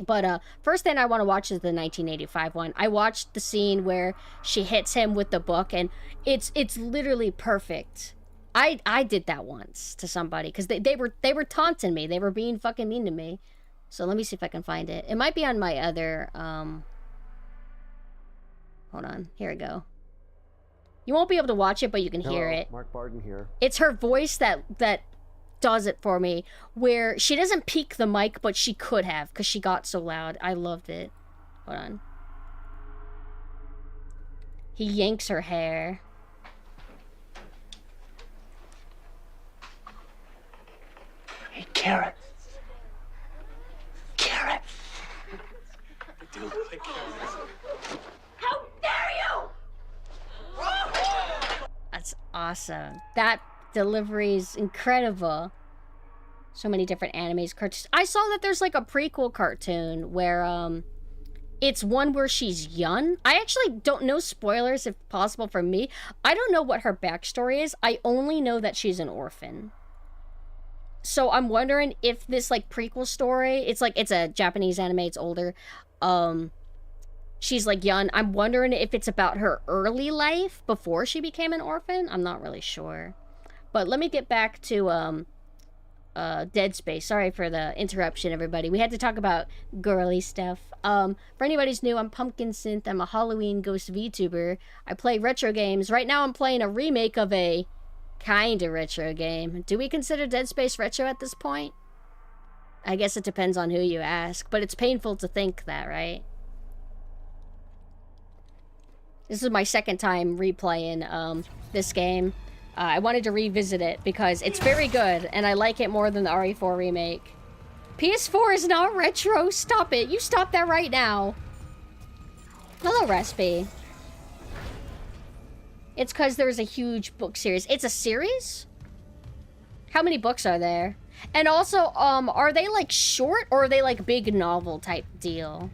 But, first thing I want to watch is the 1985 one. I watched the scene where she hits him with the book, and it's literally perfect. I did that once to somebody, because they were taunting me. They were being fucking mean to me. So let me see if I can find it. It might be on my other, hold on. Here we go. You won't be able to watch it, but you can hear it. Mark Barden here. It's her voice that does it for me, where she doesn't peak the mic, but she could have, because she got so loud. I loved it. Hold on. He yanks her hair. Hey, Carrot. Carrot. I do look like carrots. How dare you! That's awesome. That delivery is incredible. So many different animes, cartoons. I saw that there's like a prequel cartoon where it's one where she's young. I actually don't know, spoilers if possible for me. I don't know what her backstory is. I only know that she's an orphan. So I'm wondering if this like prequel story, it's a Japanese anime, it's older. She's like young. I'm wondering if it's about her early life before she became an orphan. I'm not really sure. But let me get back to Dead Space. Sorry for the interruption, everybody. We had to talk about girly stuff. For anybody who's new, I'm PumpkinSynth. I'm a Halloween ghost VTuber. I play retro games. Right now I'm playing a remake of a kinda retro game. Do we consider Dead Space retro at this point? I guess it depends on who you ask, but it's painful to think that, right? This is my second time replaying this game. I wanted to revisit it because it's very good, and I like it more than the RE4 remake. PS4 is not retro! Stop it! You stop that right now! Hello, Raspy. It's because there's a huge book series. It's a series? How many books are there? And also, are they like short or are they like big novel type deal?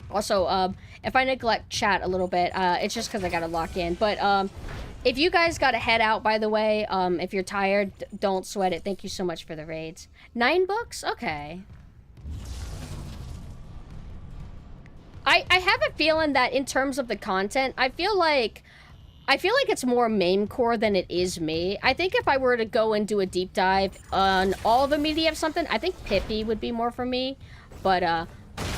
Also, if I neglect chat a little bit, it's just because I gotta lock in. But if you guys gotta head out, by the way, if you're tired, don't sweat it. Thank you so much for the raids. 9 books? Okay. I have a feeling that in terms of the content, I feel like it's more main core than it is me. I think if I were to go and do a deep dive on all the media of something, I think Pippi would be more for me. But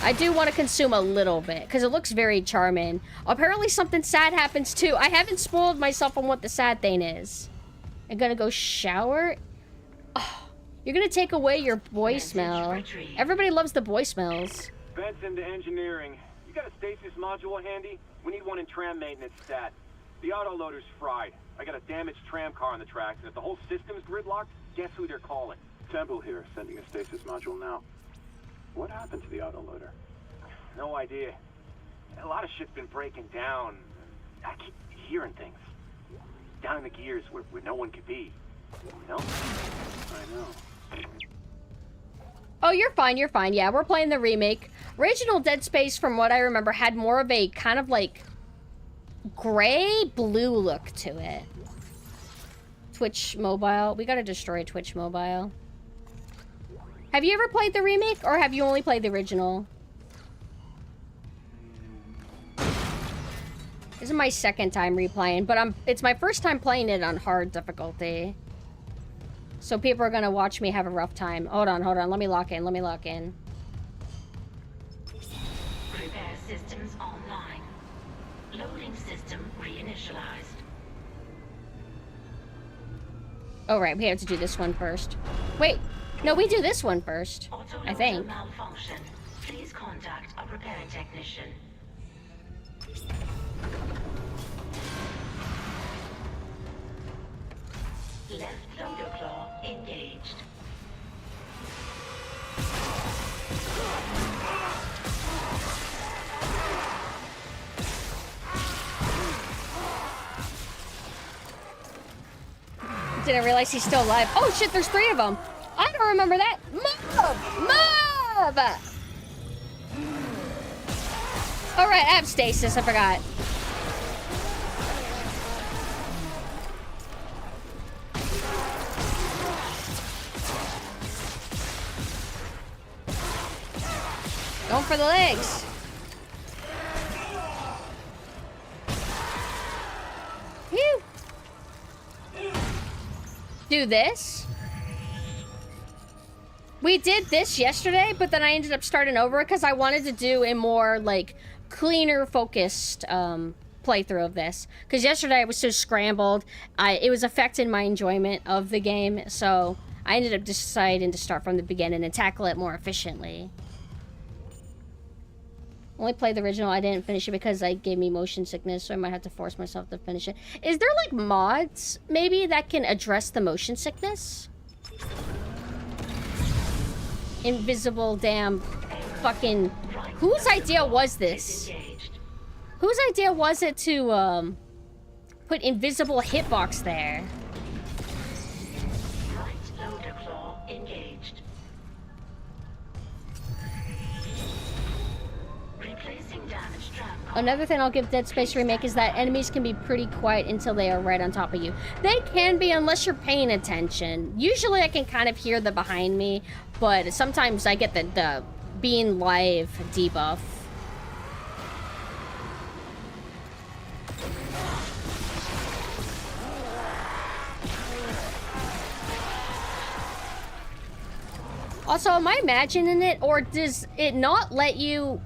I do want to consume a little bit, because it looks very charming. Apparently something sad happens too. I haven't spoiled myself on what the sad thing is. I'm gonna go shower. Oh, you're gonna take away your boy smell. Everybody loves the boy smells. Vents into engineering. You got a stasis module handy? We need one in tram maintenance stat. The autoloader's fried. I got a damaged tram car on the tracks, and if the whole system's gridlocked, guess who they're calling? Temple here, sending a stasis module now. What happened to the autoloader? No idea. A lot of shit's been breaking down. I keep hearing things. Down in the gears where no one could be. You know? I know. Oh, you're fine, you're fine. Yeah, we're playing the remake. Original Dead Space, from what I remember, had more of a kind of like gray-blue look to it. Twitch Mobile. We gotta destroy Twitch Mobile. Have you ever played the remake, or have you only played the original? This is my second time replaying, but it's my first time playing it on hard difficulty. So people are gonna watch me have a rough time. Hold on, let me lock in, Repair systems online. Loading system reinitialized. Oh right, we have to do this one first. Wait, no, we do this one first, I think. Malfunction. Please contact a repair technician. Left loader claw engaged. Didn't realize he's still alive. Oh shit, there's 3 of them. I don't remember that. Move! All right, I have stasis, I forgot. Going for the legs. Phew. Do this. We did this yesterday, but then I ended up starting over because I wanted to do a more, like, cleaner, focused playthrough of this. Because yesterday I was so scrambled, it was affecting my enjoyment of the game, so I ended up deciding to start from the beginning and tackle it more efficiently. Only played the original. I didn't finish it because it gave me motion sickness, so I might have to force myself to finish it. Is there, like, mods, maybe, that can address the motion sickness? Invisible damn fucking... Whose idea was this? Whose idea was it to, put invisible hitbox there? Right loader claw engaged. Replacing damaged tram. Another thing I'll give Dead Space Remake is that enemies can be pretty quiet until they are right on top of you. They can be unless you're paying attention. Usually I can kind of hear them behind me, but sometimes I get the being live debuff. Also, am I imagining it, or does it not let you...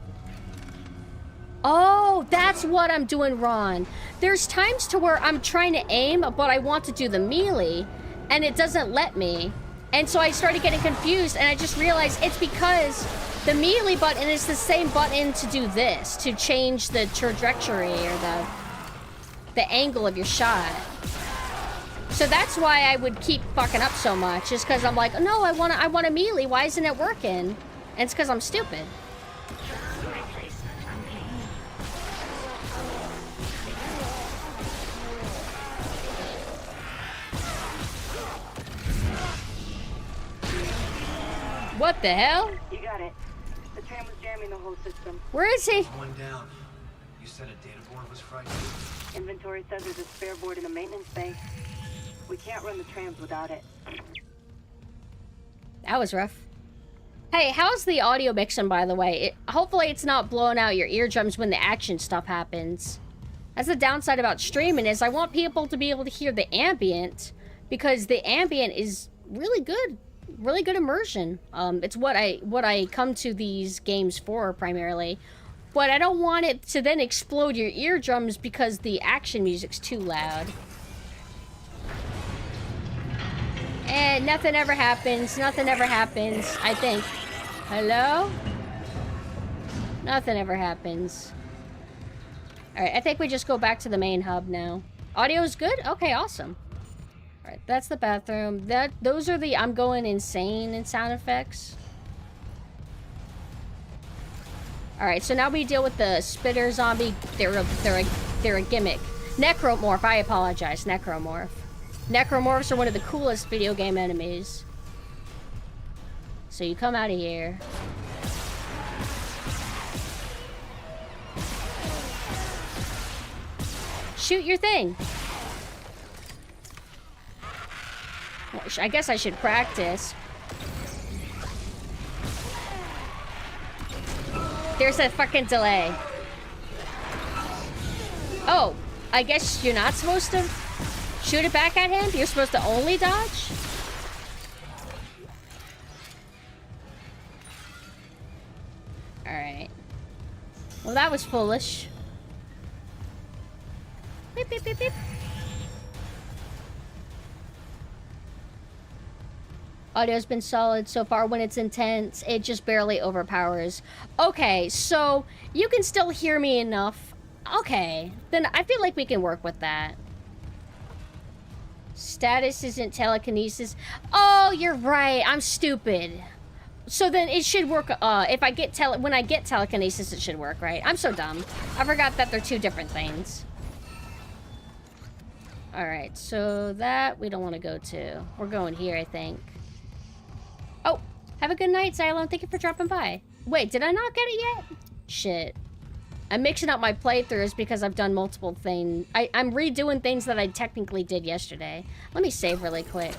Oh, that's what I'm doing wrong. There's times to where I'm trying to aim, but I want to do the melee, and it doesn't let me. And so I started getting confused, and I just realized it's because the melee button is the same button to do this, to change the trajectory or the angle of your shot. So that's why I would keep fucking up so much, is because I'm like, no, I want a melee. Why isn't it working? And it's because I'm stupid. What the hell? You got it. The tram was jamming the whole system. Where is he? One down. You said a data board was fried. Inventory says there's a spare board in the maintenance bay. We can't run the trams without it. That was rough. Hey, how's the audio mixing, by the way? Hopefully it's not blowing out your eardrums when the action stuff happens. That's the downside about streaming, is I want people to be able to hear the ambient, because the ambient is really good really good immersion. It's what I come to these games for primarily. But I don't want it to then explode your eardrums because the action music's too loud. And nothing ever happens. Nothing ever happens, I think. Hello? Nothing ever happens. Alright, I think we just go back to the main hub now. Audio's good? Okay, awesome. Alright, that's the bathroom. Those are the I'm going insane in sound effects. Alright, so now we deal with the spitter zombie. They're a gimmick. Necromorph, I apologize. Necromorph. Necromorphs are one of the coolest video game enemies. So you come out of here. Shoot your thing. Well, I guess I should practice. There's a fucking delay. Oh, I guess you're not supposed to shoot it back at him? You're supposed to only dodge? Alright. Well, that was foolish. Beep, beep, beep, beep. Audio's been solid so far. When it's intense, it just barely overpowers. Okay, so you can still hear me enough. Okay, then I feel like we can work with that. Status isn't telekinesis. Oh, you're right. I'm stupid. So then it should work. If I get when I get telekinesis, it should work, right? I'm so dumb. I forgot that they're two different things. All right, so that we don't want to go to. We're going here, I think. Oh, have a good night, Xylon. Thank you for dropping by. Wait, did I not get it yet? Shit. I'm mixing up my playthroughs because I've done multiple things. I'm redoing things that I technically did yesterday. Let me save really quick.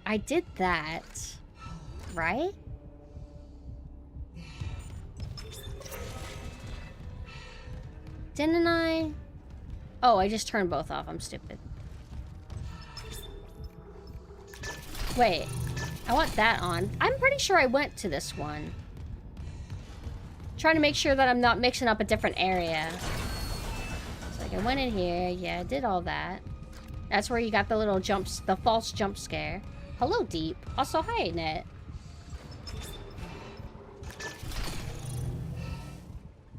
I did that, right? Didn't I? Oh, I just turned both off. I'm stupid. Wait, I want that on. I'm pretty sure I went to this one. Trying to make sure that I'm not mixing up a different area. It's like I went in here. Yeah, I did all that. That's where you got the little jumps, the false jump scare. Hello, Deep. Also, hi, Net.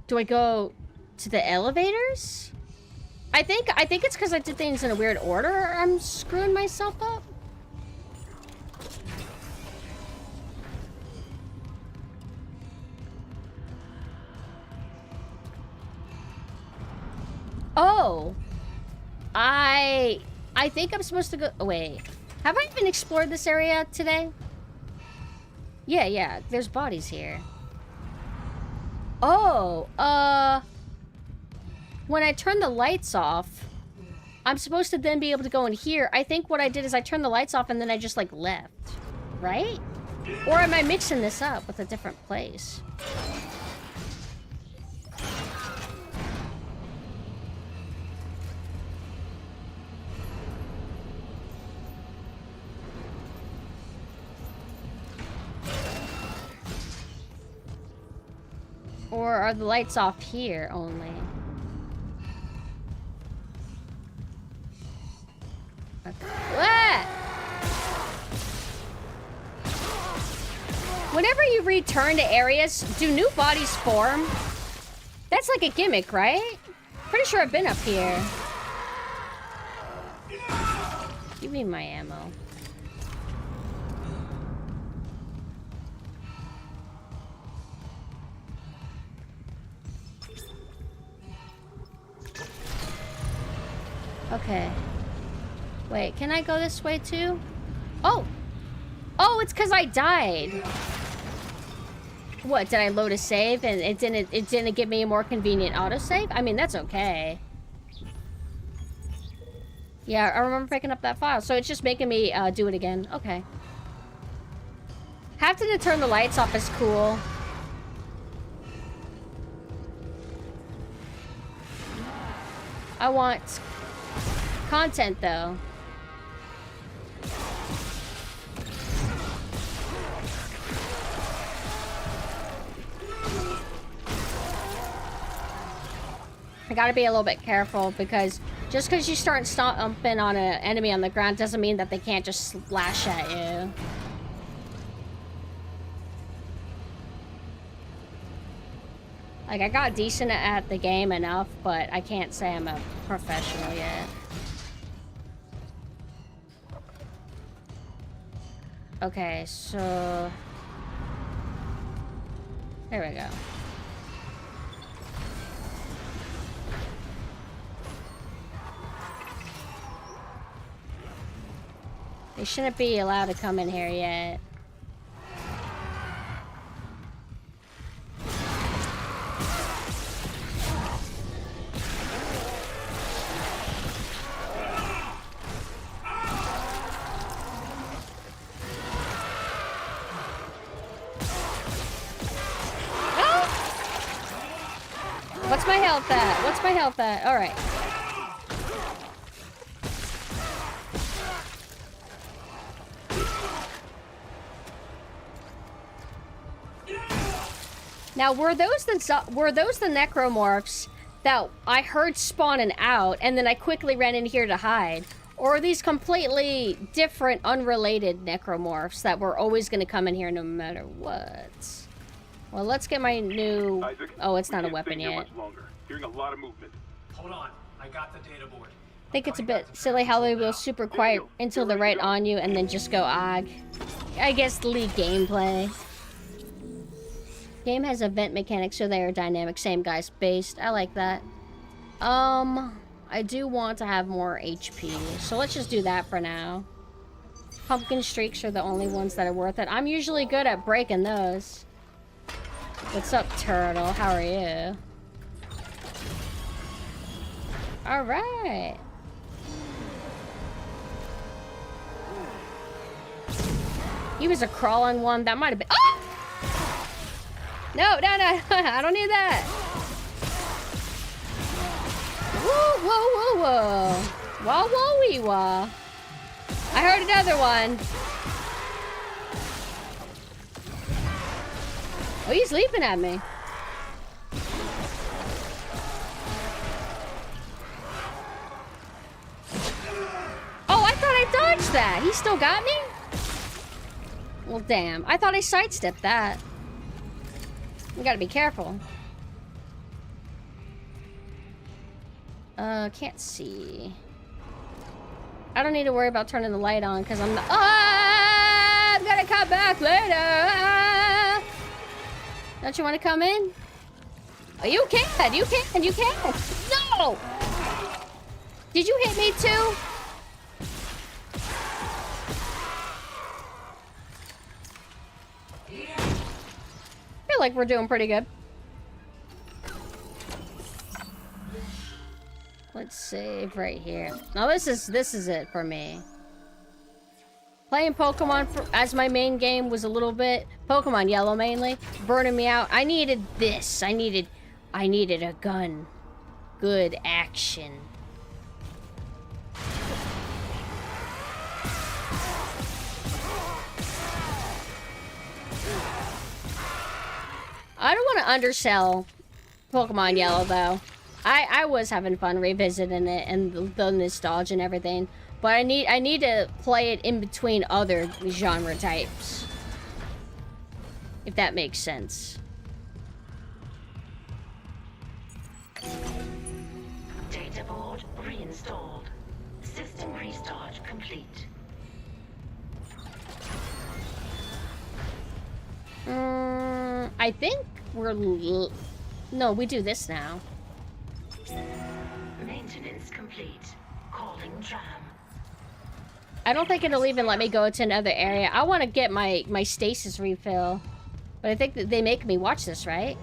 Do I go to the elevators? I think it's because I did things in a weird order. I'm screwing myself up. Oh. I think I'm supposed to go... Oh, wait. Have I even explored this area today? Yeah. There's bodies here. Oh, when I turn the lights off, I'm supposed to then be able to go in here. I think what I did is I turned the lights off and then I just, like, left. Right? Or am I mixing this up with a different place? Or are the lights off here only? Okay. Ah! Whenever you return to areas, do new bodies form? That's like a gimmick, right? Pretty sure I've been up here. Give me my ammo. Okay. Wait, can I go this way too? Oh! Oh, it's because I died. What, did I load a save and it didn't give me a more convenient autosave? I mean, that's okay. Yeah, I remember picking up that file, so it's just making me do it again. Okay. Having to turn the lights off is cool. I want content, though. I gotta be a little bit careful because just because you start stomping on an enemy on the ground doesn't mean that they can't just slash at you. Like, I got decent at the game enough, but I can't say I'm a professional yet. Okay, so... There we go. They shouldn't be allowed to come in here yet. What's my health at? What's my health at? All right. Now, were those the necromorphs that I heard spawning out, and then I quickly ran in here to hide? Or are these completely different, unrelated necromorphs that were always going to come in here no matter what? Well, let's get my new... Isaac, oh, it's not a weapon yet. Much longer. Hearing a lot of movement. Hold on, I got the data board. I think it's a bit silly how they will super quiet until they're right on you and then just go ag. I guess lead gameplay. Game has event mechanics, so they are dynamic. Same guys based. I like that. I do want to have more HP, so let's just do that for now. Pumpkin streaks are the only ones that are worth it. I'm usually good at breaking those. What's up, Turtle? How are you? Alright. He was a crawling one. That might have been... Oh! No, no, no. I don't need that. Whoa, whoa, whoa, whoa. Wah, wah, wee, wah. I heard another one. Oh, he's leaping at me. Oh, I thought I dodged that. He still got me? Well, damn. I thought I sidestepped that. We gotta be careful. Can't see. I don't need to worry about turning the light on because I'm not. Ah, I'm gonna come back later. Ah. Don't you want to come in? Oh, you can. You can. You can. No! Did you hit me too? I feel like we're doing pretty good. Let's save right here. Now this is it for me. Playing Pokemon as my main game was a little bit Pokemon Yellow mainly burning me out. I needed this. I needed a gun. Good action. I don't want to undersell Pokemon Yellow though. I was having fun revisiting it and the nostalgia and everything, but I need to play it in between other genre types, if that makes sense. Data board reinstalled. System restart complete. I think we're... No, we do this now. Maintenance complete. Calling tram. I don't think it'll even let me go to another area. I want to get my stasis refill But I think that they make me watch this, right?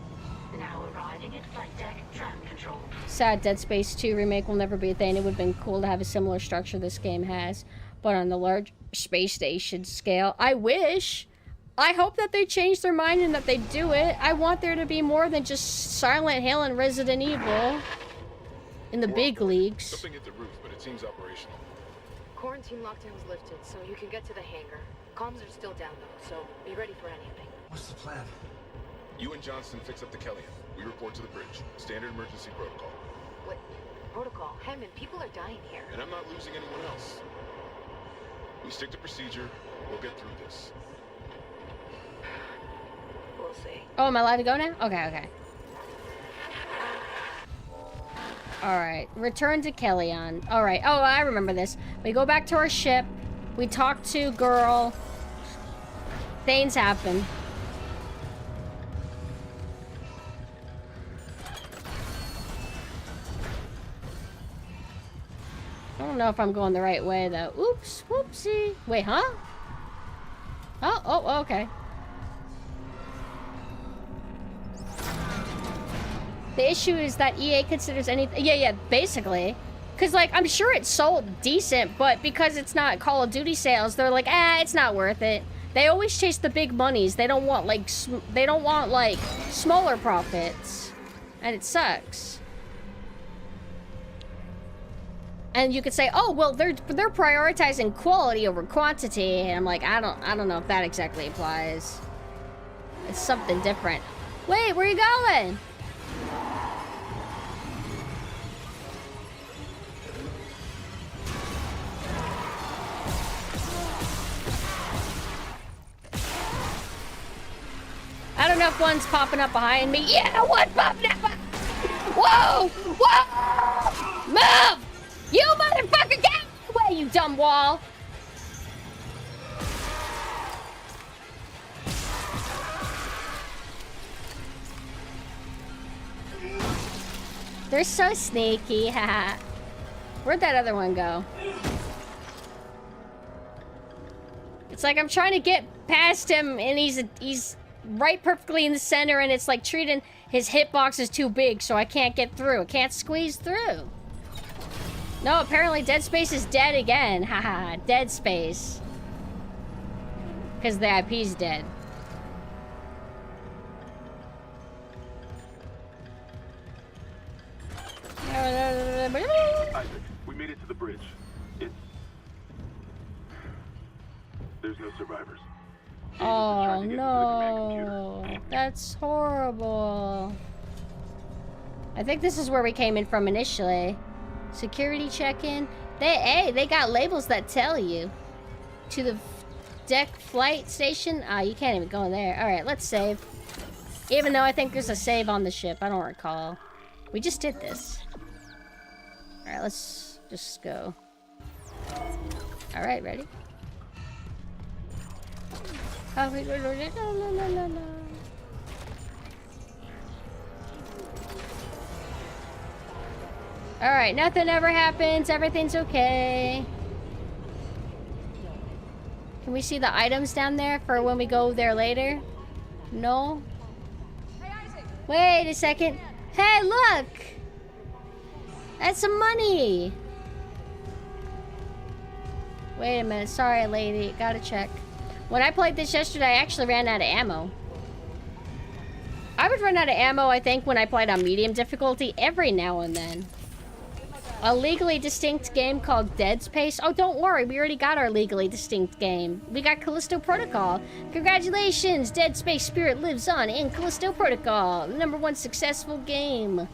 Now arriving at flight deck tram control. Sad Dead Space 2 remake will never be a thing. It would have been cool to have a similar structure this game has, but on the large space station scale. I wish. I hope that they change their mind and that they do it. I want there to be more than just Silent Hill and Resident Evil in the big leagues. Something hit the roof, but it seems operational. Quarantine lockdown's lifted, so you can get to the hangar. Comms are still down though, so be ready for anything. What's the plan? You and Johnston fix up the Kellyan. We report to the bridge. Standard emergency protocol. What? Protocol? Hammond, people are dying here. And I'm not losing anyone else. We stick to procedure. We'll get through this. We'll see. Oh, am I allowed to go now? Okay, okay. Alright, return to Kellyan. Alright, oh, I remember this. We go back to our ship. We talk to girl. Things happen. I don't know if I'm going the right way, though. Oops, whoopsie. Wait, huh? Oh, okay. The issue is that EA considers anything... Yeah, basically. Because, like, I'm sure it sold decent, but because it's not Call of Duty sales, they're like, it's not worth it. They always chase the big monies. They don't want, like, smaller profits. And it sucks. And you could say, oh, well, they're prioritizing quality over quantity. And I'm like, I don't know if that exactly applies. It's something different. Wait, where are you going? I don't know if one's popping up behind me. Yeah, one's popping up. Whoa! Whoa! Move! You motherfucker, get out of the way, you dumb wall! They're so sneaky, haha. Where'd that other one go? It's like I'm trying to get past him and he's right perfectly in the center and it's like treating his hitbox is too big so I can't get through. I can't squeeze through. No, apparently Dead Space is dead again. Haha, Dead Space. Because the IP's dead. Isaac, we made it to the bridge. There's no survivors. Oh no, that's horrible. I think this is where we came in from initially. Security check-in. They got labels that tell you. To the deck flight station. You can't even go in there. Alright, let's save. Even though I think there's a save on the ship. I don't recall. We just did this. Alright, let's just go. Alright, ready? Alright, nothing ever happens. Everything's okay. Can we see the items down there for when we go there later? No? Wait a second. Hey, look! That's some money! Wait a minute. Sorry, lady. Gotta check. When I played this yesterday, I actually ran out of ammo. I would run out of ammo, I think, when I played on medium difficulty every now and then. A legally distinct game called Dead Space. Oh, don't worry. We already got our legally distinct game. We got Callisto Protocol. Congratulations! Dead Space spirit lives on in Callisto Protocol. The #1 successful game.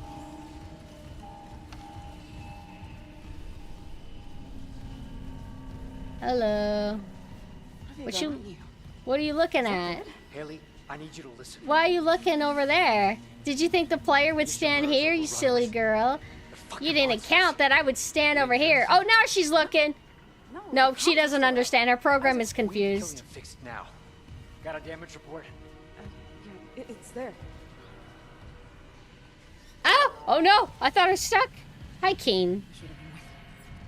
Hello. What are you looking at? Haley, I need you to listen. Why are you looking over there? Did you think the player would stand here, you silly girl? You didn't account that I would stand over here. Oh, now she's looking. No, she doesn't understand. Her program is confused. Fixed now. Got a damage report? Yeah, it's there. Oh! Oh no! I thought I was stuck. Hi, Keen.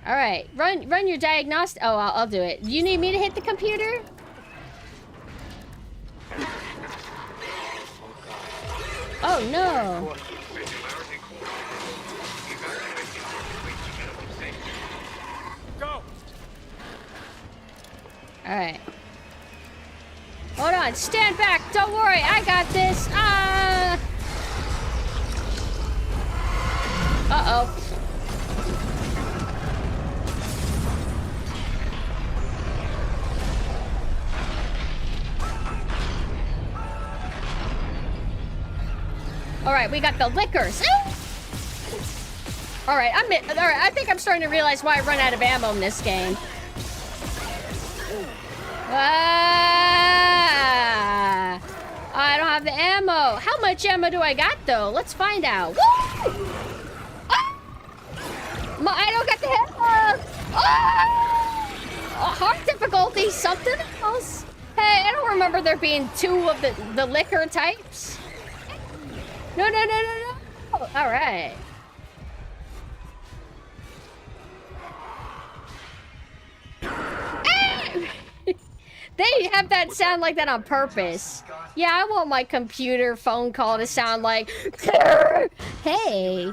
All right, run your diagnostic. Oh, I'll do it. You need me to hit the computer? Oh no! Go! Alright. Hold on, stand back! Don't worry, I got this! Ah! Uh-oh. Alright, we got the liquors. Alright, I think I'm starting to realize why I run out of ammo in this game. Ah! I don't have the ammo. How much ammo do I got, though? Let's find out. Woo! Ah! I don't got the ammo. Ah! Hard difficulty, something else. Hey, I don't remember there being 2 of the liquor types. No. All right. They have that sound like that on purpose. Yeah, I want my computer phone call to sound like, hey.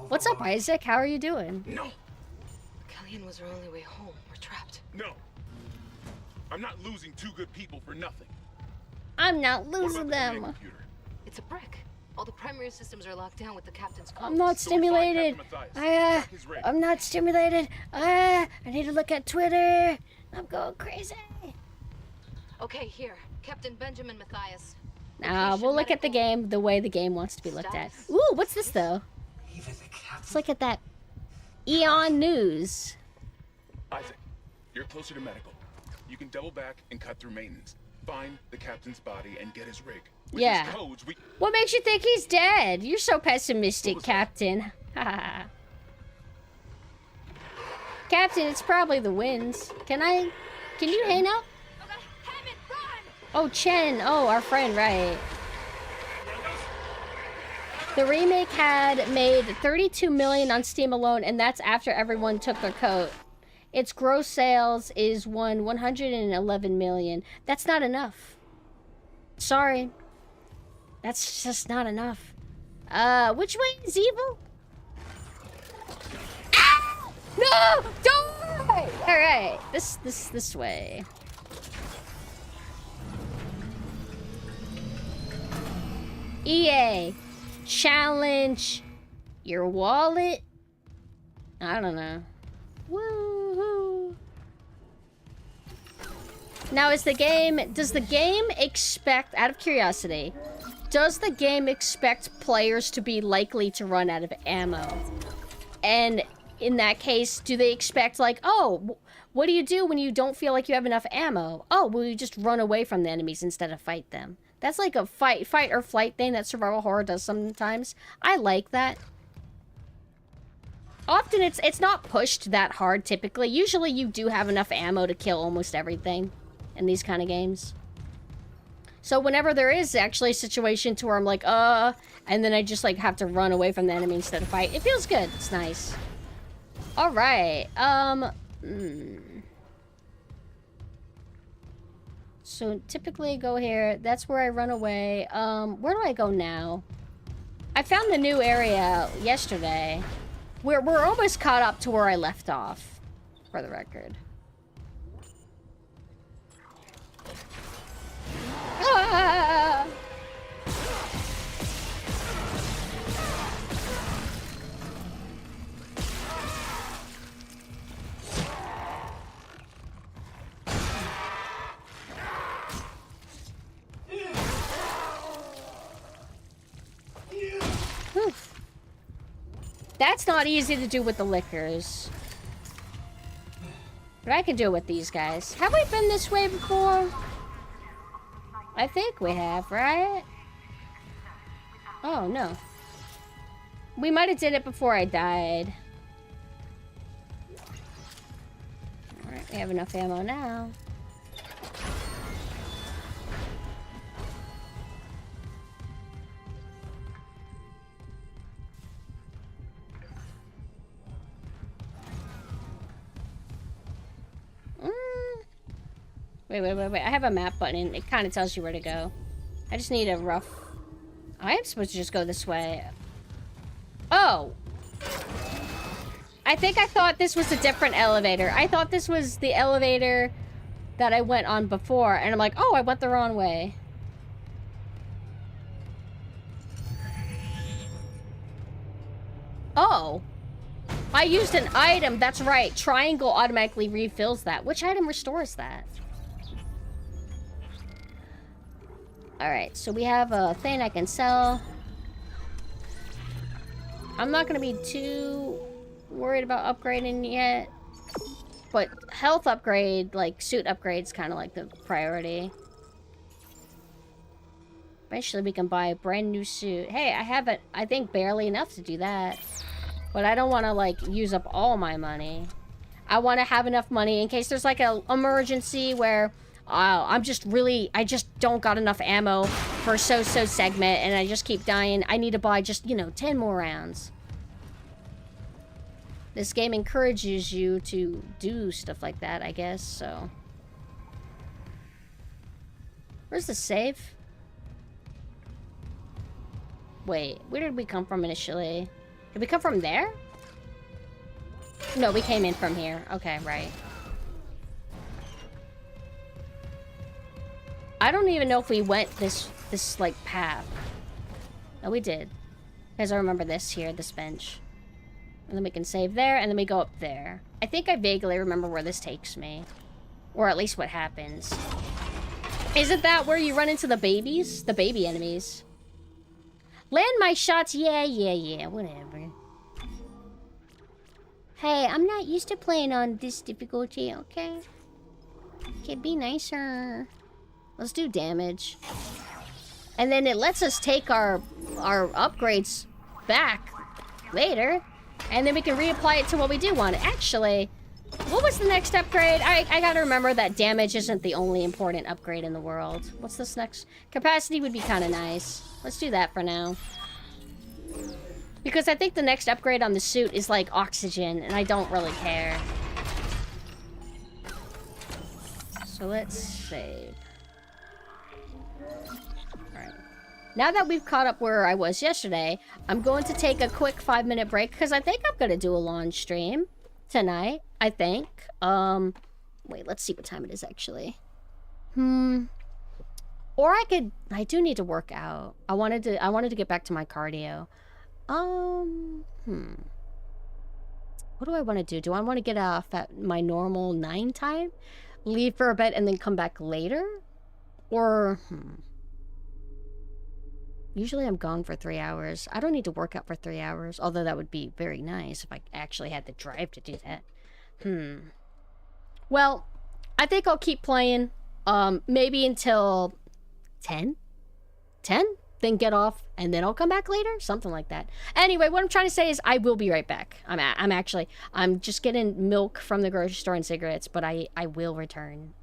What's up, Isaac? How are you doing? No. Kellyanne was our only way home. We're trapped. No. I'm not losing 2 good people for nothing. I'm not losing them. It's a brick. All the primary systems are locked down with the captain's code. I'm not stimulated. I'm not stimulated. I need to look at Twitter. I'm going crazy. Okay, here. Captain Benjamin Mathias. Nah, we'll look at the game the way the game wants to be looked at. Ooh, what's this, though? Let's look at that Eon News. Isaac, you're closer to medical. You can double back and cut through maintenance. Find the captain's body and get his rig. With yeah. his codes, What makes you think he's dead? You're so pessimistic, Captain. Captain, it's probably the winds. Can you hang up? Oh, Chen. Oh, our friend, right. The remake had made $32 million on Steam alone, and that's after everyone took their coat. Its gross sales is $111 million. That's not enough. Sorry. That's just not enough. Which way is evil? Ah! No! Don't! Alright. This way. EA. Challenge your wallet? I don't know. Woohoo! Now, does the game expect, out of curiosity, does the game expect players to be likely to run out of ammo? And in that case, do they expect, like, oh, what do you do when you don't feel like you have enough ammo? Oh, well, you just run away from the enemies instead of fight them. That's like a fight or flight thing that survival horror does sometimes. I like that. Often it's not pushed that hard, typically. Usually you do have enough ammo to kill almost everything in these kind of games. So whenever there is actually a situation to where I'm like, and then I just like have to run away from the enemy instead of fight, it feels good. It's nice. Alright, So typically go here. That's where I run away. Where do I go now? I found the new area yesterday. We're almost caught up to where I left off, for the record. Ah! That's not easy to do with the liquors. But I can do it with these guys. Have we been this way before? I think we have, right? Oh, no. We might have did it before I died. Alright, we have enough ammo now. Wait. I have a map button. It kind of tells you where to go. I just need a rough I am supposed to just go this way. Oh. I think I thought this was a different elevator. I thought this was the elevator that I went on before. And I'm like, oh, I went the wrong way. Oh. I used an item. That's right. Triangle automatically refills that. Which item restores that? Alright, so we have a thing I can sell. I'm not going to be too worried about upgrading yet. But health upgrade, like suit upgrade's kind of like the priority. Eventually we can buy a brand new suit. Hey, I have it, I think, barely enough to do that. But I don't want to, like, use up all my money. I want to have enough money in case there's, like, an emergency where I just don't got enough ammo for so-so segment and I just keep dying. I need to buy just, you know, 10 more rounds. This game encourages you to do stuff like that, I guess, so. Where's the save? Wait, where did we come from initially? Did we come from there? No, we came in from here. Okay, right. I don't even know if we went this like, path. No, we did. Because I remember this here, this bench. And then we can save there, and then we go up there. I think I vaguely remember where this takes me. Or at least what happens. Isn't that where you run into the babies? The baby enemies. Land my shots, yeah, whatever. Hey, I'm not used to playing on this difficulty, okay? Okay, be nicer. Let's do damage. And then it lets us take our upgrades back later. And then we can reapply it to what we do want. Actually, what was the next upgrade? I gotta remember that damage isn't the only important upgrade in the world. What's this next? Capacity would be kind of nice. Let's do that for now. Because I think the next upgrade on the suit is like oxygen, and I don't really care. So let's save. Alright. Now that we've caught up where I was yesterday, I'm going to take a quick 5-minute break, because I think I'm going to do a launch stream tonight, I think. Wait, let's see what time it is, actually. Or I do need to work out. I wanted to get back to my cardio. What do I want to do? Do I want to get off at my normal 9 time? Leave for a bit and then come back later? Or, Usually I'm gone for 3 hours. I don't need to work out for 3 hours, although that would be very nice if I actually had the drive to do that. Well, I think I'll keep playing, maybe until 10? 10? Then get off, and then I'll come back later? Something like that. Anyway, what I'm trying to say is I will be right back. I'm just getting milk from the grocery store and cigarettes, but I will return.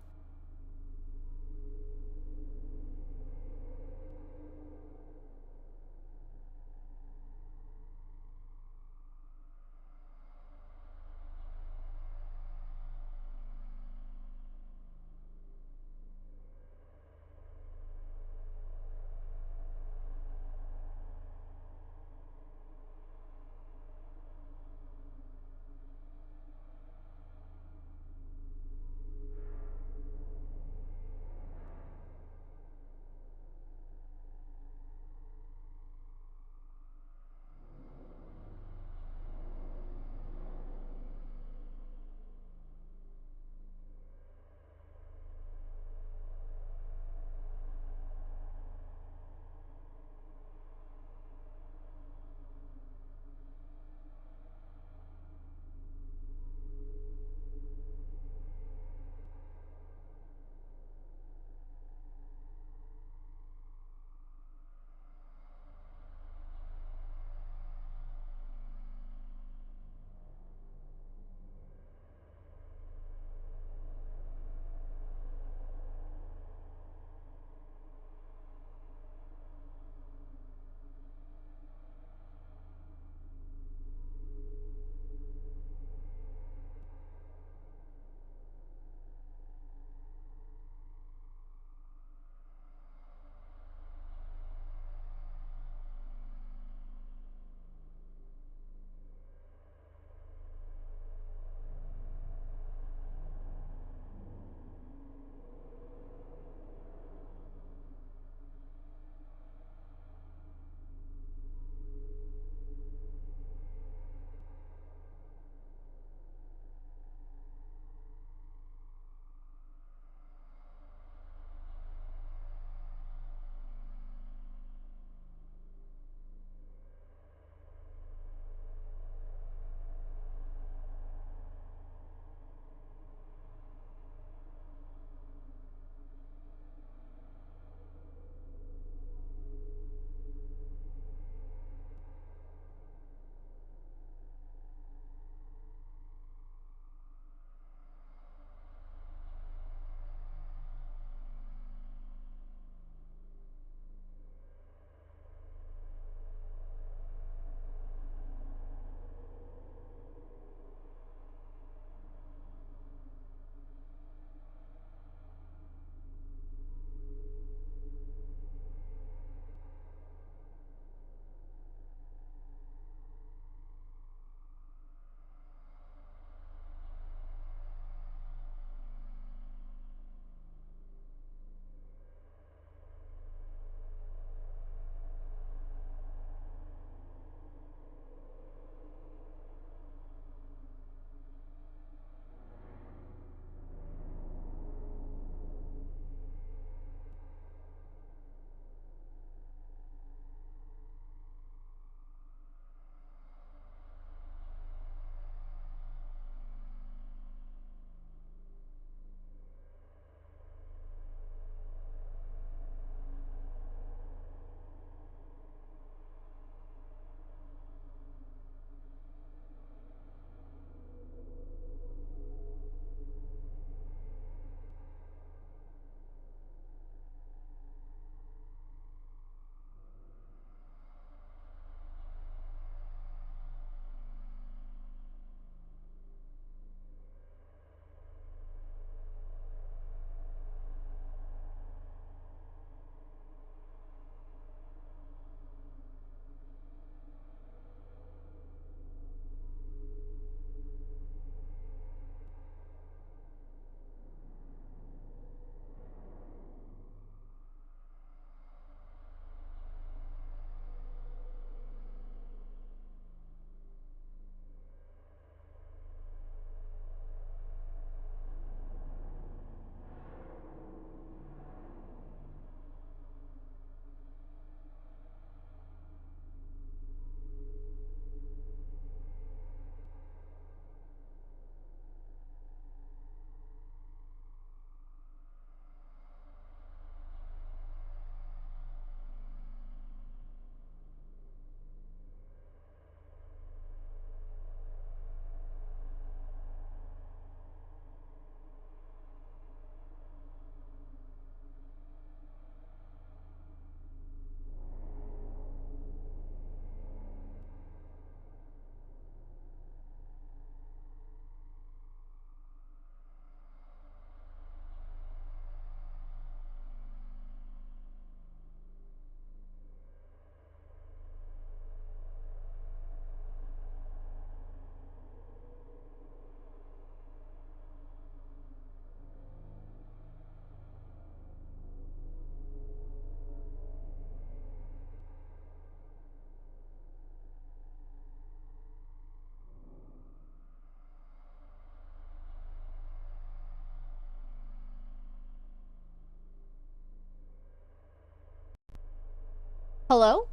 Hello?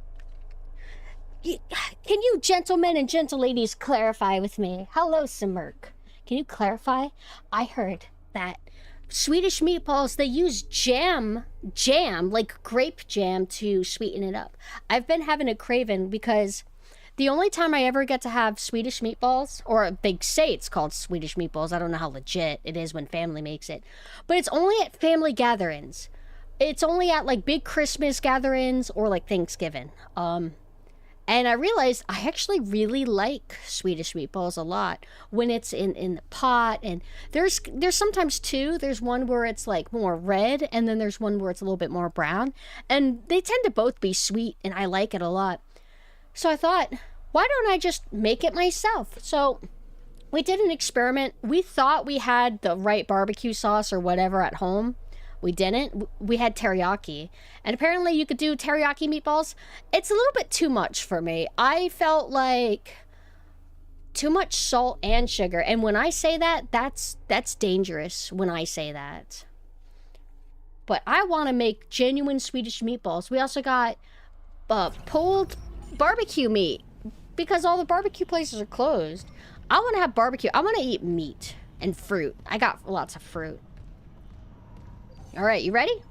Can you gentlemen and gentle ladies clarify with me? Hello, Simirk. Can you clarify? I heard that Swedish meatballs, they use jam, like grape jam, to sweeten it up. I've been having a craving because the only time I ever get to have Swedish meatballs, or they say it's called Swedish meatballs, I don't know how legit it is when family makes it, but it's only at family gatherings. It's only at like big Christmas gatherings or like Thanksgiving. And I realized I actually really like Swedish meatballs a lot when it's in the pot. And there's sometimes two. There's one where it's like more red, and then there's one where it's a little bit more brown. And they tend to both be sweet, and I like it a lot. So I thought, why don't I just make it myself? So we did an experiment. We thought we had the right barbecue sauce or whatever at home. We didn't. We had teriyaki. And apparently you could do teriyaki meatballs. It's a little bit too much for me. I felt like too much salt and sugar. And when I say that, that's dangerous when I say that. But I want to make genuine Swedish meatballs. We also got pulled barbecue meat because all the barbecue places are closed. I want to have barbecue. I want to eat meat and fruit. I got lots of fruit. All right, you ready?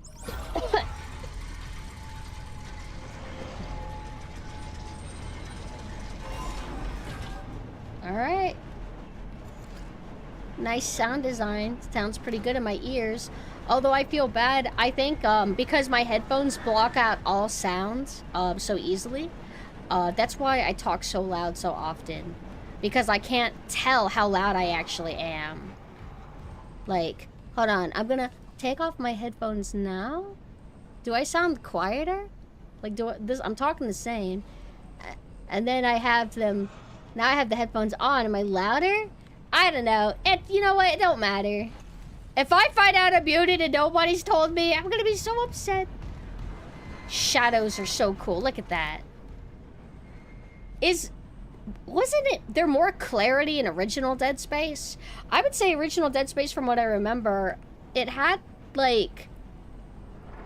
All right. Nice sound design. Sounds pretty good in my ears. Although I feel bad, I think because my headphones block out all sounds so easily, that's why I talk so loud so often. Because I can't tell how loud I actually am. Like, hold on, I'm gonna take off my headphones now. Do I sound quieter? Like, I'm talking the same. And then I have them, now I have the headphones on. Am I louder? I don't know. You know what? It don't matter. If I find out I'm muted and nobody's told me, I'm gonna be so upset. Shadows are so cool. Look at that. Wasn't it there more clarity in original Dead Space? I would say original Dead Space, from what I remember, it had, like,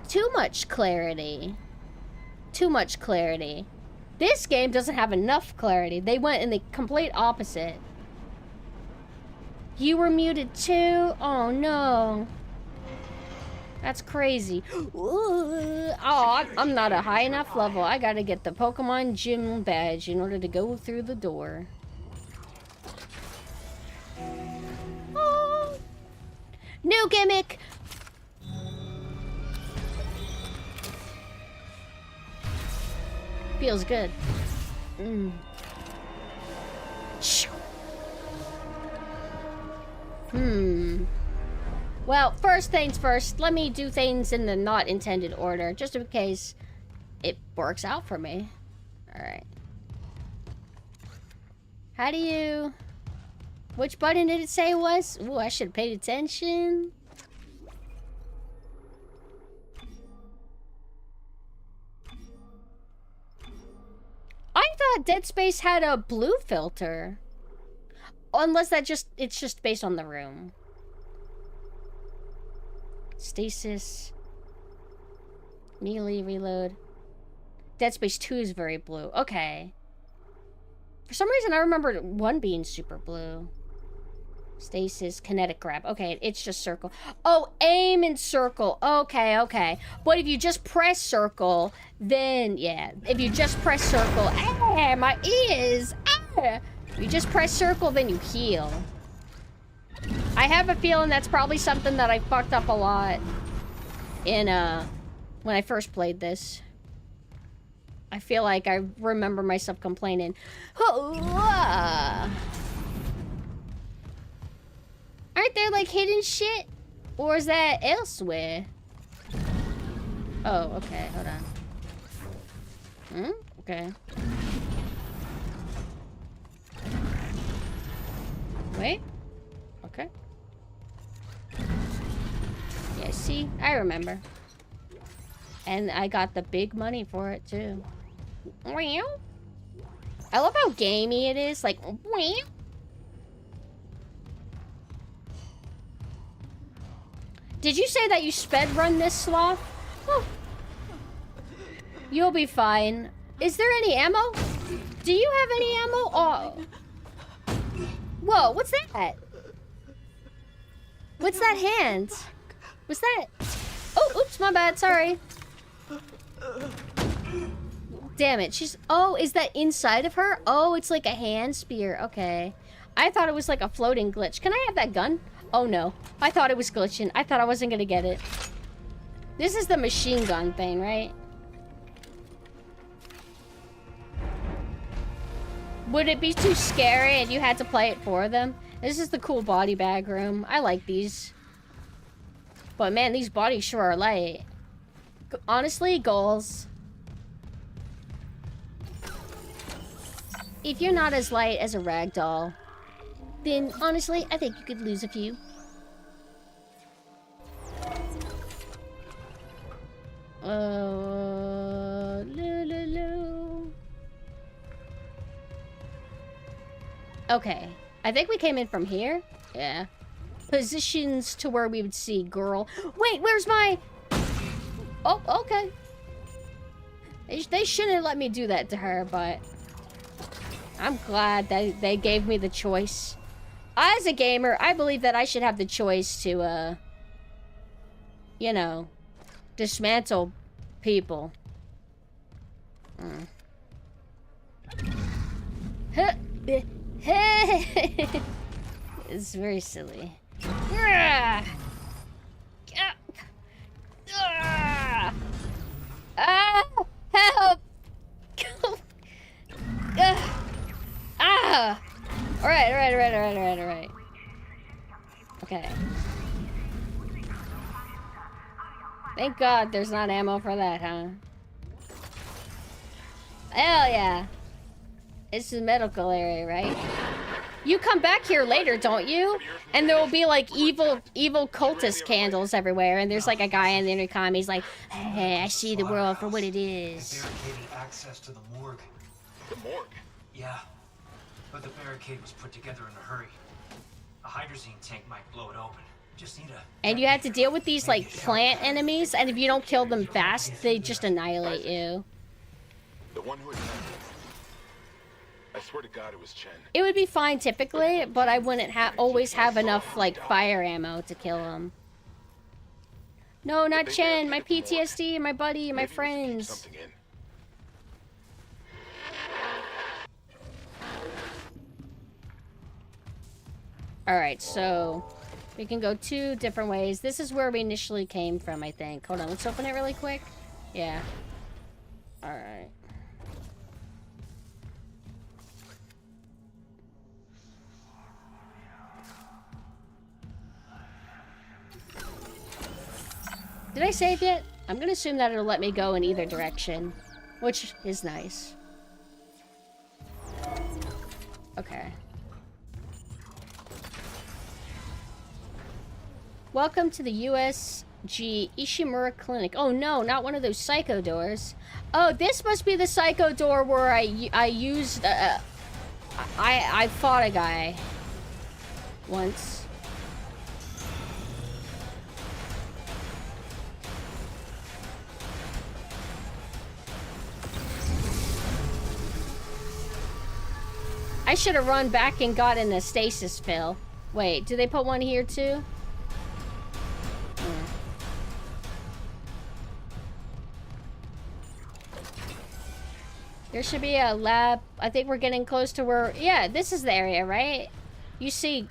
too much clarity. Too much clarity. This game doesn't have enough clarity. They went in the complete opposite. You were muted too? Oh, no. That's crazy. Oh, I'm not a high enough level. I gotta get the Pokemon Gym badge in order to go through the door. Oh. New gimmick! Feels good. Well, first things first, let me do things in the not intended order, just in case it works out for me. Alright. How do you... Which button did it say it was? Ooh, I should have paid attention. I thought Dead Space had a blue filter. Unless it's just based on the room. Stasis. Melee reload. Dead Space 2 is very blue. Okay. For some reason I remember one being super blue. Stasis, kinetic grab. Okay, it's just circle. Oh, aim and circle. Okay, okay. But if you just press circle, then, yeah. If you just press circle, my ears, If you just press circle, then you heal. I have a feeling that's probably something that I fucked up a lot in, when I first played this. I feel like I remember myself complaining. Aren't there, like, hidden shit? Or is that elsewhere? Oh, okay, hold on. Okay. Wait. Okay. Yeah, see? I remember. And I got the big money for it, too. I love how gamey it is. Like, Did you say that you sped run this sloth? Oh. You'll be fine. Is there any ammo? Do you have any ammo? Oh. Whoa, what's that? What's that hand? What's that? Oh, oops, my bad, sorry. Damn it, she's... Oh, is that inside of her? Oh, it's like a hand spear. Okay. I thought it was like a floating glitch. Can I have that gun? Oh, no. I thought it was glitching. I thought I wasn't gonna get it. This is the machine gun thing, right? Would it be too scary and you had to play it for them? This is the cool body bag room. I like these. But man, these bodies sure are light. Honestly, goals. If you're not as light as a ragdoll, then honestly, I think you could lose a few. Okay, I think we came in from here. Yeah. Positions to where we would see girl. Wait, where's my... Oh, okay. They shouldn't have let me do that to her, but... I'm glad that they gave me the choice. As a gamer, I believe that I should have the choice to, you know, dismantle people. It's very silly. Help! Alright. Okay. Thank God there's not ammo for that, huh? Hell yeah. It's the medical area, right? You come back here later, don't you? And there will be like evil cultist candles everywhere, and there's like a guy in the intercom, he's like, hey, I see the world for what it is. Barricading access to the morgue. The morgue? Yeah. But the barricade was put together in a hurry. A hydrazine tank might blow it open. Just need a... And you have to deal with these like plant enemies, and if you don't kill them fast, they just annihilate you. The one who attacked us. I swear to God it was Chen. It would be fine typically, but I wouldn't always have enough like fire ammo to kill him. No, not Chen, my PTSD, my buddy, my friends. Alright, so we can go 2 different ways. This is where we initially came from, I think. Hold on, let's open it really quick. Yeah. Alright. Did I save yet? I'm gonna assume that it'll let me go in either direction, which is nice. Okay. Welcome to the USG Ishimura Clinic. Oh no, not one of those psycho doors. Oh, this must be the psycho door where I used, I fought a guy once. I should have run back and got in a stasis fill. Wait, do they put one here too? There should be a lab. I think we're getting close to where... Yeah, this is the area, right? You see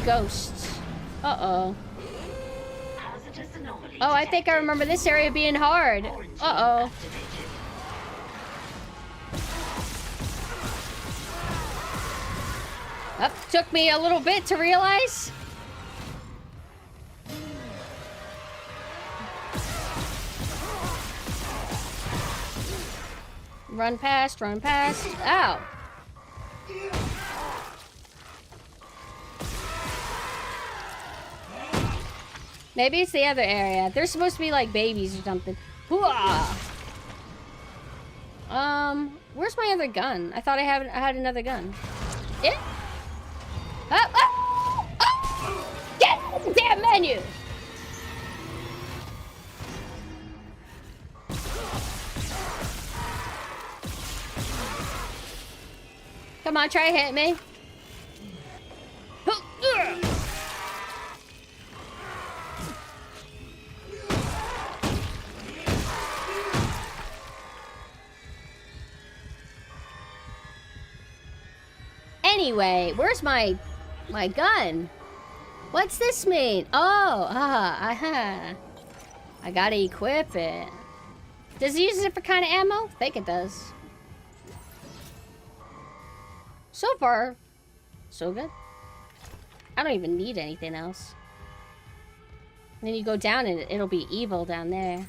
ghosts. Uh-oh. Oh, I think I remember this area being hard. Uh-oh. Up, took me a little bit to realize. Run past, run past. Ow. Maybe it's the other area. They're supposed to be like babies or something. Hooah! Where's my other gun? I thought I had another gun. Yeah? Get out of the damn menu! on, try to hit me. Anyway, where's my gun? What's this mean? Oh, I gotta equip it. Does it use a different kind of ammo? I think it does. So far, so good. I don't even need anything else. And then you go down and it'll be evil down there.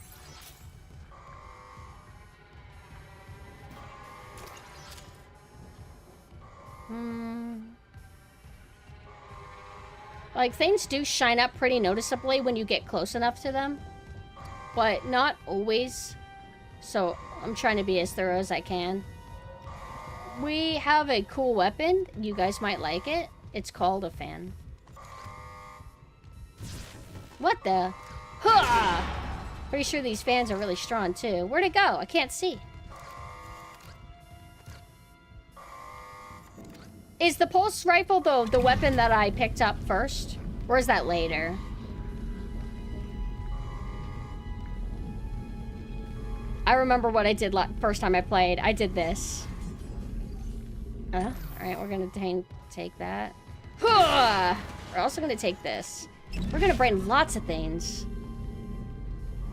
Like, things do shine up pretty noticeably when you get close enough to them. But not always. So, I'm trying to be as thorough as I can. We have a cool weapon. You guys might like it. It's called a fan. What the? Huh! Pretty sure these fans are really strong, too. Where'd it go? I can't see. Is the pulse rifle the weapon that I picked up first? Or is that later? I remember what I did first time I played. I did this. Alright, we're gonna take that. We're also gonna take this. We're gonna bring lots of things.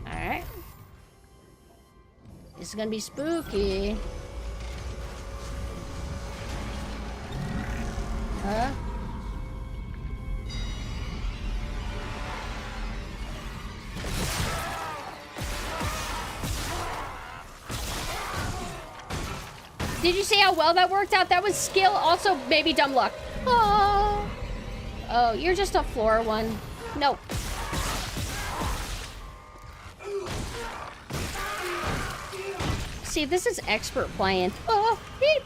Alright. This is gonna be spooky. Did you see how well that worked out? That was skill, also maybe dumb luck. Oh, oh, you're just a floor one. Nope. See, this is expert playing. Oh, beep.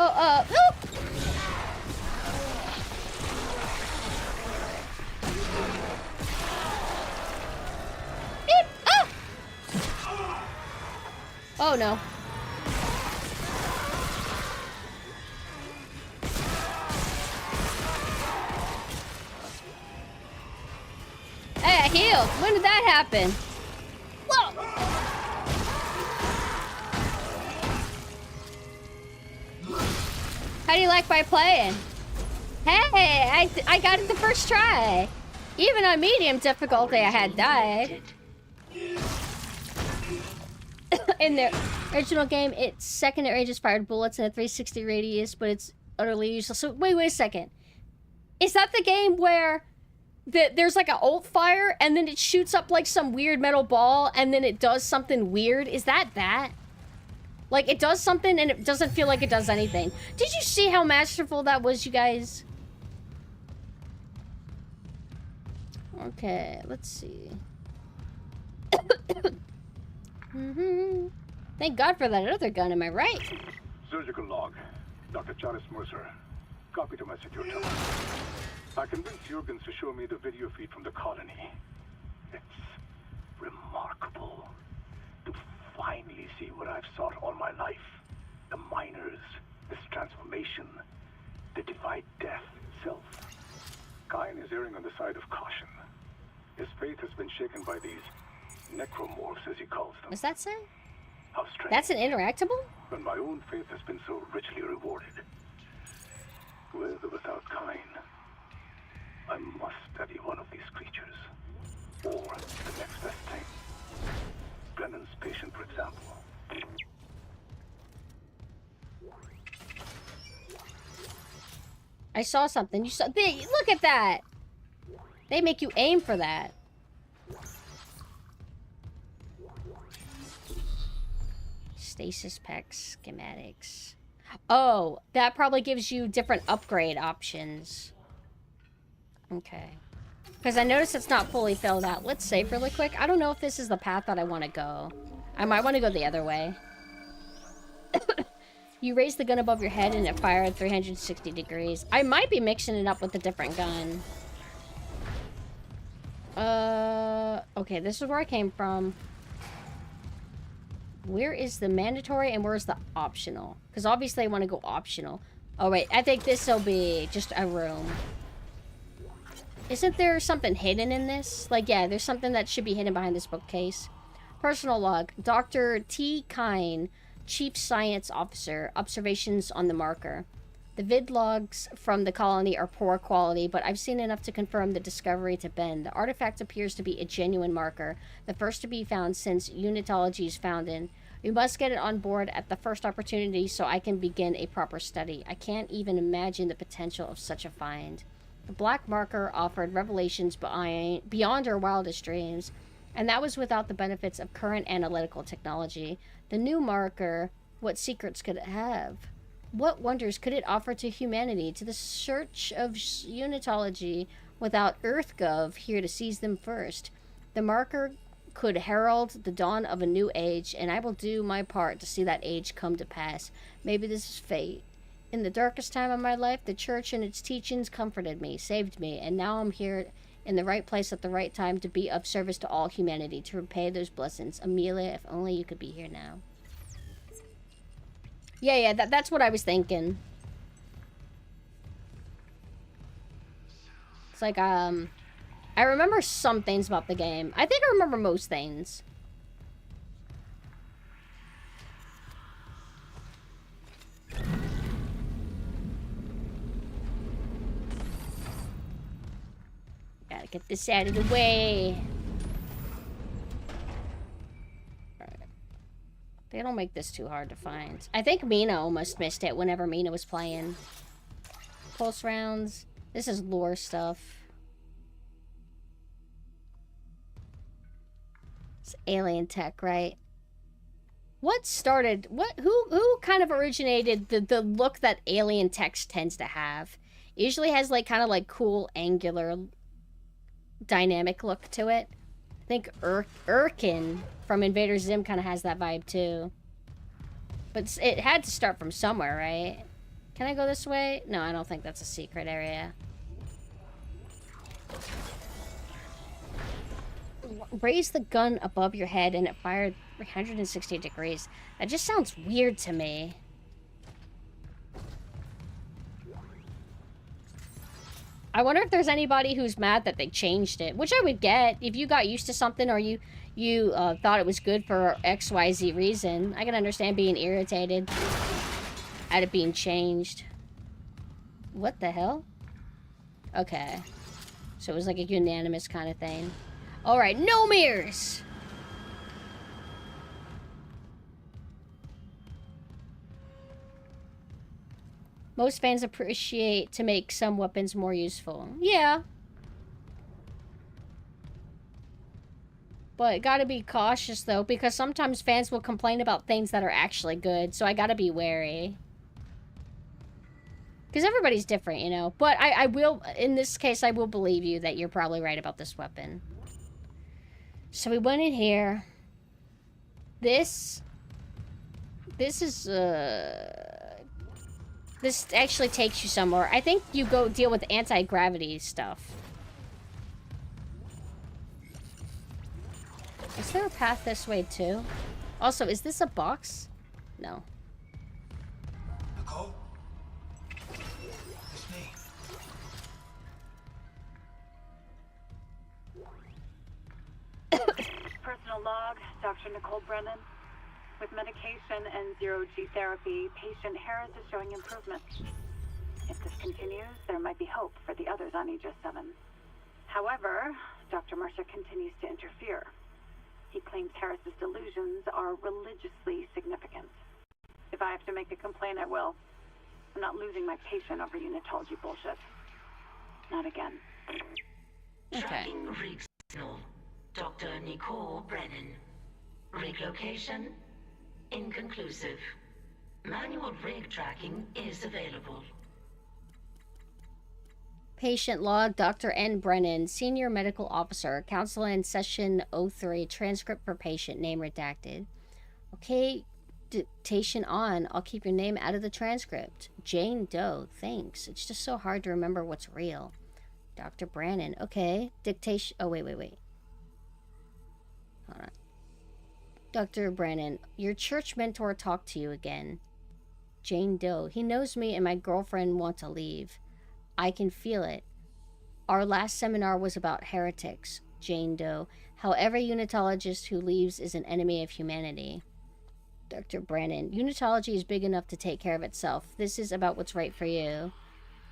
Oh, oh. Beep. Oh. Oh no. Hey, I healed. When did that happen? Whoa. How do you like my playing? Hey, I got it the first try. Even on medium difficulty, I had died. In the original game, its secondary range is fired bullets in a 360 radius, but it's utterly useless. So wait a second. Is that the game where there's like an ult fire and then it shoots up like some weird metal ball and then it does something weird? Is that? Like, it does something and it doesn't feel like it does anything. Did you see how masterful that was, you guys? Okay, let's see. Thank God for that other gun, am I right? Surgical log. Dr. Charles Mercer. Copy to my secure tower. I convinced Jurgens to show me the video feed from the colony. It's remarkable to finally see what I've sought all my life. The miners, this transformation, the divide death itself. Kine is erring on the side of caution. His faith has been shaken by these necromorphs, as he calls them. What's that say? How strange. That's an interactable? But my own faith has been so richly rewarded. With or without Kine, I must study one of these creatures. Or the next best thing. Brennan's patient, for example. I saw something. You saw. Look at that! They make you aim for that. Stasis pack schematics. Oh, that probably gives you different upgrade options. Okay. Because I noticed it's not fully filled out. Let's save really quick. I don't know if this is the path that I want to go. I might want to go the other way. You raise the gun above your head and it fires at 360 degrees. I might be mixing it up with a different gun. Okay, this is where I came from. Where is the mandatory and where's the optional? Because obviously I want to go optional. Oh, wait. I think this will be just a room. Isn't there something hidden in this? Like, yeah, there's something that should be hidden behind this bookcase. Personal log. Dr. T. Kine, Chief Science Officer. Observations on the marker. The vid logs from the colony are poor quality, but I've seen enough to confirm the discovery to Ben. The artifact appears to be a genuine marker, the first to be found since unitology's founding. We must get it on board at the first opportunity so I can begin a proper study. I can't even imagine the potential of such a find. The black marker offered revelations beyond our wildest dreams, and that was without the benefits of current analytical technology. The new marker, what secrets could it have? What wonders could it offer to humanity, to the search of unitology, without EarthGov here to seize them first? The marker could herald the dawn of a new age, and I will do my part to see that age come to pass. Maybe this is fate. In the darkest time of my life, the church and its teachings comforted me, saved me, and now I'm here in the right place at the right time to be of service to all humanity, to repay those blessings. Amelia, if only you could be here now. Yeah, that's what I was thinking. It's like, I remember some things about the game. I think I remember most things. Gotta get this out of the way. They don't make this too hard to find. I think Mina almost missed it whenever Mina was playing. Pulse rounds. This is lore stuff. It's alien tech, right? What started... Who kind of originated the look that alien tech tends to have? It usually has, like, kind of, like, cool, angular, dynamic look to it. I think Irkin from Invader Zim kind of has that vibe too. But it had to start from somewhere, right? Can I go this way? No, I don't think that's a secret area. Raise the gun above your head and it fired 360 degrees. That just sounds weird to me. I wonder if there's anybody who's mad that they changed it, which I would get if you got used to something or you thought it was good for XYZ reason. I can understand being irritated at it being changed. What the hell? Okay. So it was like a unanimous kind of thing. Alright, no mirrors! Most fans appreciate to make some weapons more useful. Yeah. But gotta be cautious, though, because sometimes fans will complain about things that are actually good, so I gotta be wary. Because everybody's different, you know. But I will, in this case, I will believe you that you're probably right about this weapon. So we went in here. This is, this actually takes you somewhere. I think you go deal with anti-gravity stuff. Is there a path this way, too? Also, is this a box? No. Nicole? It's me. Personal log, Dr. Nicole Brennan. With medication and zero-G therapy, patient Harris is showing improvement. If this continues, there might be hope for the others on Aegis 7. However, Dr. Mercer continues to interfere. He claims Harris's delusions are religiously significant. If I have to make a complaint, I will. I'm not losing my patient over unitology bullshit. Not again. Okay. Tracking rig signal. Dr. Nicole Brennan. Rig location? Inconclusive. Manual rig tracking is available. Patient log, Dr. N. Brennan, Senior Medical Officer, Counsel in Session 03, transcript for patient, name redacted. Okay, dictation on. I'll keep your name out of the transcript. Jane Doe, thanks. It's just so hard to remember what's real. Dr. Brannon, okay. Dictation, oh, wait. Hold on. Dr. Brennan, your church mentor talked to you again. Jane Doe. He knows me and my girlfriend want to leave. I can feel it. Our last seminar was about heretics. Jane Doe. How every unitologist who leaves is an enemy of humanity. Dr. Brennan. Unitology is big enough to take care of itself. This is about what's right for you.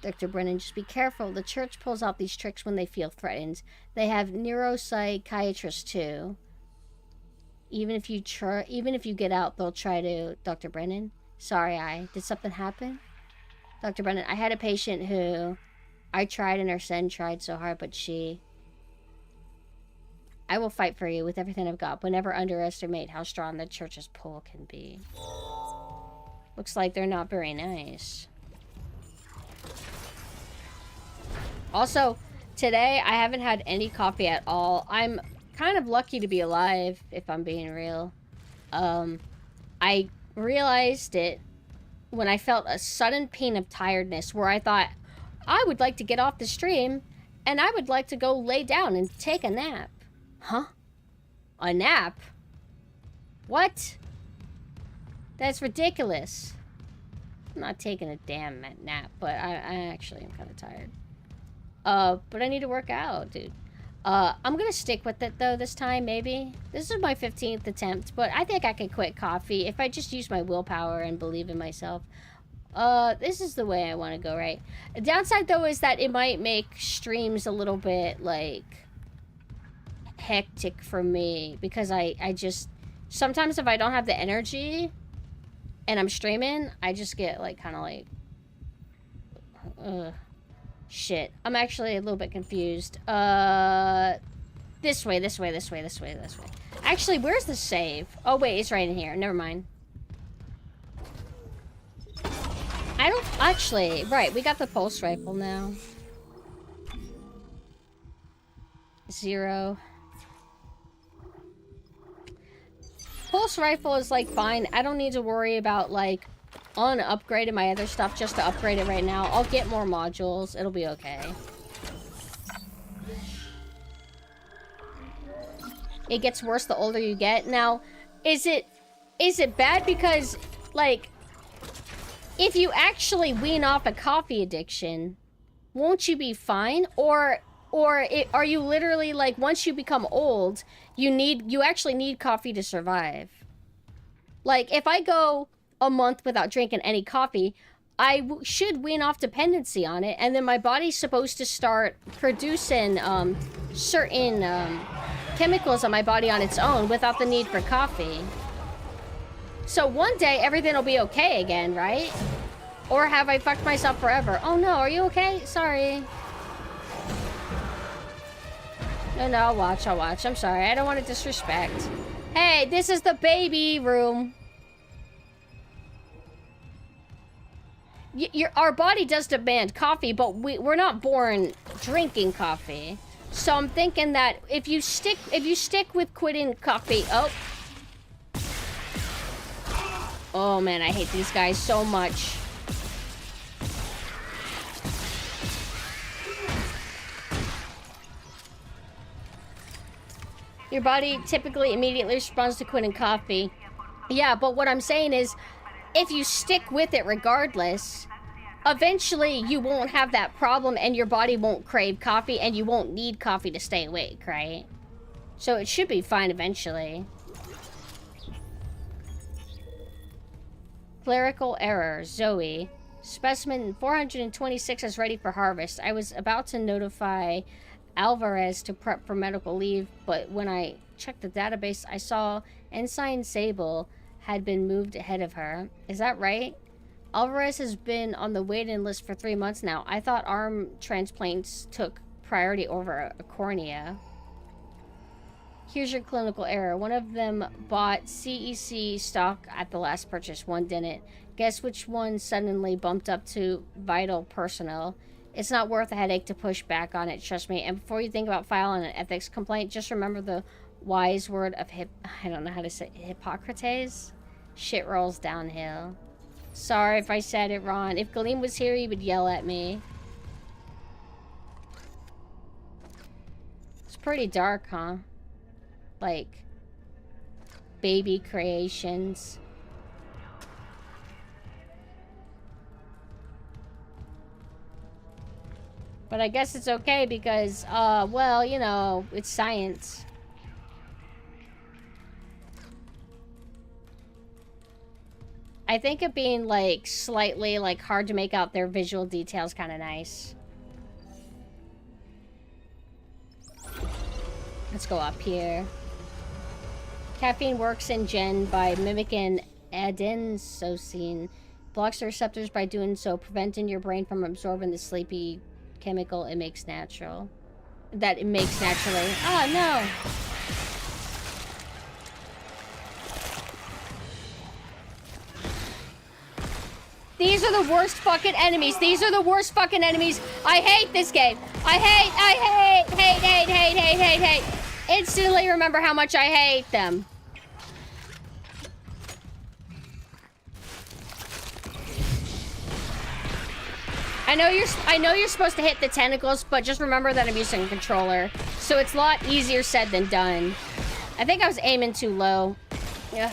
Dr. Brennan, just be careful. The church pulls out these tricks when they feel threatened. They have neuropsychiatrists too. Even if you get out, they'll try to... Dr. Brennan? Sorry, did something happen? Dr. Brennan, I had a patient who... I tried and her son tried so hard, but she... I will fight for you with everything I've got, but never underestimate how strong the church's pull can be. Looks like they're not very nice. Also, today I haven't had any coffee at all. I'm kind of lucky to be alive, if I'm being real. I realized it when I felt a sudden pain of tiredness where I thought, I would like to get off the stream and I would like to go lay down and take a nap. Huh? A nap? What? That's ridiculous. I'm not taking a damn nap, but I actually am kind of tired. But I need to work out, dude. I'm gonna stick with it, though, this time, maybe. This is my 15th attempt, but I think I can quit coffee if I just use my willpower and believe in myself. This is the way I want to go, right? The downside, though, is that it might make streams a little bit, like, hectic for me. Because I just... Sometimes if I don't have the energy and I'm streaming, I just get, like, kind of like... Shit. I'm actually a little bit confused. This way. Actually, where's the save? Oh, wait, it's right in here. Never mind. I don't... Actually, right, we got the pulse rifle now. 0. Pulse rifle is, like, fine. I don't need to worry about, like... upgrading my other stuff just to upgrade it right now. I'll get more modules. It'll be okay. It gets worse the older you get. Now, is it bad because, like, if you actually wean off a coffee addiction, won't you be fine? Or are you literally, like, once you become old, you actually need coffee to survive? Like, if I go a month without drinking any coffee, I should wean off dependency on it, and then my body's supposed to start producing certain chemicals on my body on its own without the need for coffee. So one day everything will be okay again, right? Or have I fucked myself forever? Oh no, are you okay? Sorry. No, I'll watch. I'm sorry, I don't want to disrespect. Hey, this is the baby room. Our body does demand coffee, but we're not born drinking coffee. So I'm thinking that if you stick with quitting coffee, oh man, I hate these guys so much. Your body typically immediately responds to quitting coffee. Yeah, but what I'm saying is, if you stick with it regardless, eventually you won't have that problem and your body won't crave coffee and you won't need coffee to stay awake, right? So it should be fine eventually. Clerical error, Zoe. Specimen 426 is ready for harvest. I was about to notify Alvarez to prep for medical leave, but when I checked the database, I saw Ensign Sable had been moved ahead of her. Is that right? Alvarez has been on the waiting list for 3 months now. I thought arm transplants took priority over a cornea. Here's your clinical error. One of them bought CEC stock at the last purchase. One didn't. Guess which one suddenly bumped up to vital personnel. It's not worth a headache to push back on it, trust me. And before you think about filing an ethics complaint, just remember the wise word of I don't know how to say Hippocrates. Shit rolls downhill. Sorry if I said it wrong. If Galeem was here, he would yell at me. It's pretty dark, huh? Like, baby creations. But I guess it's okay because, well, you know, it's science. I think it being, like, slightly, like, hard to make out their visual details kind of nice. Let's go up here. Caffeine works in Gen by mimicking adenosine. Blocks the receptors by doing so, preventing your brain from absorbing the sleepy chemical it makes natural. That it makes naturally. Oh, no! These are the worst fucking enemies. These are the worst fucking enemies. I hate this game. I hate. Instantly remember how much I hate them. I know you're supposed to hit the tentacles, but just remember that I'm using a controller. So it's a lot easier said than done. I think I was aiming too low. Yeah.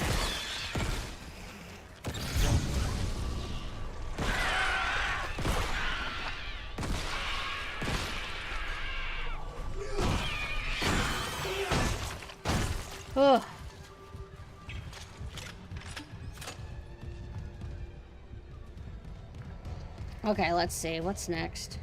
Ugh. Okay, let's see. What's next?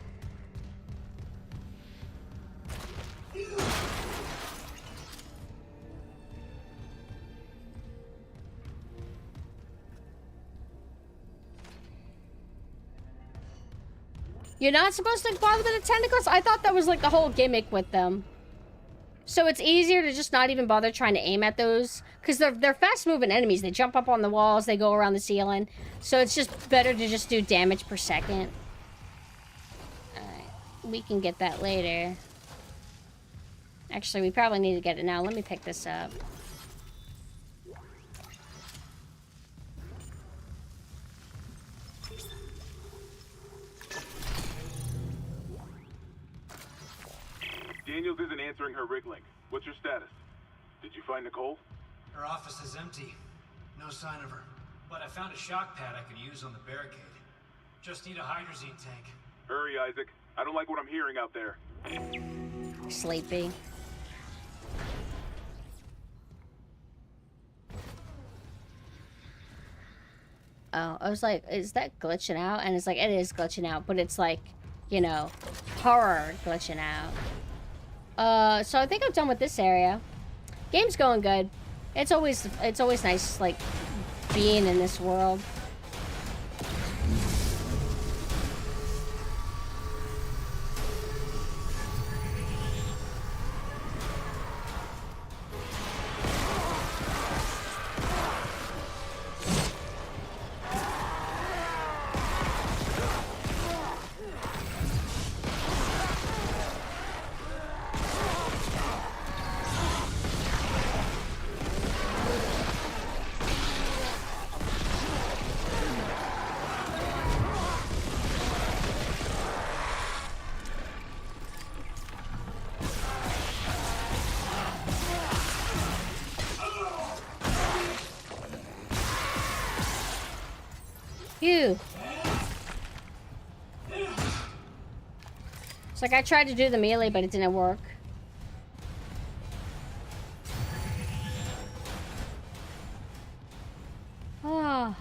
You're not supposed to bother with the tentacles? I thought that was like the whole gimmick with them. So it's easier to just not even bother trying to aim at those. Because they're fast-moving enemies. They jump up on the walls. They go around the ceiling. So it's just better to just do damage per second. Alright. We can get that later. Actually, we probably need to get it now. Let me pick this up. Daniels isn't answering her rig link. What's your status? Did you find Nicole? Her office is empty. No sign of her. But I found a shock pad I could use on the barricade. Just need a hydrazine tank. Hurry, Isaac. I don't like what I'm hearing out there. Sleepy. Oh, I was like, is that glitching out? And it's like, it is glitching out, but it's like, you know, horror glitching out. So I think I'm done with this area. Game's going good. It's always nice, like, being in this world. Phew. It's like I tried to do the melee, but it didn't work. Oh.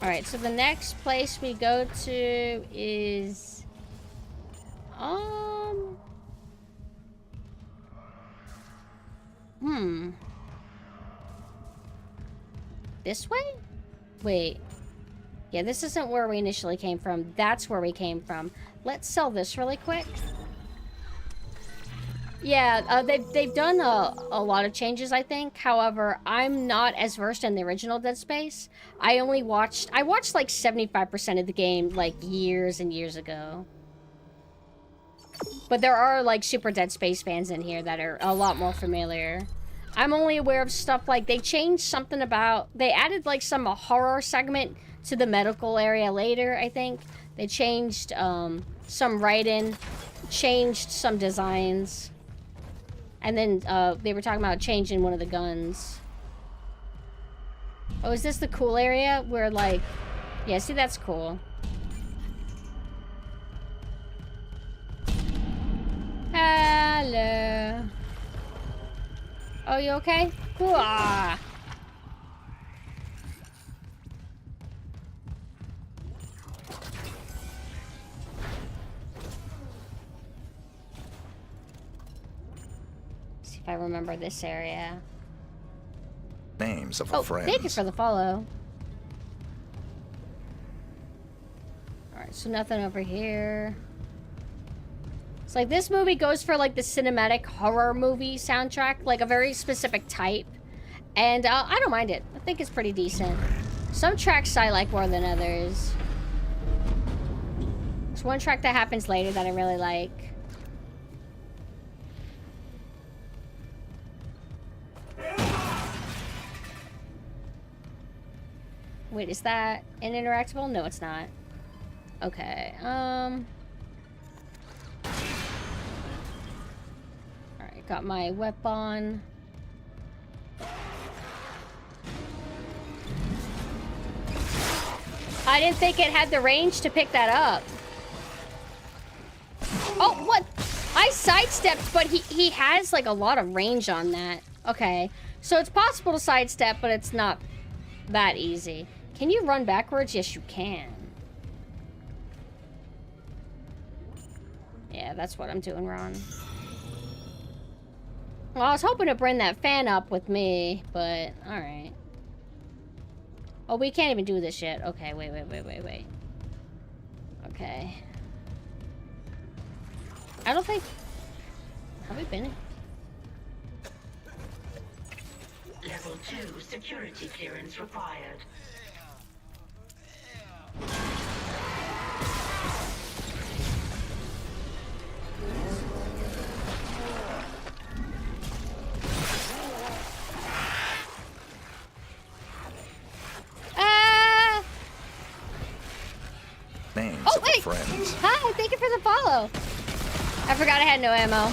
Alright, so the next place we go to is... This way? Wait. Yeah, this isn't where we initially came from. That's where we came from. Let's sell this really quick. Yeah, they've done a lot of changes, I think. However, I'm not as versed in the original Dead Space. I watched like 75% of the game like years and years ago. But there are like super Dead Space fans in here that are a lot more familiar. I'm only aware of stuff like they changed something about... They added like some horror segment to the medical area later, I think. They changed some writing, changed some designs. And then they were talking about changing one of the guns. Oh, is this the cool area where, like... Yeah, see, that's cool. Hello. Oh, you okay? Hooah. See if I remember this area. Names of a friend. Thank you for the follow. Alright, so nothing over here. It's like this movie goes for like the cinematic horror movie soundtrack, like a very specific type. And I don't mind it. I think it's pretty decent. Some tracks I like more than others. There's one track that happens later that I really like. Wait, is that an interactable? No, it's not. Okay, Alright, got my weapon. I didn't think it had the range to pick that up. Oh, what? I sidestepped, but he has like a lot of range on that. Okay, so it's possible to sidestep, but it's not that easy. Can you run backwards? Yes, you can. Yeah, that's what I'm doing wrong. Well, I was hoping to bring that fan up with me, but alright. Oh, we can't even do this yet. Okay, wait. Okay. I don't think... Have we been in? Level 2 security clearance required. Names of wait. friends. Hi, thank you for the follow. I forgot I had no ammo.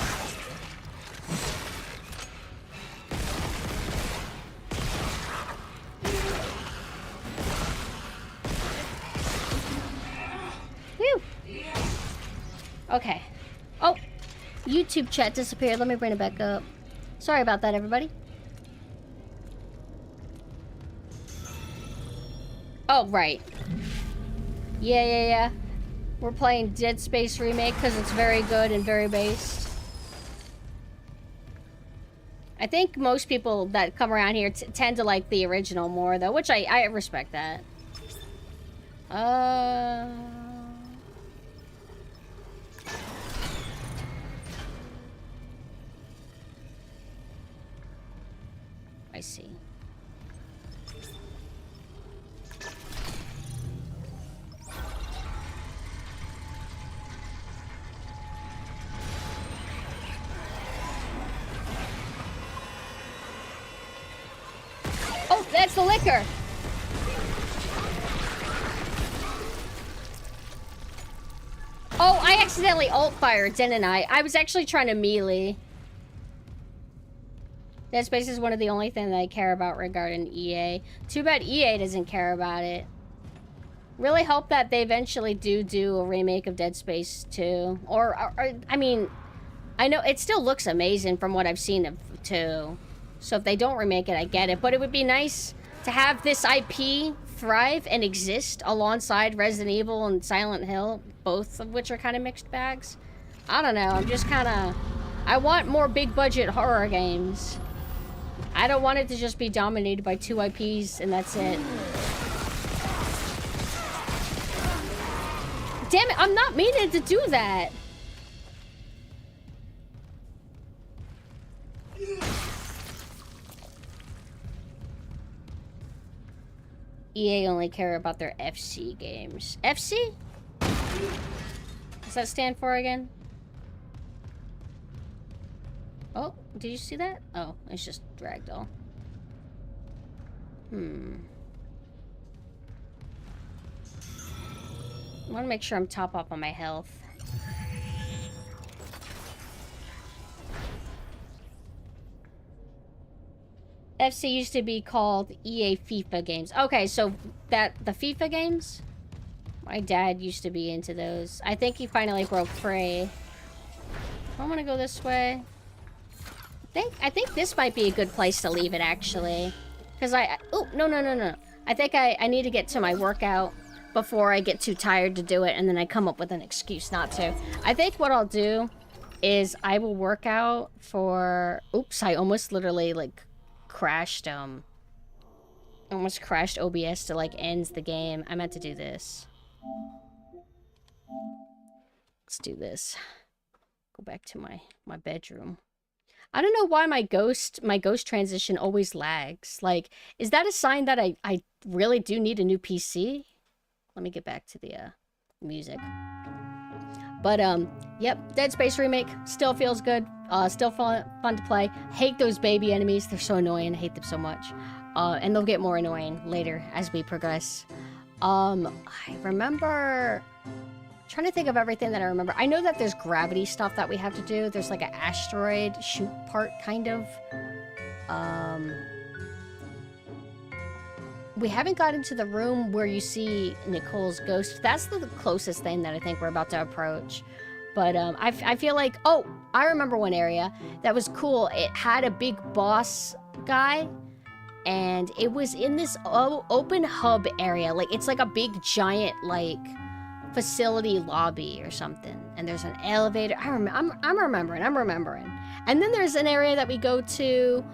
Whew. Okay. Oh, YouTube chat disappeared. Let me bring it back up. Sorry about that, everybody. Oh, right. Yeah. We're playing Dead Space Remake because it's very good and very based. I think most people that come around here tend to like the original more, though, which I respect that. I see. Oh, that's the liquor. Oh, I accidentally ult-fired, didn't I? I was actually trying to melee. Dead Space is one of the only things that I care about regarding EA. Too bad EA doesn't care about it. Really hope that they eventually do a remake of Dead Space 2. Or I mean, I know it still looks amazing from what I've seen of 2. So if they don't remake it, I get it. But it would be nice to have this IP thrive and exist alongside Resident Evil and Silent Hill, both of which are kind of mixed bags. I don't know, I'm just kind of... I want more big budget horror games. I don't want it to just be dominated by 2 IPs and that's it. Damn it, I'm not meaning to do that. EA only care about their FC games. FC? Does that stand for again? Oh, did you see that? Oh, it's just Ragdoll. I want to make sure I'm top up on my health. FC used to be called EA FIFA games. Okay, so the FIFA games? My dad used to be into those. I think he finally broke free. I'm gonna go this way. I think this might be a good place to leave it, actually. Because oh, no. I think I need to get to my workout before I get too tired to do it, and then I come up with an excuse not to. I think what I'll do is I will work out for... Oops, I almost literally, like, crashed, almost crashed OBS to, like, ends the game. I meant to do this. Let's do this. Go back to my bedroom. I don't know why my ghost transition always lags. Like, is that a sign that I really do need a new PC? Let me get back to the music. But yep, Dead Space remake still feels good. Still fun to play. Hate those baby enemies. They're so annoying. I hate them so much. And they'll get more annoying later as we progress. I remember... Trying to think of everything that I remember. I know that there's gravity stuff that we have to do. There's like an asteroid shoot part, kind of. We haven't got into the room where you see Nicole's ghost. That's the closest thing that I think we're about to approach. But I feel like... Oh, I remember one area that was cool. It had a big boss guy. And it was in this open hub area. Like, it's like a big giant, like... facility lobby or something, and there's an elevator. I'm remembering. And then there's an area that we go to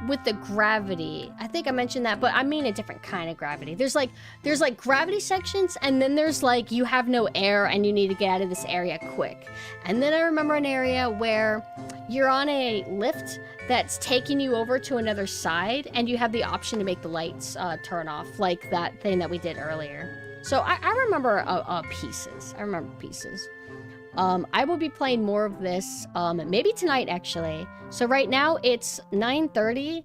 with the gravity. I think I mentioned that, but I mean a different kind of gravity. There's like gravity sections, and then there's like you have no air and you need to get out of this area quick. And then I remember an area where you're on a lift that's taking you over to another side, and you have the option to make the lights turn off, like that thing that we did earlier. So I remember pieces. I remember pieces. I will be playing more of this, maybe tonight, actually. So right now, it's 9:30.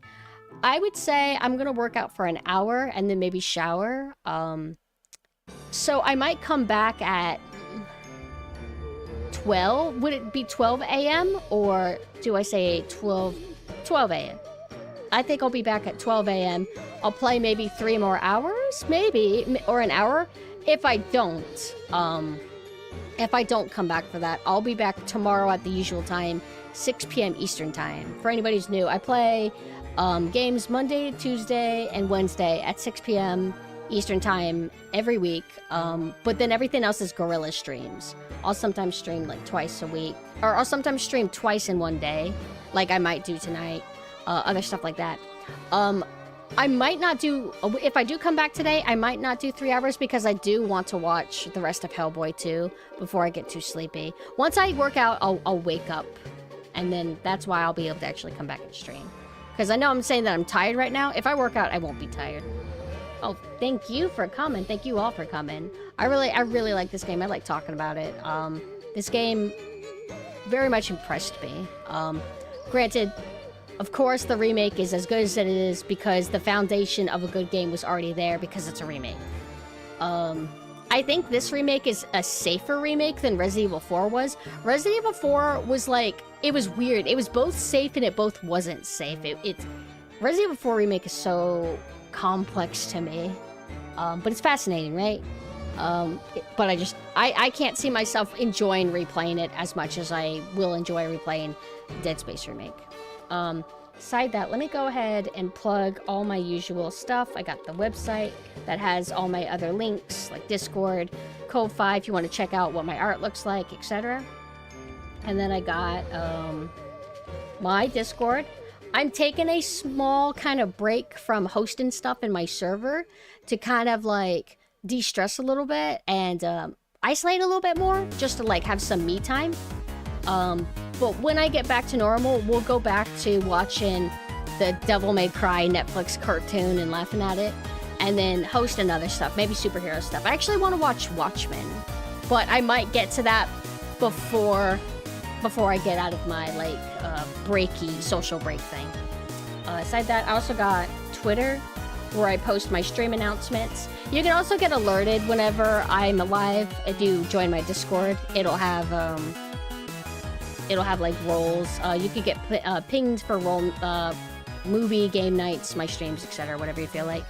I would say I'm going to work out for an hour and then maybe shower. So I might come back at 12. Would it be 12 a.m. or do I say 12 a.m.? I think I'll be back at 12 a.m. I'll play maybe 3 more hours, maybe, or an hour. If I don't come back for that, I'll be back tomorrow at the usual time, 6 p.m. Eastern time. For anybody who's new, I play games Monday, Tuesday, and Wednesday at 6 p.m. Eastern time every week. But then everything else is guerrilla streams. I'll sometimes stream like twice a week, or I'll sometimes stream twice in one day, like I might do tonight. Other stuff like that. I might not do... If I do come back today, I might not do 3 hours because I do want to watch the rest of Hellboy 2 before I get too sleepy. Once I work out, I'll wake up. And then that's why I'll be able to actually come back and stream. Because I know I'm saying that I'm tired right now. If I work out, I won't be tired. Oh, thank you for coming. Thank you all for coming. I really like this game. I like talking about it. This game very much impressed me. Granted... Of course, the remake is as good as it is because the foundation of a good game was already there because it's a remake. I think this remake is a safer remake than Resident Evil 4 was. Resident Evil 4 was like... It was weird. It was both safe and it both wasn't safe. Resident Evil 4 remake is so complex to me. But it's fascinating, right? But I can't see myself enjoying replaying it as much as I will enjoy replaying Dead Space remake. Side that, let me go ahead and plug all my usual stuff. I got the website that has all my other links, like Discord, Ko-Fi, if you want to check out what my art looks like, etc. And then I got my Discord. I'm taking a small kind of break from hosting stuff in my server to kind of like de-stress a little bit and isolate a little bit more, just to like have some me time. But when I get back to normal, we'll go back to watching the Devil May Cry Netflix cartoon and laughing at it. And then hosting other stuff, maybe superhero stuff. I actually want to watch Watchmen. But I might get to that before I get out of my, like, breaky social break thing. Aside that, I also got Twitter, where I post my stream announcements. You can also get alerted whenever I'm live. If you join my Discord, it'll have like roles. You could get pinged for movie, game nights, my streams, etc., whatever you feel like.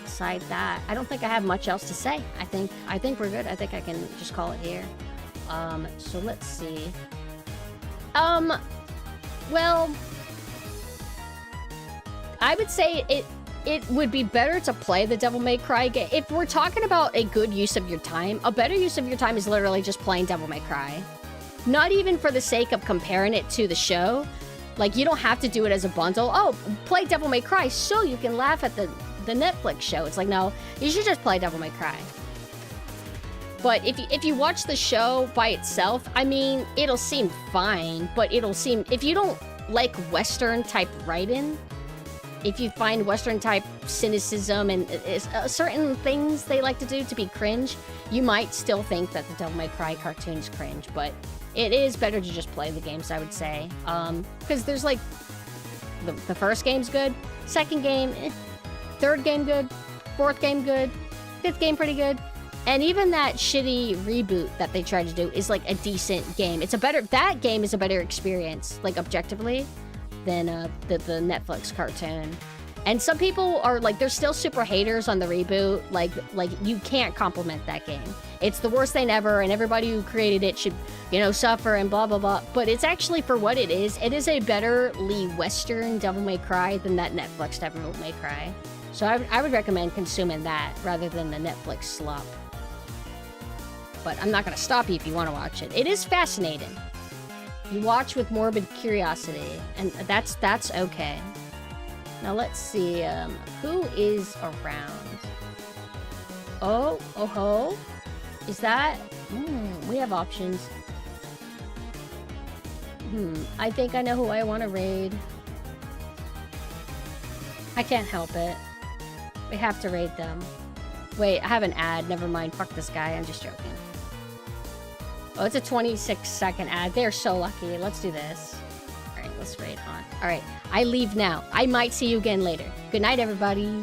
Aside that, I don't think I have much else to say. I think we're good. I think I can just call it here. So let's see. Well, I would say it would be better to play the Devil May Cry game. If we're talking about a good use of your time, a better use of your time is literally just playing Devil May Cry. Not even for the sake of comparing it to the show. Like, you don't have to do it as a bundle. Oh, play Devil May Cry so you can laugh at the Netflix show. It's like, no, you should just play Devil May Cry. But if you watch the show by itself, I mean, it'll seem fine, but it'll seem... If you don't like Western-type writing, if you find Western-type cynicism and certain things they like to do to be cringe, you might still think that the Devil May Cry cartoon's cringe, but it is better to just play the games, I would say. Because there's, like... The first game's good, second game, third game good, fourth game good, fifth game pretty good. And even that shitty reboot that they tried to do is like a decent game. That game is a better experience, like objectively, than the Netflix cartoon. And some people are like, they're still super haters on the reboot. Like you can't compliment that game. It's the worst thing ever, and everybody who created it should, suffer and blah, blah, blah. But it's actually, for what it is a betterly Western Devil May Cry than that Netflix Devil May Cry. So I would recommend consuming that rather than the Netflix slop. But I'm not going to stop you if you want to watch it. It is fascinating. You watch with morbid curiosity, and that's okay. Now let's see, who is around? Oh ho. Is that? We have options. I think I know who I want to raid. I can't help it. We have to raid them. Wait, I have an ad. Never mind. Fuck this guy. I'm just joking. Oh, it's a 26-second ad. They're so lucky. Let's do this. All right, let's raid on. All right, I leave now. I might see you again later. Good night, everybody.